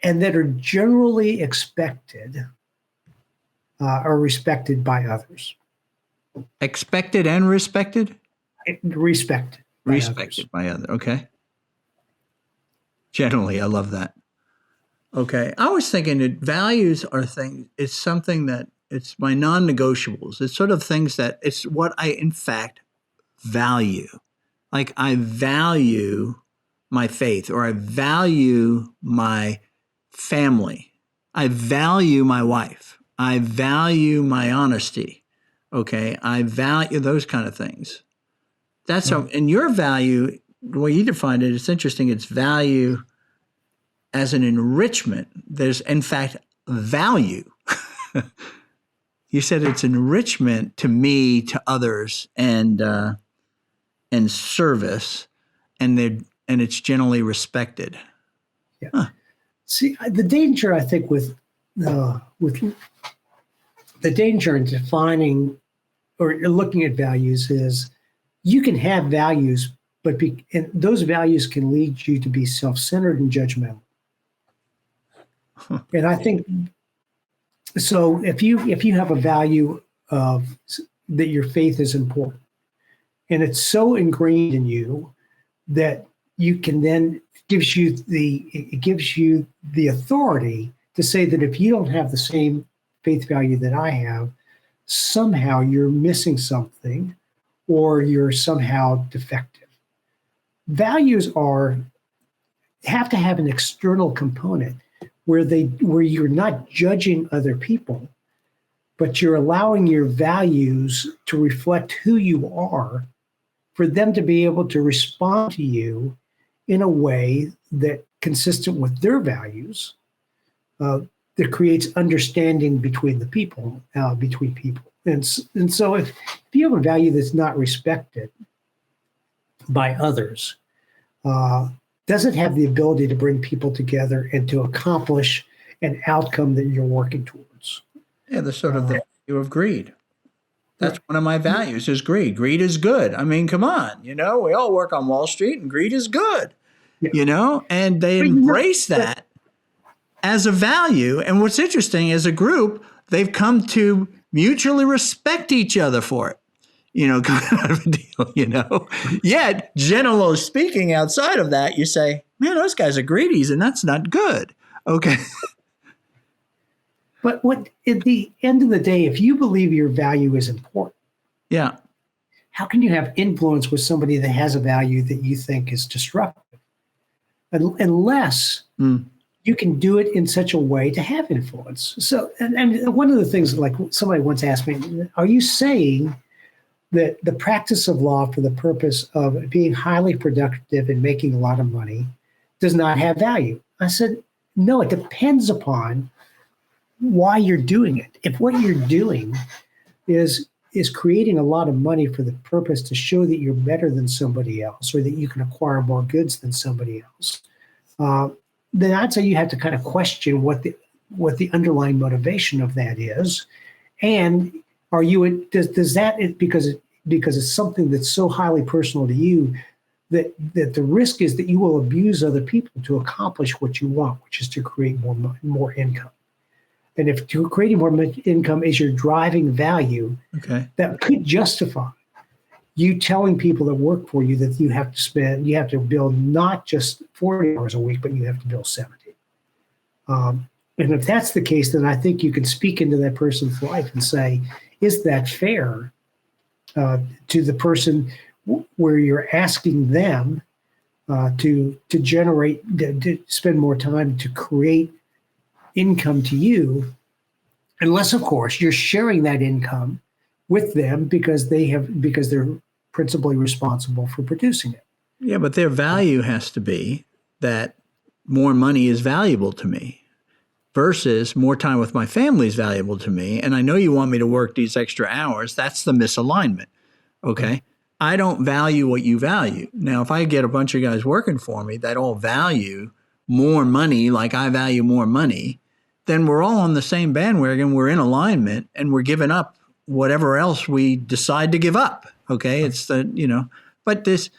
and that are generally expected or respected by others. Expected and respected? Respected. Respected by others. Okay. Generally, I love that. Okay. I was thinking that values are things, it's something that it's my non-negotiables. It's sort of things that it's what I, in fact, value. Like I value my faith, or I value my family. I value my wife. I value my honesty. Okay. I value those kind of things. That's and your value, the way you defined it, it's interesting. It's value as an enrichment. There's, in fact, value. You said it's enrichment to me, to others, and service, and it's generally respected. Yeah. Huh. See, the danger, I think, with the danger in defining or looking at values is you can have values, but and those values can lead you to be self-centered and judgmental. And I think so. If you have a value of that your faith is important, And it's so ingrained in you that you can then it gives you the authority to say that if you don't have the same faith value that I have, somehow you're missing something or you're somehow defective. Values have to have an external component where you're not judging other people, but you're allowing your values to reflect who you are, for them to be able to respond to you in a way that consistent with their values, that creates understanding between people. And so if you have a value that's not respected by others, doesn't have the ability to bring people together and to accomplish an outcome that you're working towards. Yeah, the sort of the value of greed. That's one of my values is greed. Greed is good. I mean, come on, we all work on Wall Street and greed is good, and they embrace that as a value. And what's interesting, as a group, they've come to mutually respect each other for it, kind of a deal, Yet, generally speaking, outside of that, you say, man, those guys are greedies and that's not good. Okay. But at the end of the day, if you believe your value is important, yeah, how can you have influence with somebody that has a value that you think is destructive? Unless you can do it in such a way to have influence. So, and one of the things, like somebody once asked me, are you saying that the practice of law for the purpose of being highly productive and making a lot of money does not have value? I said, no, it depends upon why you're doing it. If what you're doing is creating a lot of money for the purpose to show that you're better than somebody else, or that you can acquire more goods than somebody else, then I'd say you have to kind of question what the underlying motivation of that is. And does that because it's something that's so highly personal to you that the risk is that you will abuse other people to accomplish what you want, which is to create more income. And if creating more income is your driving value, that could justify you telling people that work for you that you have to build not just 40 hours a week, but you have to build 70. And if that's the case, then I think you can speak into that person's life and say, is that fair to the person where you're asking them to spend more time to create income to you, unless of course you're sharing that income with them because they're principally responsible for producing it. Yeah, but their value has to be that more money is valuable to me versus more time with my family is valuable to me. And I know you want me to work these extra hours. That's the misalignment. Okay. I don't value what you value. Now, if I get a bunch of guys working for me that all value more money, like I value more money, then we're all on the same bandwagon. We're in alignment and we're giving up whatever else we decide to give up. Okay. It's but this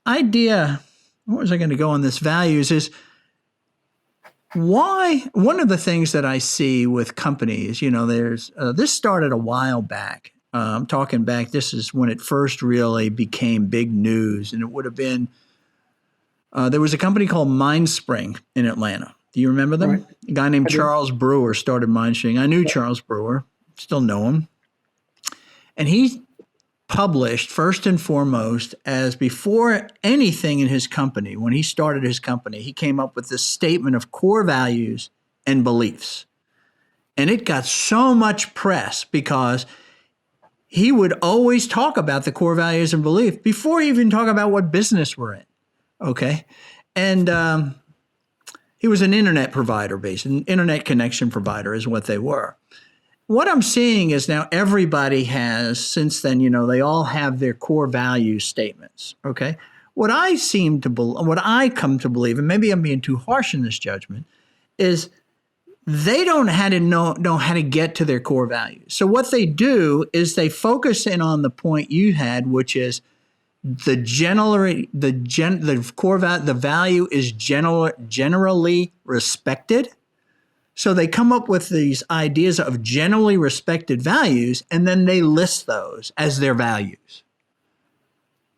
idea, what was I going to go on this values is why one of the things that I see with companies, there's, this started a while back. I'm talking back, this is when it first really became big news, and it would have been, there was a company called MindSpring in Atlanta. Do you remember them? Right. A guy named Charles Brewer started MindSpring. I knew Charles Brewer, still know him. And he published, first and foremost, as before anything in his company, when he started his company, he came up with this statement of core values and beliefs. And it got so much press because he would always talk about the core values and beliefs before he even talk about what business we're in. Okay. And he was an internet provider, an internet connection provider is what they were. What I'm seeing is now everybody has, since then, they all have their core value statements. Okay. What I come to believe, and maybe I'm being too harsh in this judgment, is they don't know how to get to their core values. So what they do is they focus in on the point you had, which is the core value, the value is generally respected. So they come up with these ideas of generally respected values, and then they list those as their values.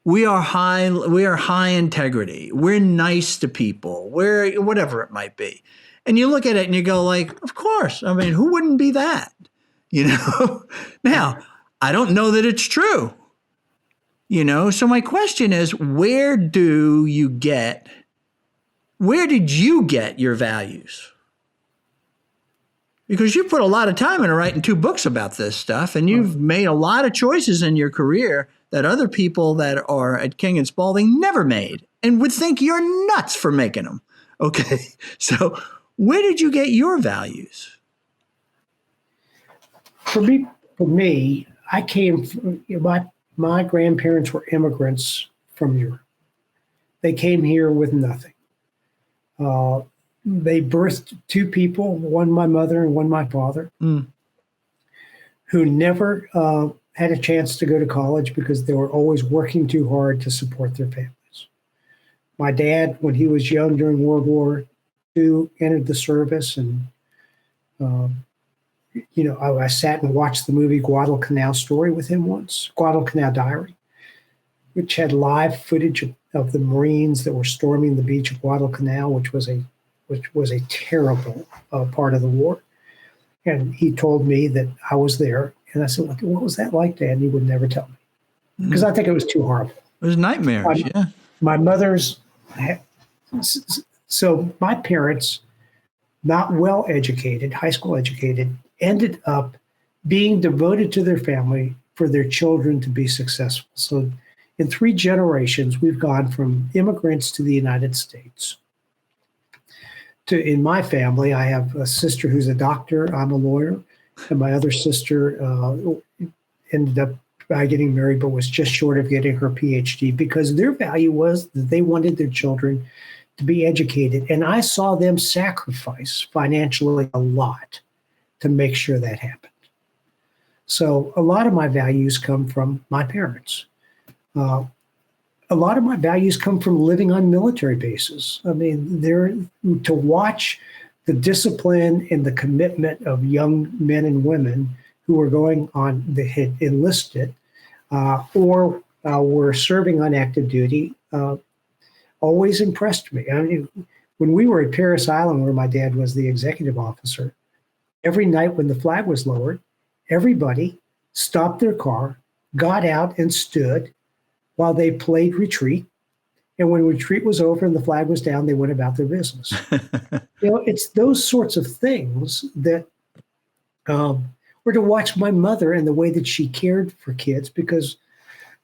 We are high integrity. We're nice to people. We're whatever it might be. And you look at it and you go like, of course. I mean, who wouldn't be that? Now, I don't know that it's true. So my question is, where did you get your values? Because you put a lot of time into writing 2 books about this stuff, and you've made a lot of choices in your career that other people that are at King and Spalding never made and would think you're nuts for making them. Okay. So where did you get your values? For me, I came from, my grandparents were immigrants from Europe. They came here with nothing. They birthed 2 people, one my mother and one my father, who never had a chance to go to college because they were always working too hard to support their families. My dad, when he was young during World War II, entered the service, and I sat and watched the movie Guadalcanal Story with him once, Guadalcanal Diary, which had live footage of the Marines that were storming the beach of Guadalcanal, which was a terrible part of the war. And he told me that I was there. And I said, what was that like, Dad? And he would never tell me because I think it was too horrible. It was nightmarish, yeah. My mother's, so my parents, not well educated, high school educated, ended up being devoted to their family for their children to be successful. So in 3 generations, we've gone from immigrants to the United States. In my family, I have a sister who's a doctor. I'm a lawyer. And my other sister ended up getting married, but was just short of getting her PhD because their value was that they wanted their children to be educated. And I saw them sacrifice financially a lot to make sure that happened. So a lot of my values come from my parents. A lot of my values come from living on military bases. I mean, to watch the discipline and the commitment of young men and women who were going on, they had enlisted or were serving on active duty, always impressed me. I mean, when we were at Paris Island, where my dad was the executive officer, every night when the flag was lowered, everybody stopped their car, got out and stood while they played retreat. And when retreat was over and the flag was down, they went about their business. It's those sorts of things that were to watch my mother and the way that she cared for kids, because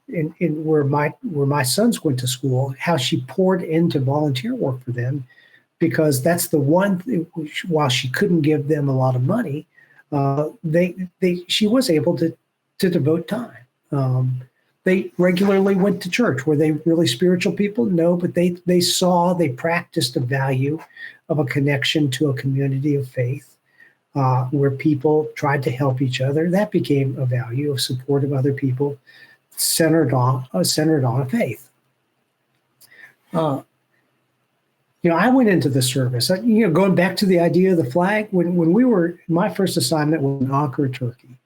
in where my sons went to school, how she poured into volunteer work for them, because that's the one thing, while she couldn't give them a lot of money, she was able to devote time. They regularly went to church. Were they really spiritual people? No, but they practiced the value of a connection to a community of faith, where people tried to help each other. That became a value of support of other people, centered on a faith. I went into the service. Going back to the idea of the flag, when we were, my first assignment was in Ankara, Turkey,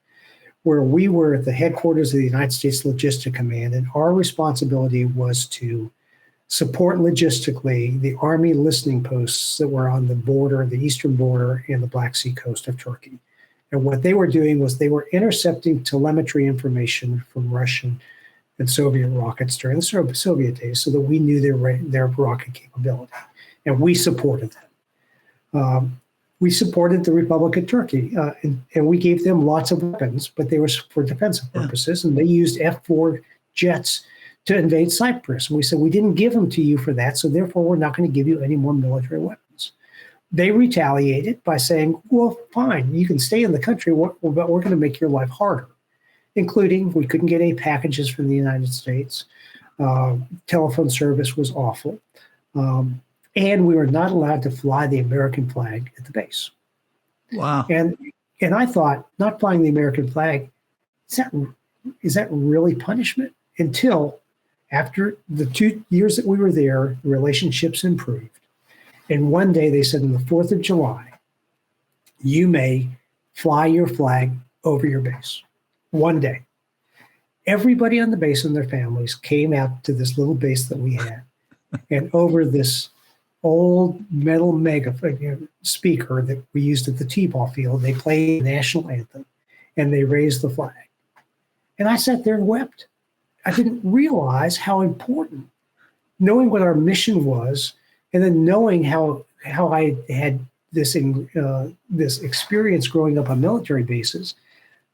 where we were at the headquarters of the United States Logistic Command, and our responsibility was to support logistically the Army listening posts that were on the border, the eastern border, and the Black Sea coast of Turkey. And what they were doing was they were intercepting telemetry information from Russian and Soviet rockets during the Soviet days, so that we knew their rocket capability, and we supported them. We supported the Republic of Turkey, and we gave them lots of weapons, but they were for defensive purposes, and they used F-4 jets to invade Cyprus. And we said, we didn't give them to you for that, so therefore we're not going to give you any more military weapons. They retaliated by saying, well, fine, you can stay in the country, but we're going to make your life harder, including we couldn't get any packages from the United States. Telephone service was awful. And we were not allowed to fly the American flag at the base. Wow. And I thought, not flying the American flag, is that really punishment? Until after the 2 years that we were there, the relationships improved. And one day they said, on the 4th of July, you may fly your flag over your base one day. Everybody on the base and their families came out to this little base that we had, and over this old metal megaphone speaker that we used at the T-ball field, they played the national anthem, and they raised the flag. And I sat there and wept. I didn't realize how important, knowing what our mission was, and then knowing how I had this experience growing up on military bases,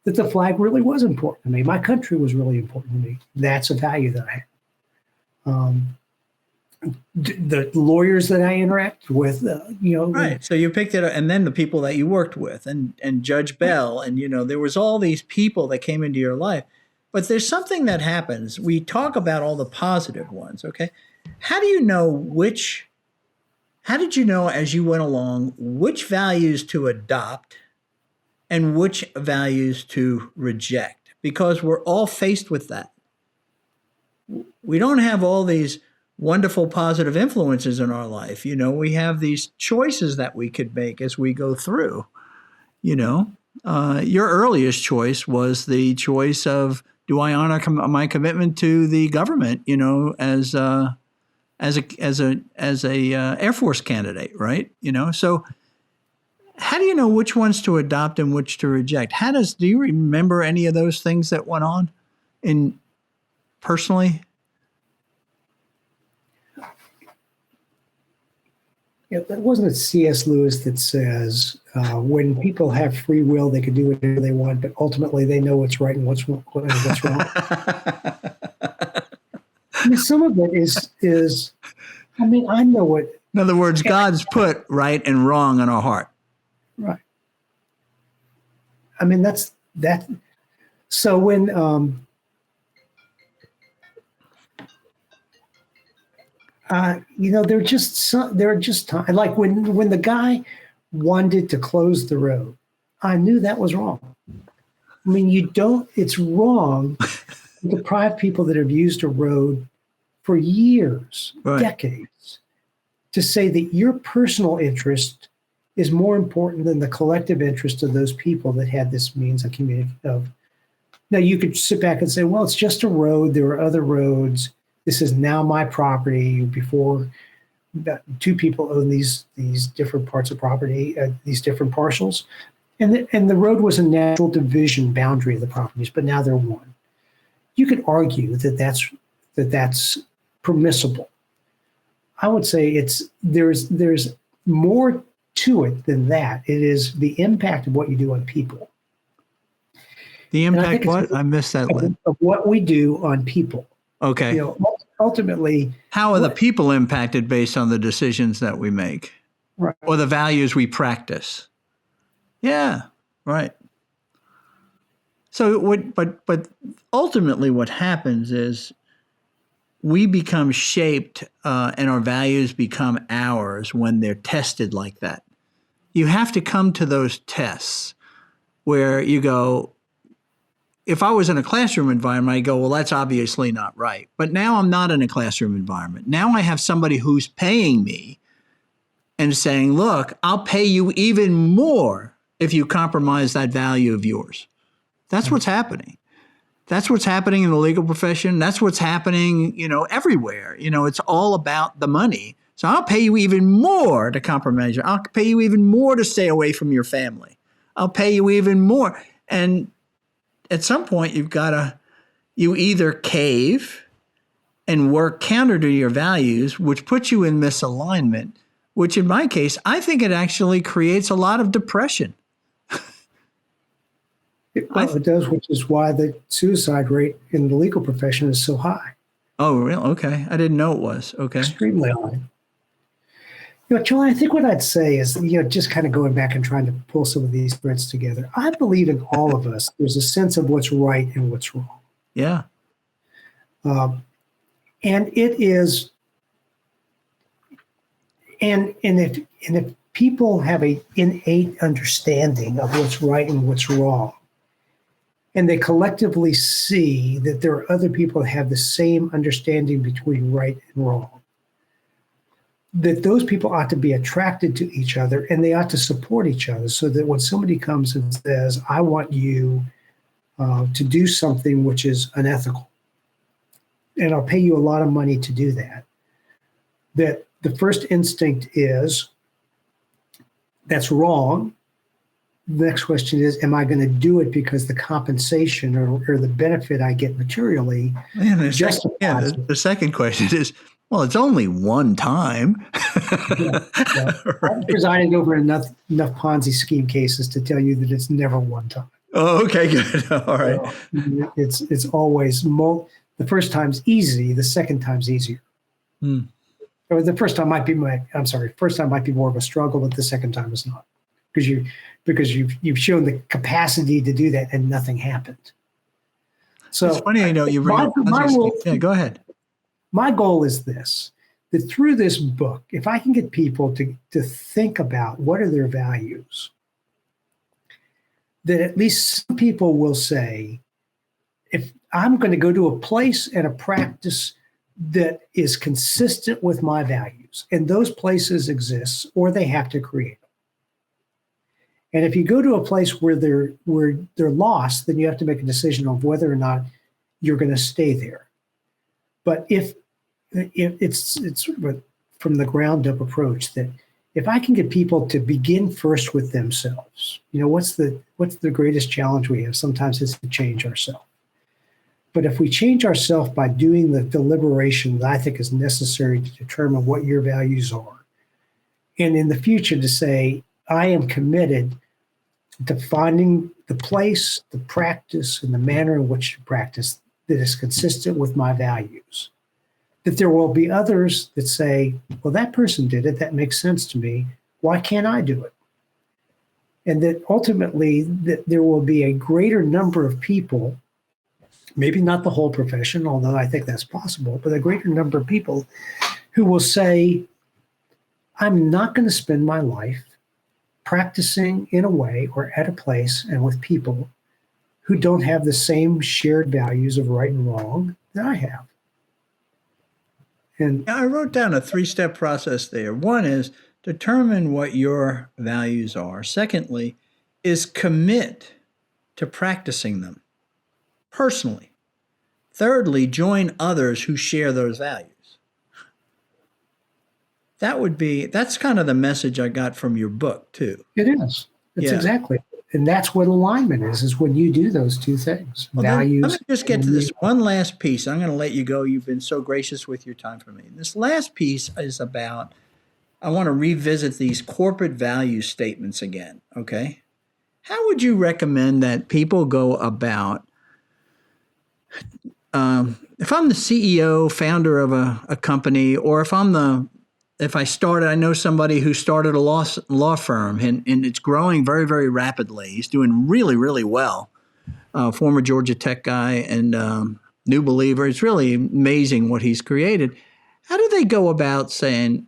that the flag really was important to me. My country was really important to me. That's a value that I had. The lawyers that I interact with, Right. So you picked it up, and then the people that you worked with, and Judge Bell, and there was all these people that came into your life. But there's something that happens. We talk about all the positive ones, okay? How did you know as you went along which values to adopt and which values to reject? Because we're all faced with that. We don't have all these wonderful positive influences in our life. We have these choices that we could make as we go through. Your earliest choice was the choice of, do I honor my commitment to the government, as a Air Force candidate, right? So how do you know which ones to adopt and which to reject? Do you remember any of those things that went on personally? Yeah, that wasn't it C.S. Lewis that says, when people have free will, they can do whatever they want, but ultimately they know what's right and what's wrong. I mean, some of it is, I know what. In other words, God's put right and wrong in our heart. Right. That's that. So when there are just times, like when the guy wanted to close the road, I knew that was wrong. It's wrong to deprive people that have used a road for years, right, decades, to say that your personal interest is more important than the collective interest of those people that had this means of communication. Now, you could sit back and say, well, it's just a road. There are other roads. This is now my property. Before, two people own these different parts of property, these different parcels. And the road was a natural division boundary of the properties, but now they're one. You could argue that that's permissible. I would say there's more to it than that. It is the impact of what you do on people. The impact what? I missed that one. Of what we do on people. Okay. Ultimately. How are the people impacted based on the decisions that we make? Right. Or the values we practice? Yeah, right. So but ultimately what happens is we become shaped and our values become ours when they're tested like that. You have to come to those tests where you go, if I was in a classroom environment, I go, well, that's obviously not right. But now I'm not in a classroom environment. Now I have somebody who's paying me and saying, look, I'll pay you even more if you compromise that value of yours. That's what's happening. That's what's happening in the legal profession. That's what's happening, everywhere. It's all about the money. So I'll pay you even more to compromise you. I'll pay you even more to stay away from your family. I'll pay you even more. And at some point, you either cave and work counter to your values, which puts you in misalignment, which in my case, I think it actually creates a lot of depression. It does, which is why the suicide rate in the legal profession is so high. Oh, really? Okay. I didn't know it was. Okay. Extremely high. Charlie, I think what I'd say is, just kind of going back and trying to pull some of these threads together. I believe in all of us, there's a sense of what's right and what's wrong. Yeah. And it is, and if people have an innate understanding of what's right and what's wrong, and they collectively see that there are other people that have the same understanding between right and wrong, that those people ought to be attracted to each other and they ought to support each other, so that when somebody comes and says, I want you to do something which is unethical, and I'll pay you a lot of money to do that, that the first instinct is, that's wrong. The next question is, am I going to do it because the compensation or the benefit I get materially justifies it? The second question is, well, it's only one time. Yeah. Right. I've presided over enough Ponzi scheme cases to tell you that it's never one time. Oh, okay, good. All right. It's always the first time's easy, the second time's easier. Or the first time might be first time might be more of a struggle, but the second time is not, because you've shown the capacity to do that and nothing happened. So it's funny, you bring yeah, go ahead. My goal is this, that through this book, if I can get people to think about what are their values, that at least some people will say, if I'm going to go to a place and a practice that is consistent with my values, and those places exist, or they have to create them. And if you go to a place where they're lost, then you have to make a decision of whether or not you're going to stay there. But if it's sort of a from the ground up approach, that if I can get people to begin first with themselves, what's the greatest challenge we have? Sometimes it's to change ourselves. But if we change ourselves by doing the deliberation that I think is necessary to determine what your values are, and in the future to say, I am committed to finding the place, the practice, and the manner in which you practice that is consistent with my values, that there will be others that say, well, that person did it. That makes sense to me. Why can't I do it? And that ultimately that there will be a greater number of people, maybe not the whole profession, although I think that's possible, but a greater number of people who will say, I'm not going to spend my life practicing in a way or at a place and with people who don't have the same shared values of right and wrong that I have. And I wrote down a 3-step process there. One is determine what your values are. Secondly, is commit to practicing them personally. Thirdly, join others who share those values. That's kind of the message I got from your book too. It is. It's exactly. And that's what alignment is when you do those two things. Well, values. Let me just get to this one last piece. I'm going to let you go. You've been so gracious with your time for me. This last piece is about, I want to revisit these corporate value statements again. Okay. How would you recommend that people go about, if I'm the CEO, founder of a company, or if I know somebody who started a law firm and it's growing very, very rapidly. He's doing really, really well. Former Georgia Tech guy and new believer. It's really amazing what he's created. How do they go about saying,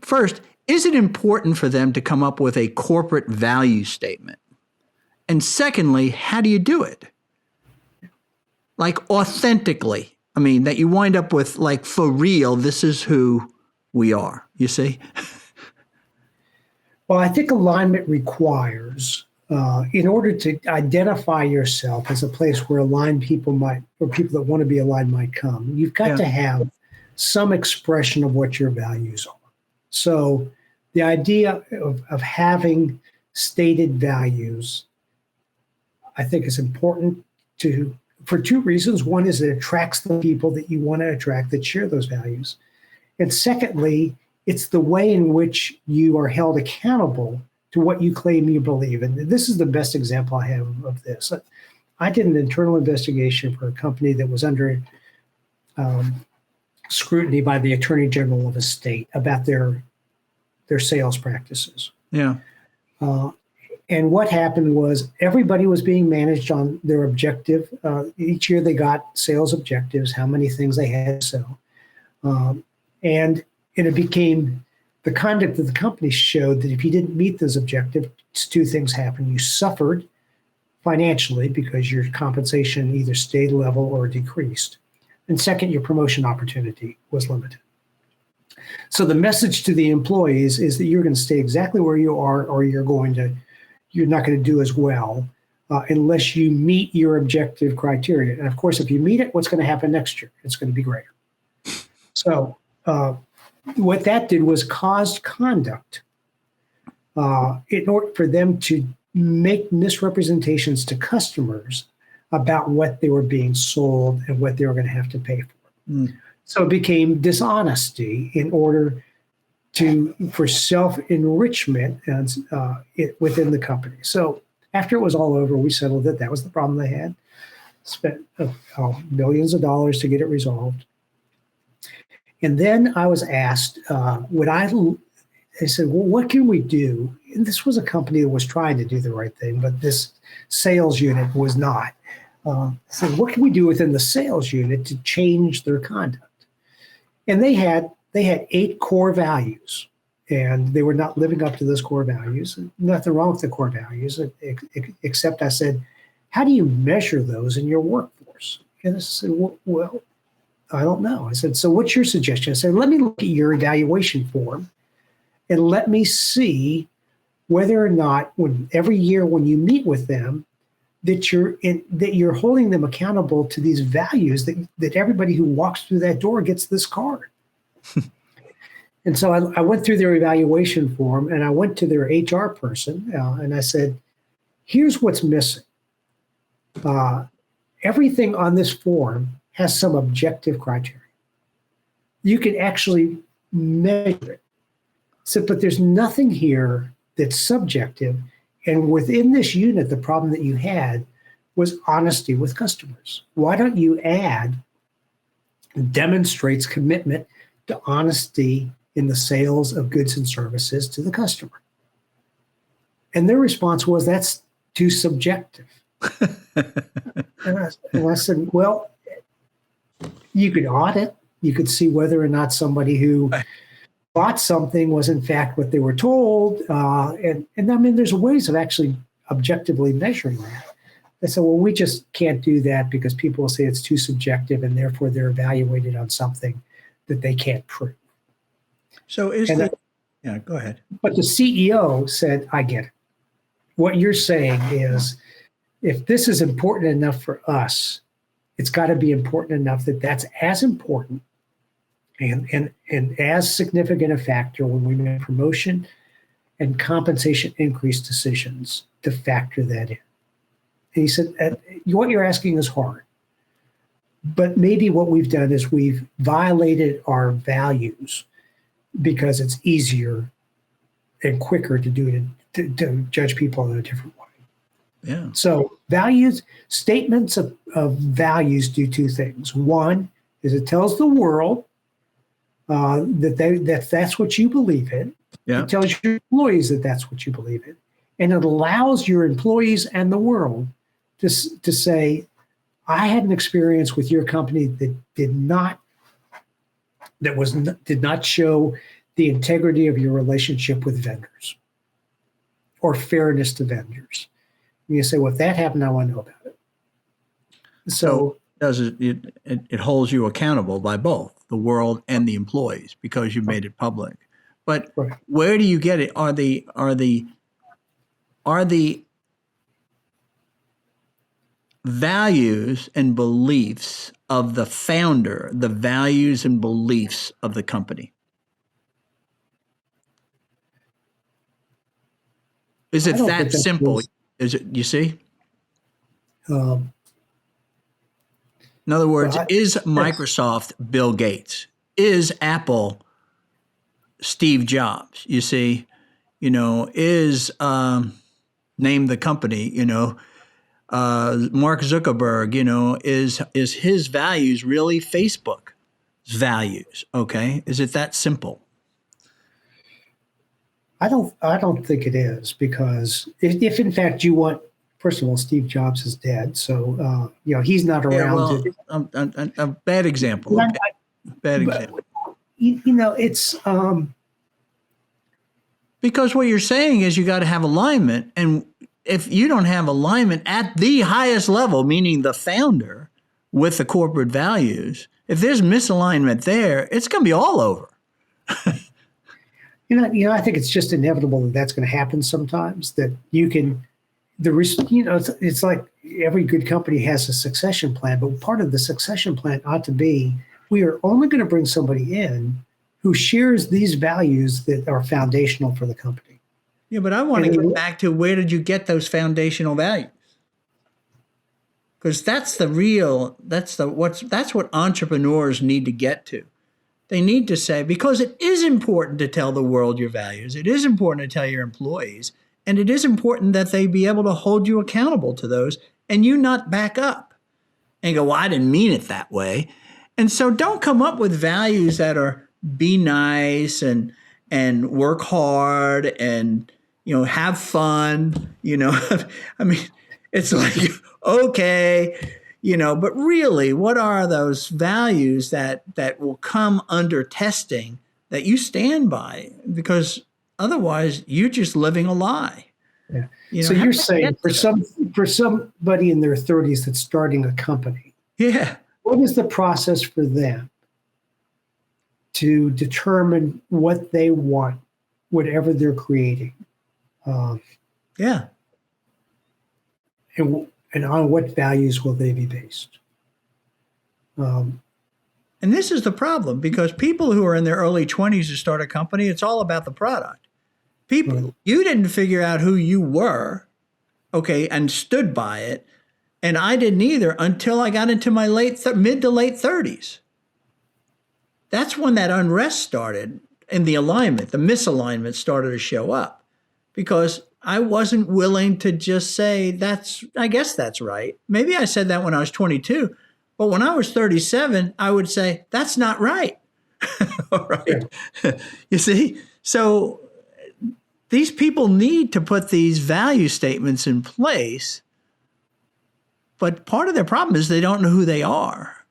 first, is it important for them to come up with a corporate value statement? And secondly, how do you do it? Like authentically. I mean, that you wind up with like, for real, this is who we are, you see? Well, I think alignment requires, in order to identify yourself as a place where aligned people or people that want to be aligned might come, you've got to have some expression of what your values are. So the idea of having stated values, I think is important for two reasons. One is it attracts the people that you want to attract that share those values. And secondly, it's the way in which you are held accountable to what you claim you believe. And this is the best example I have of this. I did an internal investigation for a company that was under scrutiny by the Attorney General of a state about their sales practices. Yeah. And what happened was everybody was being managed on their objective. Each year they got sales objectives, how many things they had to sell. And it became, the conduct of the company showed that if you didn't meet those objectives, two things happened. You suffered financially because your compensation either stayed level or decreased. And second, your promotion opportunity was limited. So the message to the employees is that you're going to stay exactly where you are, or you're not going to do as well unless you meet your objective criteria. And of course, if you meet it, what's going to happen next year? It's going to be greater. So what that did was caused conduct in order for them to make misrepresentations to customers about what they were being sold and what they were going to have to pay for. So it became dishonesty in order for self-enrichment within the company. So after it was all over, we settled that that was the problem they had. Spent millions of dollars to get it resolved. And then I was asked, they said, well, what can we do? And this was a company that was trying to do the right thing, but this sales unit was not. So what can we do within the sales unit to change their conduct? And they had 8 core values, and they were not living up to those core values. Nothing wrong with the core values, except I said, how do you measure those in your workforce? And I said, well, I don't know. I said, so what's your suggestion? I said, let me look at your evaluation form and let me see whether or not every year when you meet with them, that you're holding them accountable to these values, that everybody who walks through that door gets this card. And so I went through their evaluation form, and I went to their HR person, and I said, here's what's missing. Everything on this form has some objective criteria. You can actually measure it. So, but there's nothing here that's subjective. And within this unit, the problem that you had was honesty with customers. Why don't you add demonstrates commitment to honesty in the sales of goods and services to the customer? And their response was, that's too subjective. and I said, well, you could audit. You could see whether or not somebody who bought something was in fact what they were told. And I mean, there's ways of actually objectively measuring that. They said, well, we just can't do that because people will say it's too subjective, and therefore they're evaluated on something that they can't prove. So yeah, go ahead. But the CEO said, I get it. What you're saying is, if this is important enough for us, it's got to be important enough that that's as important and as significant a factor when we make promotion and compensation increase decisions to factor that in. And he said, what you're asking is hard, but maybe what we've done is we've violated our values because it's easier and quicker to do it, to judge people in a different way. Yeah. So statements of values do 2 things. One is it tells the world that that's what you believe in. Yeah. It tells your employees that that's what you believe in. And it allows your employees and the world to say, I had an experience with your company that did not show the integrity of your relationship with vendors or fairness to vendors. And you say, well, if that happened, I want to know about it. So it holds you accountable by both the world and the employees because you made it public. But right. Where do you get it? Are the values and beliefs of the founder the values and beliefs of the company? Is it that simple? Is it, you see? In other words, is Microsoft Bill Gates? Is Apple Steve Jobs? You see, is name the company, Mark Zuckerberg, is his values really Facebook's values? Okay. Is it that simple? I don't think it is, because if in fact you want, first of all, Steve Jobs is dead, so he's not around. Yeah, well, a bad example. Bad example. It's because what you're saying is you got to have alignment, and if you don't have alignment at the highest level, meaning the founder with the corporate values, if there's misalignment there, it's going to be all over. I think it's just inevitable that that's going to happen sometimes. That you can, it's like every good company has a succession plan, but part of the succession plan ought to be we are only going to bring somebody in who shares these values that are foundational for the company. Yeah, but I want to get back to where did you get those foundational values? Because that's what entrepreneurs need to get to. They need to say, because it is important to tell the world your values. It is important to tell your employees. And it is important that they be able to hold you accountable to those and you not back up and go, well, I didn't mean it that way. And so don't come up with values that are be nice and work hard and, have fun. I mean, it's like, okay. But really, what are those values that will come under testing that you stand by? Because otherwise, you're just living a lie. Yeah. So you're saying for somebody in their 30s that's starting a company, what is the process for them to determine what they want, whatever they're creating? And on what values will they be based? And this is the problem, because people who are in their early 20s to start a company, it's all about the product. You didn't figure out who you were, and stood by it. And I didn't either until I got into my mid to late 30s. That's when that unrest started and the misalignment started to show up, because I wasn't willing to just say, I guess that's right. Maybe I said that when I was 22, but when I was 37, I would say, that's not right. All right. You see? So these people need to put these value statements in place, but part of their problem is they don't know who they are.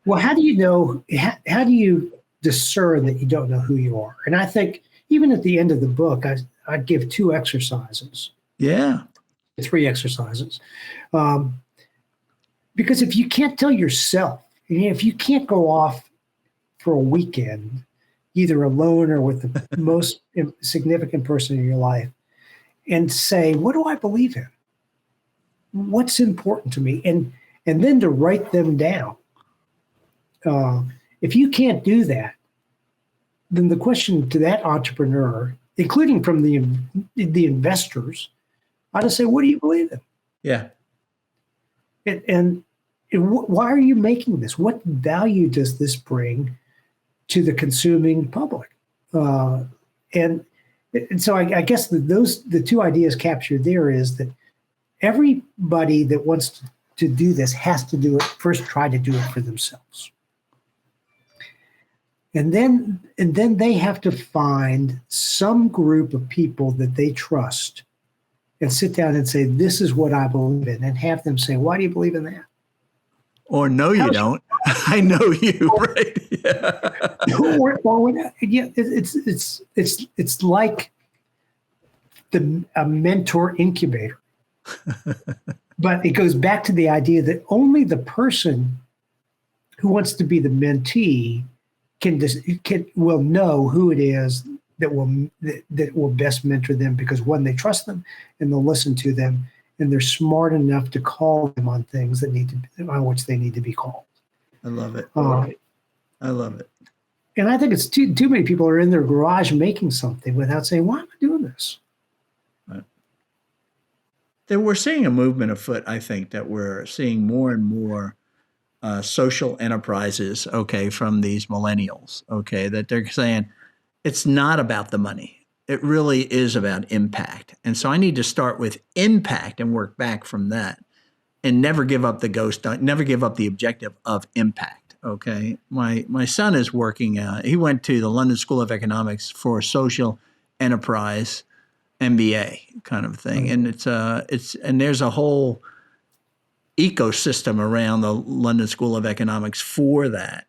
Well, how do you know, how do you discern that you don't know who you are? And I think even at the end of the book, I'd give 2 exercises. Yeah. 3 exercises. Because if you can't tell yourself, if you can't go off for a weekend, either alone or with the most significant person in your life, and say, what do I believe in? What's important to me? And then to write them down. If you can't do that, then the question to that entrepreneur, including from the investors, ought to say, what do you believe in? Yeah. And why are you making this? What value does this bring to the consuming public? And so I guess the 2 ideas captured there is that everybody that wants to do this has to do it first, try to do it for themselves. And then they have to find some group of people that they trust and sit down and say, this is what I believe in, and have them say, why do you believe in that? Or no, you don't. I know you, right? Yeah. It's like a mentor incubator. But it goes back to the idea that only the person who wants to be the mentee will know who it is that will best mentor them, because one, they trust them and they'll listen to them, and they're smart enough to call them on things on which they need to be called. I love it. I love it. And I think it's too many people are in their garage making something without saying, why am I doing this? Right. We're seeing a movement afoot, I think, that we're seeing more and more social enterprises, from these millennials, that they're saying it's not about the money. It really is about impact. And so I need to start with impact and work back from that, and never give up never give up the objective of impact. Okay. My son is working, he went to the London School of Economics for a social enterprise MBA kind of thing. And and there's a whole ecosystem around the London School of Economics for that,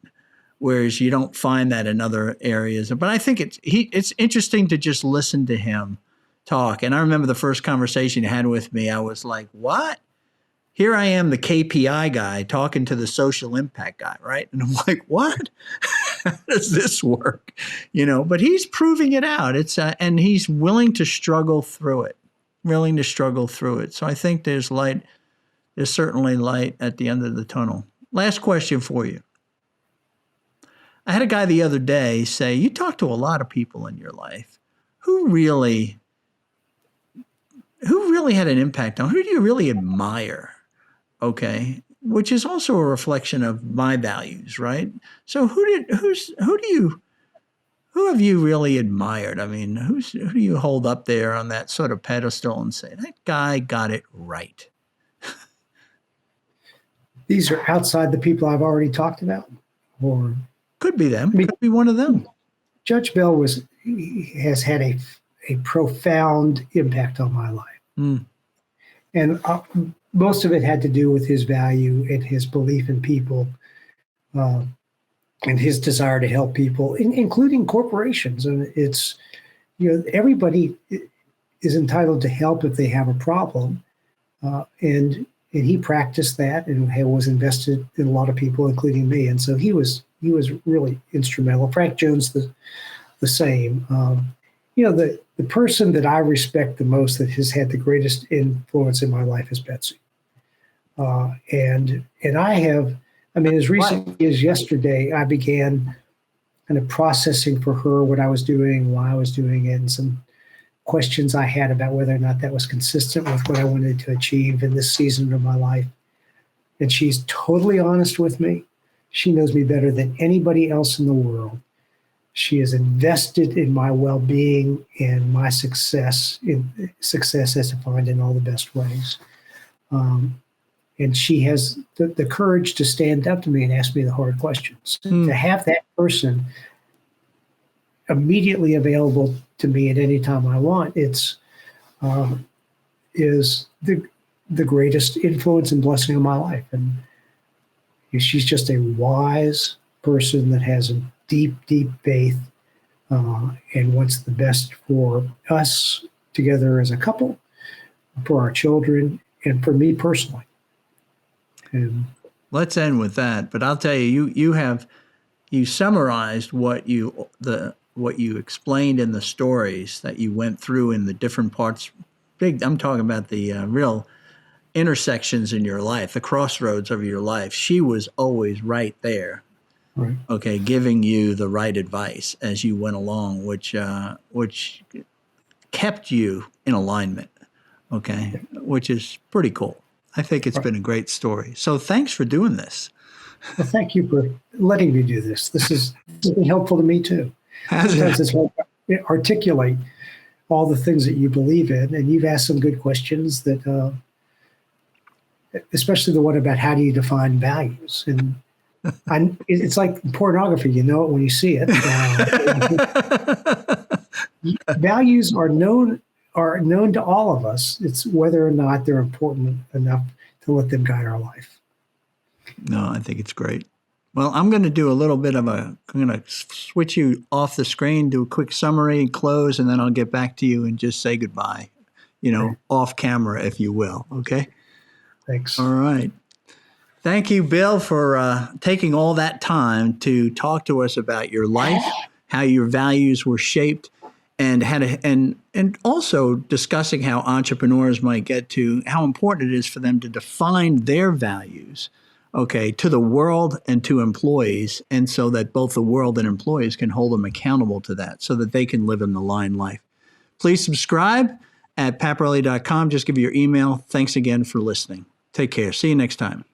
whereas you don't find that in other areas. But I think it's interesting to just listen to him talk. And I remember the first conversation he had with me, I was like, what? Here I am, the KPI guy, talking to the social impact guy, right? And I'm like, what? how does this work? But he's proving it out. And he's willing to struggle through it, So I think there's light. There's certainly light at the end of the tunnel. Last question for you. I had a guy the other day say, you talk to a lot of people in your life. Who really had an impact on? Who do you really admire? Okay. Which is also a reflection of my values, right? So who have you really admired? I mean, who do you hold up there on that sort of pedestal and say, that guy got it right? These are outside the people I've already talked about, or could be them. Could be one of them. Judge Bell has had a profound impact on my life. Mm. And most of it had to do with his value and his belief in people, and his desire to help people, including corporations. And it's, everybody is entitled to help if they have a problem. And he practiced that and was invested in a lot of people, including me. And so he was really instrumental. Frank Jones, the same. The person that I respect the most, that has had the greatest influence in my life, is Betsy. And I have, as recently as yesterday, I began kind of processing for her what I was doing, why I was doing it, and some questions I had about whether or not that was consistent with what I wanted to achieve in this season of my life. And she's totally honest with me. She knows me better than anybody else in the world. She is invested in my well-being and my success as defined in all the best ways. And she has the courage to stand up to me and ask me the hard questions. To have that person immediately available to me at any time I want, is the greatest influence and blessing of my life. And she's just a wise person that has a deep, deep faith, and wants the best for us together as a couple, for our children, and for me personally. And let's end with that. But I'll tell you, you summarized what you explained in the stories that you went through in the different parts. I'm talking about the real intersections in your life, the crossroads of your life. She was always right there. right. Okay, giving you the right advice as you went along, which kept you in alignment. Okay, which is pretty cool. I think it's been a great story. So thanks for doing this. Well, thank you for letting me do this. This has been helpful to me too. Sometimes it's hard to articulate all the things that you believe in, and you've asked some good questions that, especially the one about how do you define values. And it's like pornography, you know it when you see it. Values are known to all of us. It's whether or not they're important enough to let them guide our life. No, I think it's great. Well, I'm going to do a little bit of I'm going to switch you off the screen, do a quick summary, close, and then I'll get back to you and just say goodbye, off camera, if you will. Okay? Thanks. All right. Thank you, Bill, for taking all that time to talk to us about your life, how your values were shaped, and and also discussing how entrepreneurs might get to how important it is for them to define their values, okay, to the world and to employees, and so that both the world and employees can hold them accountable to that so that they can live an aligned life. Please subscribe at paparelli.com. Just give me your email. Thanks again for listening. Take care. See you next time.